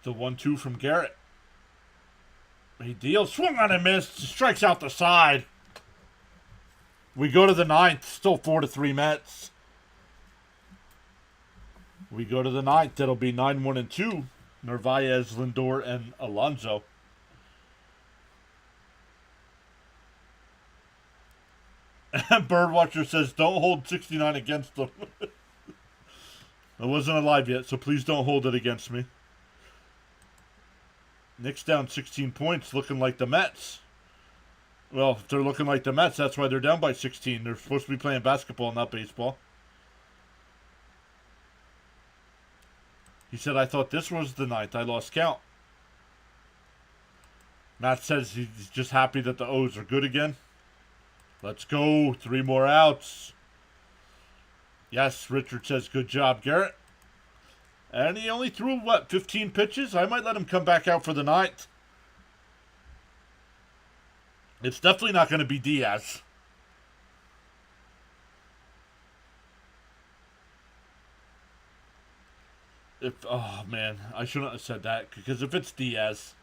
The 1-2 from Garrett. He deals. Swung on and missed. Strikes out the side. We go to the 9th. Still 4-3 Mets. We go to the 9th. That'll be 9-1-2. Narvaez, Lindor, and Alonso. Birdwatcher says, don't hold 69 against them. I wasn't alive yet, so please don't hold it against me. Nick's down 16 points, looking like the Mets. Well, if they're looking like the Mets, that's why they're down by 16. They're supposed to be playing basketball, not baseball. He said, I thought this was the ninth. I lost count. Matt says he's just happy that the O's are good again. Let's go. 3 more outs. Yes, Richard says, good job, Garrett. And he only threw, 15 pitches? I might let him come back out for the ninth. It's definitely not going to be Diaz. Oh, man, I shouldn't have said that, because if it's Diaz...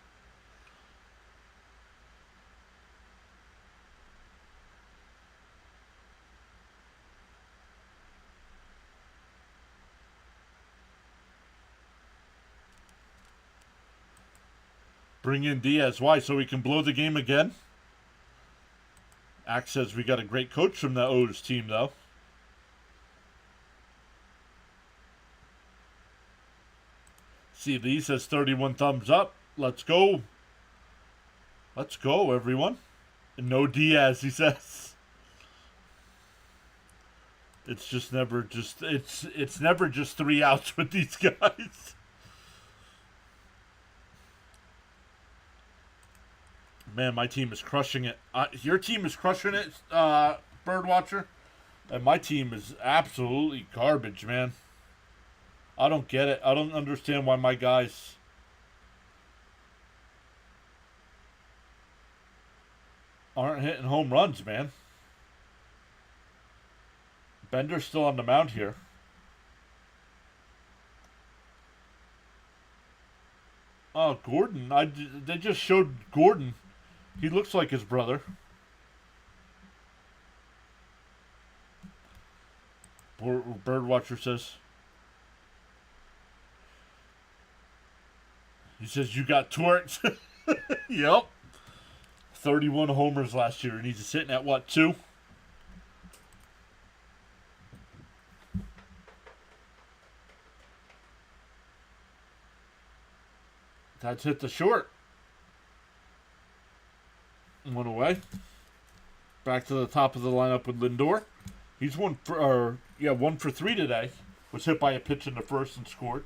Bring in Diaz. Why? So we can blow the game again? Axe says we got a great coach from the O's team, though. See, Lee says 31 thumbs up. Let's go. Let's go, everyone. No Diaz, he says. It's never just 3 outs with these guys. Man, my team is crushing it. Your team is crushing it, Birdwatcher. And my team is absolutely garbage, man. I don't get it. I don't understand why my guys... aren't hitting home runs, man. Bender's still on the mound here. Oh, Gordon. They just showed Gordon. He looks like his brother. Birdwatcher says. He says, you got torqued. Yep. 31 homers last year, and he's sitting at what, 2? That's hit the short. 1 away. Back to the top of the lineup with Lindor. He's 1 for 3 today. Was hit by a pitch in the first and scored.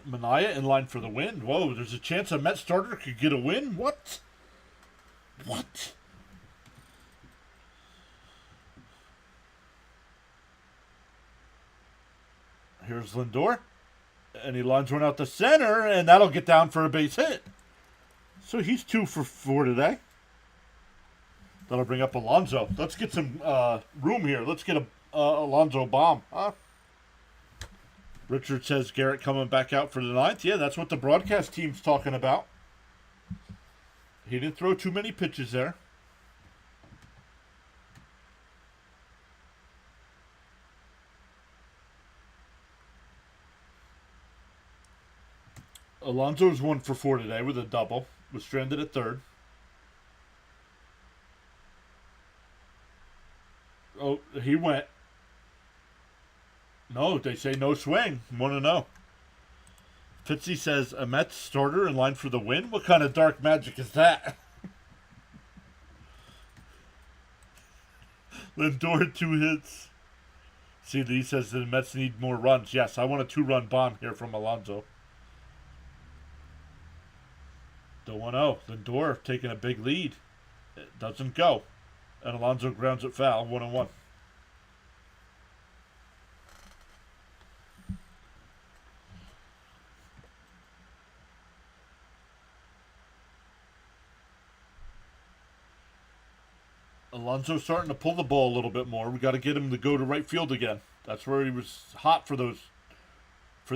Manaea in line for the win. Whoa, there's a chance a Met starter could get a win? What? What? Here's Lindor. And he lines one out the center, and that'll get down for a base hit. So he's 2 for 4 today. That'll bring up Alonso. Let's get some room here. Let's get a Alonso bomb. Huh? Richard says Garrett coming back out for the ninth. Yeah, that's what the broadcast team's talking about. He didn't throw too many pitches there. Alonso's 1 for 4 today with a double. Was stranded at third. Oh, he went. No, they say no swing. Want to know. Fitzy says a Mets starter in line for the win? What kind of dark magic is that? Lindor 2 hits. See, Lee says the Mets need more runs. Yes, I want a 2-run bomb here from Alonso. The 1-0. Lindor taking a big lead. It doesn't go. And Alonso grounds it foul. 1-1. Alonso's starting to pull the ball a little bit more. We got to get him to go to right field again. That's where he was hot for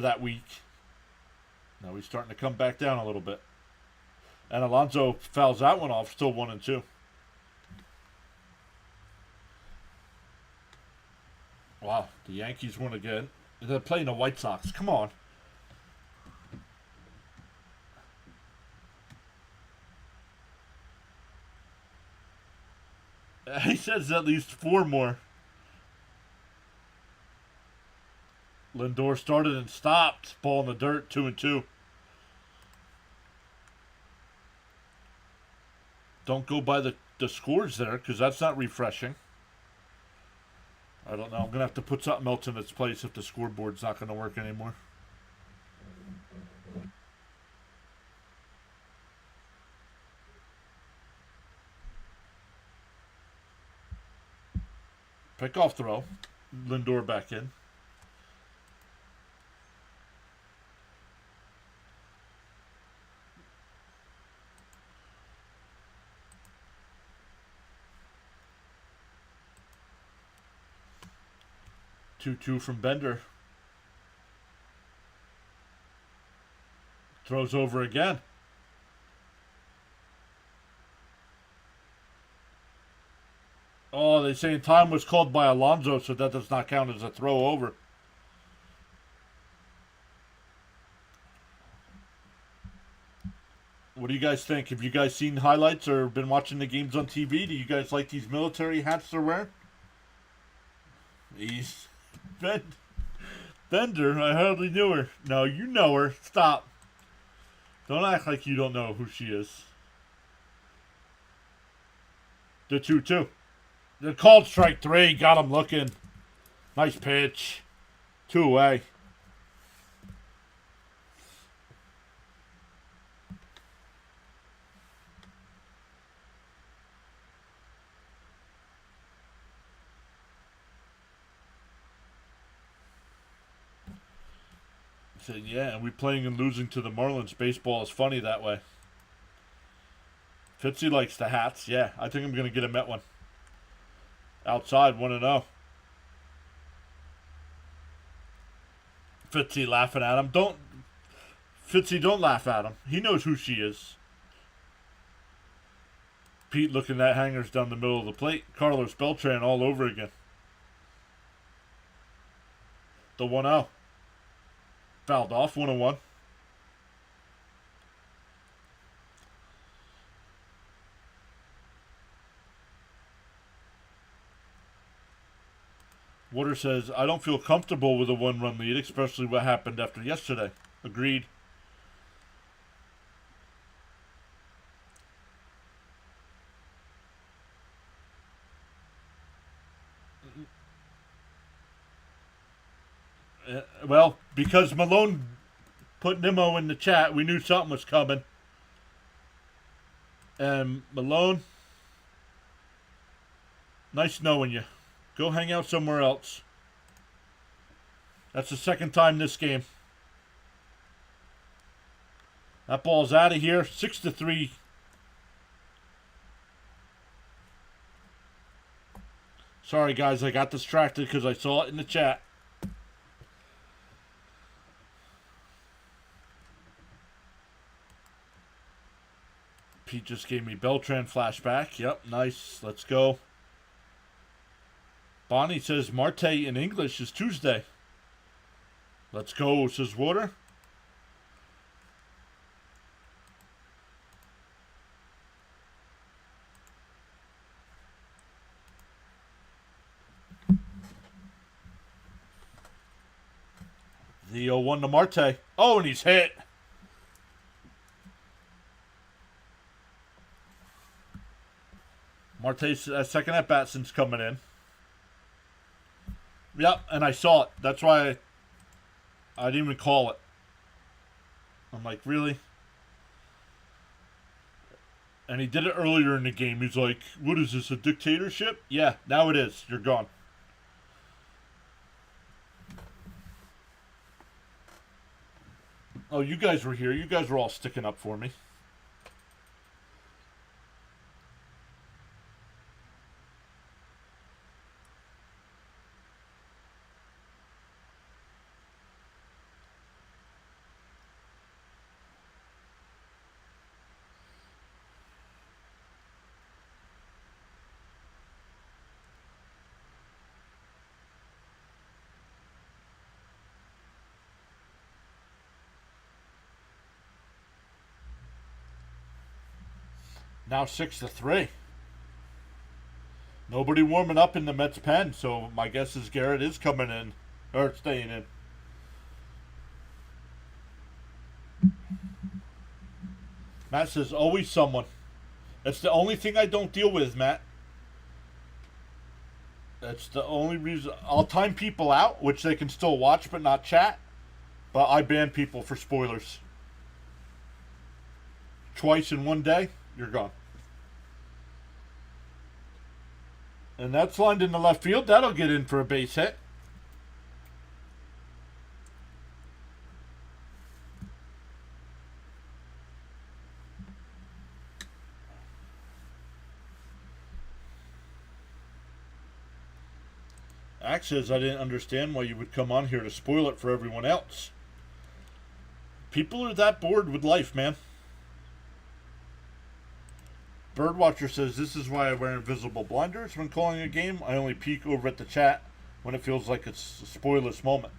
that week. Now he's starting to come back down a little bit. And Alonso fouls that one off, still 1-2. Wow, the Yankees won again. They're playing the White Sox. Come on. He says at least 4 more. Lindor started and stopped. Ball in the dirt, 2-2. Don't go by the scores there, because that's not refreshing. I don't know. I'm going to have to put something else in its place if the scoreboard's not going to work anymore. Pickoff throw. Lindor back in. Two from Bender. Throws over again. Oh, they say time was called by Alonso, so that does not count as a throw over. What do you guys think? Have you guys seen highlights or been watching the games on TV? Do you guys like these military hats they're wearing? He's Bender, I hardly knew her. No, you know her. Stop. Don't act like you don't know who she is. The 2-2. The called strike 3. Got him looking. Nice pitch. 2 away. So, yeah, and we're playing and losing to the Marlins. Baseball is funny that way. Fitzy likes the hats. Yeah, I think I'm going to get a Met one. Outside, 1-0. Fitzy laughing at him. Fitzy, don't laugh at him. He knows who she is. Pete looking at hangers down the middle of the plate. Carlos Beltran all over again. The 1-0. Fouled off, 1-1. Water says, I don't feel comfortable with a 1-run lead, especially what happened after yesterday. Agreed. Well, because Malone put Nimmo in the chat, we knew something was coming. And Malone, nice knowing you. Go hang out somewhere else. That's the second time this game. That ball's out of here. 6-3. Sorry, guys. I got distracted because I saw it in the chat. Pete just gave me Beltran flashback. Yep, nice. Let's go. Bonnie says Marte in English is Tuesday. Let's go, says Water. The 0-1 to Marte. Oh, and he's hit. Marte's second at bat since coming in. Yep, and I saw it. That's why I didn't even call it. I'm like, really? And he did it earlier in the game. He's like, what is this, a dictatorship? Yeah, now it is. You're gone. Oh, you guys were here. You guys were all sticking up for me. Now 6-3. Nobody warming up in the Mets pen, so my guess is Garrett is coming in. Or staying in. Matt says, always someone. That's the only thing I don't deal with, Matt. That's the only reason. I'll time people out, which they can still watch but not chat. But I ban people for spoilers. Twice in one day, you're gone. And that's lined in the left field. That'll get in for a base hit. Axe says, I didn't understand why you would come on here to spoil it for everyone else. People are that bored with life, man. Birdwatcher says, this is why I wear invisible blinders when calling a game. I only peek over at the chat when it feels like it's a spoilers moment.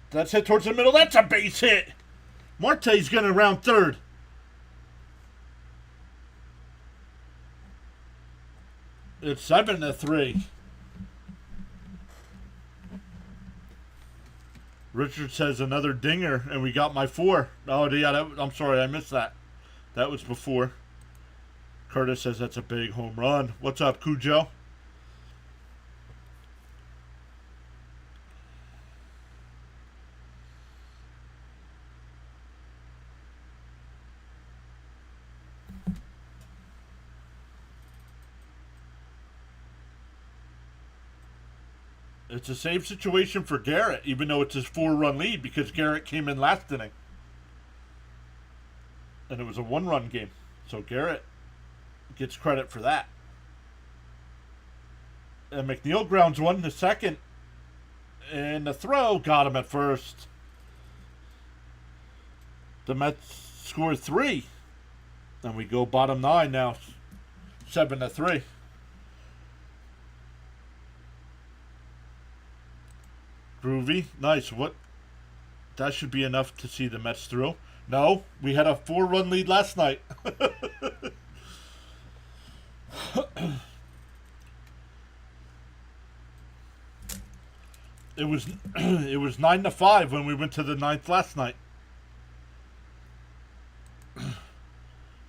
That's hit towards the middle. That's a base hit. Marte's going to round third. It's 7-3. Richard says another dinger, and we got my 4. Oh, yeah, I'm sorry, I missed that. That was before. Curtis says that's a big home run. What's up, Cujo? It's a save situation for Garrett, even though it's his 4-run lead, because Garrett came in last inning. And it was a 1-run game. So Garrett gets credit for that. And McNeil grounds one to second. And the throw got him at first. The Mets score 3. And we go bottom 9 now. 7-3. Groovy. Nice. What? That should be enough to see the Mets through. No, we had a 4-run lead last night. It was 9-5 when we went to the 9th last night.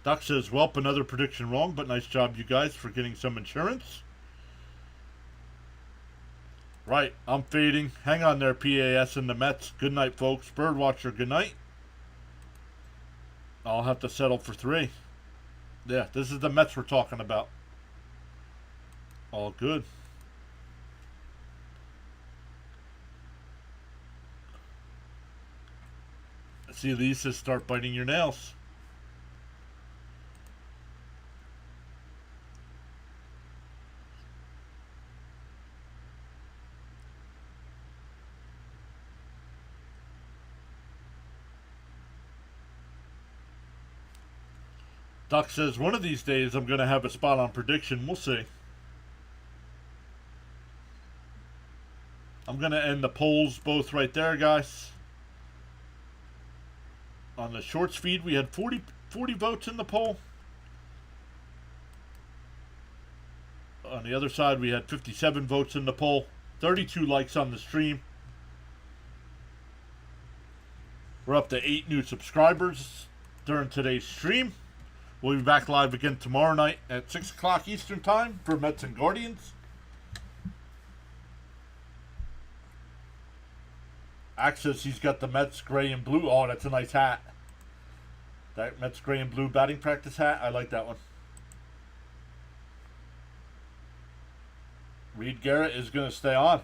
Doc says, "Welp, another prediction wrong, but nice job, you guys, for getting some insurance." Right, I'm fading. Hang on there, PAS and the Mets. Good night, folks. Birdwatcher, good night. I'll have to settle for 3. Yeah, this is the Mets we're talking about. All good. See, Lisa, start biting your nails. Doc says, one of these days I'm going to have a spot on prediction. We'll see. I'm going to end the polls both right there, guys. On the shorts feed, we had 40 votes in the poll. On the other side, we had 57 votes in the poll. 32 likes on the stream. We're up to 8 new subscribers during today's stream. We'll be back live again tomorrow night at 6 o'clock Eastern Time for Mets and Guardians. Access, he's got the Mets gray and blue. Oh, that's a nice hat. That Mets gray and blue batting practice hat. I like that one. Reed Garrett is going to stay on.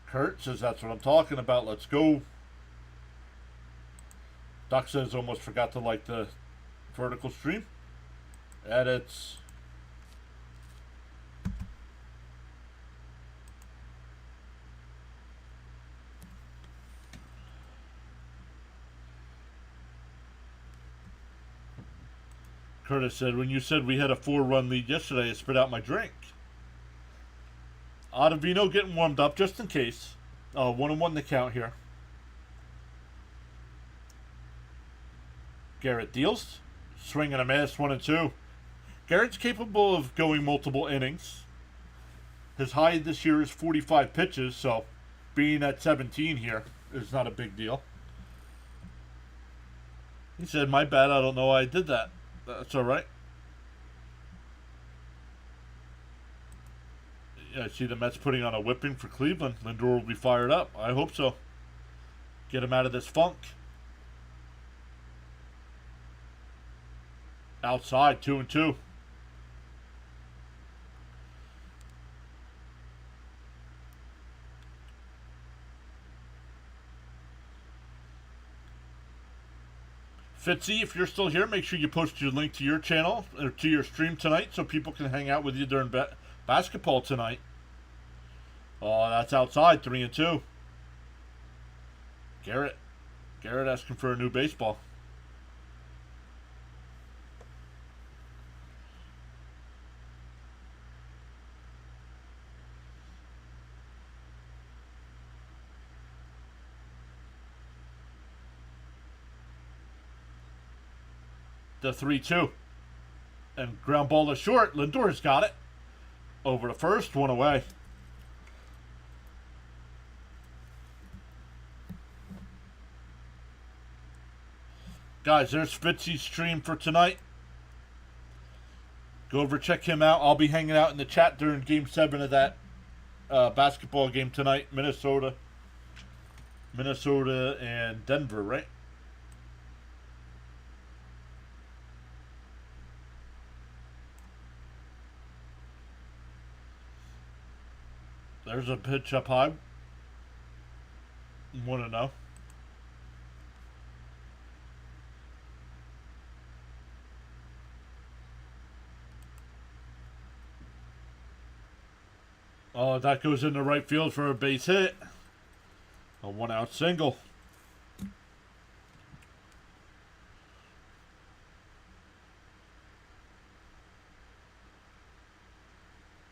Kurt says that's what I'm talking about. Let's go. Doc says almost forgot to like the vertical stream. Edits. Curtis said, when you said we had a 4-run lead yesterday, I spit out my drink. Ottavino getting warmed up just in case. 1-1 the count here. Garrett deals. Swing and a miss, 1-2. Garrett's capable of going multiple innings. His high this year is 45 pitches, so being at 17 here is not a big deal. He said, my bad, I don't know why I did that. That's alright. Yeah, I see the Mets putting on a whipping for Cleveland. Lindor will be fired up. I hope so. Get him out of this funk. Outside, 2-2. Fitzy, if you're still here, make sure you post your link to your channel or to your stream tonight so people can hang out with you during basketball tonight. Oh, that's outside, 3-2. Garrett asking for a new baseball. The 3-2. And ground ball is short. Lindor's got it. Over to first, one away. Guys, there's Fitzy's stream for tonight. Go over, check him out. I'll be hanging out in the chat during Game 7 of that basketball game tonight. Minnesota and Denver, right? There's a pitch up high. 1-0. Oh, that goes into right field for a base hit. A 1-out single.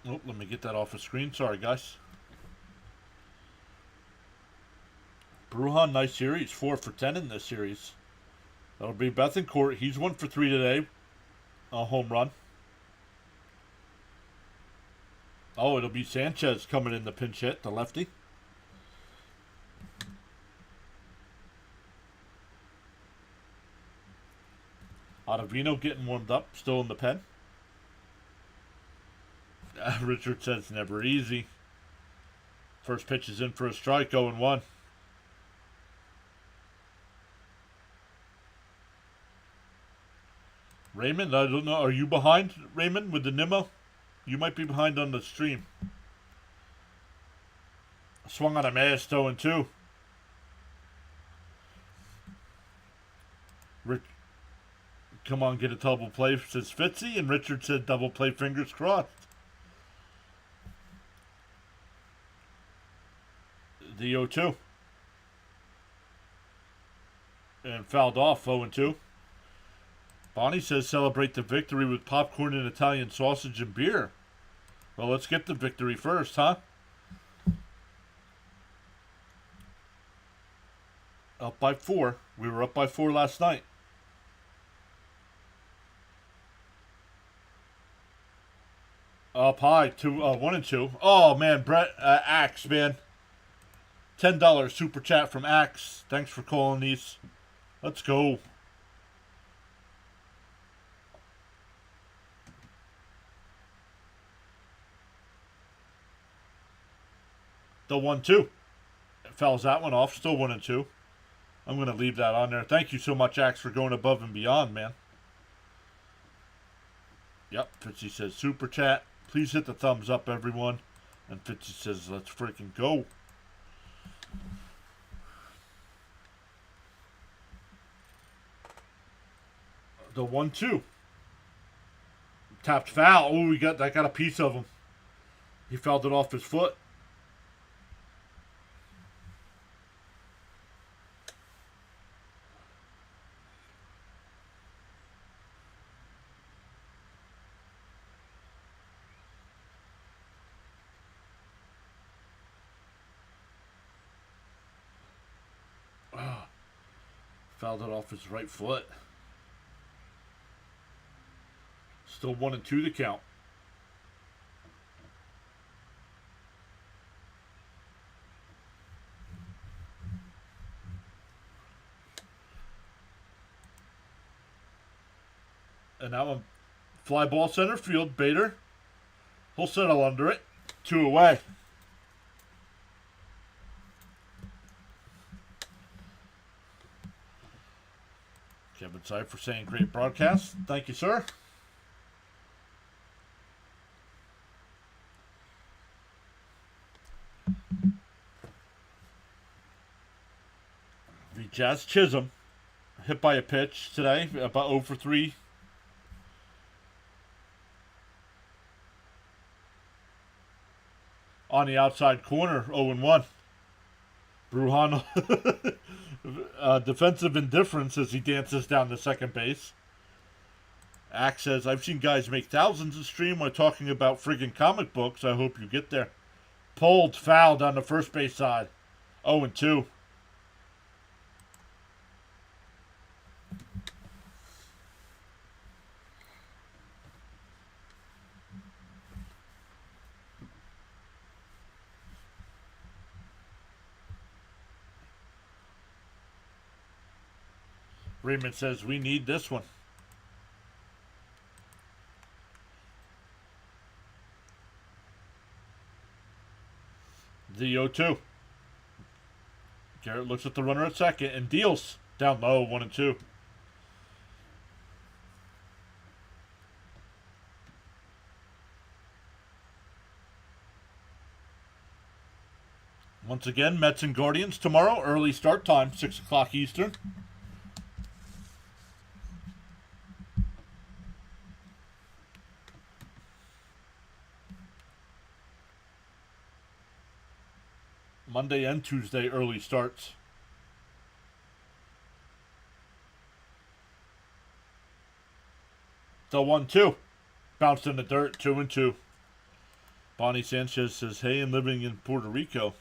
Oh, let me get that off the screen. Sorry, guys. Brujan, nice series. 4 for 10 in this series. That'll be Bethencourt. He's 1 for 3 today. A home run. Oh, it'll be Sanchez coming in the pinch hit, the lefty. Ottavino getting warmed up, still in the pen. Richard says never easy. First pitch is in for a strike, 0-1. Raymond, I don't know. Are you behind, Raymond, with the Nimmo? You might be behind on the stream. Swung on a miss, 0-2. Come on, get a double play, says Fitzy, and Richard said double play, fingers crossed. The 0-2. And fouled off, 0-2. Bonnie says celebrate the victory with popcorn and Italian sausage and beer. Well, let's get the victory first, huh? Up by 4. We were up by 4 last night. Up high, 1-2. Oh, man, Brett, Axe, man. $10 super chat from Axe. Thanks for calling these. Let's go. The 1-2. Fouls that one off. Still 1-2. I'm going to leave that on there. Thank you so much, Axe, for going above and beyond, man. Yep, Fitzy says super chat. Please hit the thumbs up, everyone. And Fitzy says let's freaking go. The 1-2. Tapped foul. Oh, that got a piece of him. He fouled it off his foot. Fouled it off his right foot. Still 1-2 to count. And that one, fly ball center field. Bader. He'll settle under it. 2 away. Kevin Cypher saying great broadcast. Thank you, sir. The Jazz Chisholm hit by a pitch today, about 0 for 3. On the outside corner, 0-1. Bruhan, defensive indifference as he dances down to second base. Axe says, I've seen guys make thousands a stream while talking about friggin' comic books. I hope you get there. Pulled, fouled on the first base side. 0-2. Raymond says, we need this one. The 0-2. Garrett looks at the runner at second and deals. Down low, 1-2. Once again, Mets and Guardians tomorrow. Early start time, 6 o'clock Eastern. Monday and Tuesday early starts. The 1-2. Bounced in the dirt, 2-2. Bonnie Sanchez says, hey, I'm living in Puerto Rico.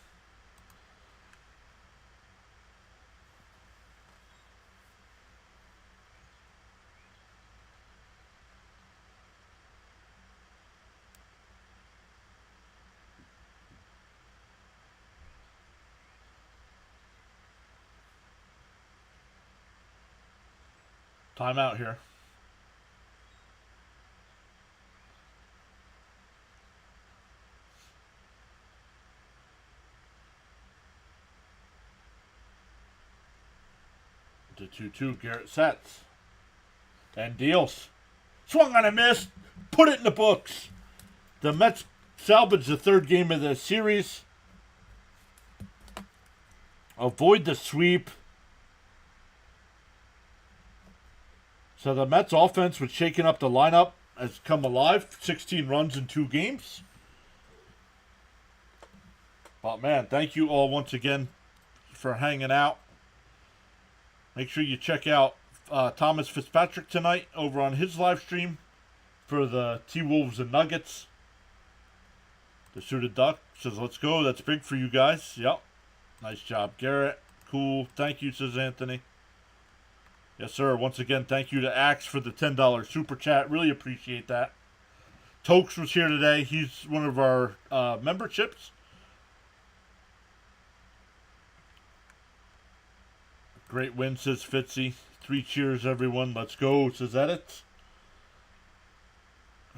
Timeout here. The 2-2, Garrett sets. And deals. Swung on a miss. Put it in the books. The Mets salvage the third game of the series. Avoid the sweep. So the Mets offense, which shaking up the lineup, has come alive. 16 runs in 2 games. But man, thank you all once again for hanging out. Make sure you check out Thomas Fitzpatrick tonight over on his live stream for the T-Wolves and Nuggets. The Suited Duck says, let's go. That's big for you guys. Yep. Nice job, Garrett. Cool. Thank you, says Anthony. Yes, sir. Once again, thank you to Axe for the $10 super chat. Really appreciate that. Tokes was here today. He's one of our memberships. Great win, says Fitzy. 3 cheers, everyone. Let's go, says Edit.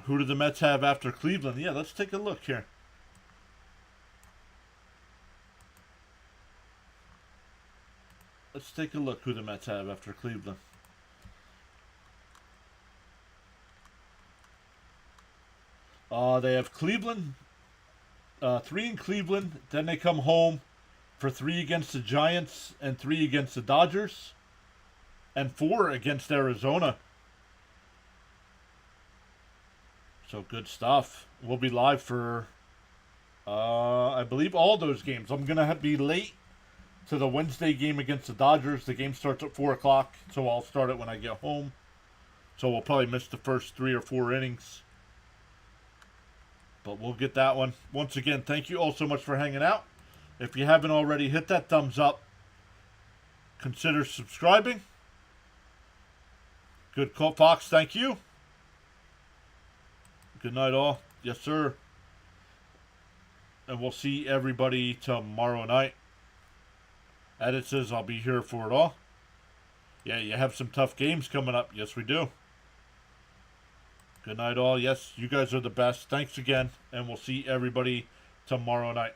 Who do the Mets have after Cleveland? Yeah, let's take a look here. Let's take a look who the Mets have after Cleveland. They have Cleveland, 3 in Cleveland. Then they come home for 3 against the Giants and 3 against the Dodgers and 4 against Arizona. So good stuff. We'll be live for, I believe, all those games. I'm going to be late to the Wednesday game against the Dodgers. The game starts at 4 o'clock, so I'll start it when I get home. So we'll probably miss the first 3 or 4 innings. But we'll get that one. Once again, thank you all so much for hanging out. If you haven't already, hit that thumbs up. Consider subscribing. Good call, Fox. Thank you. Good night, all. Yes, sir. And we'll see everybody tomorrow night. Edit says I'll be here for it all. Yeah, you have some tough games coming up. Yes, we do. Good night, all. Yes, you guys are the best. Thanks again, and we'll see everybody tomorrow night.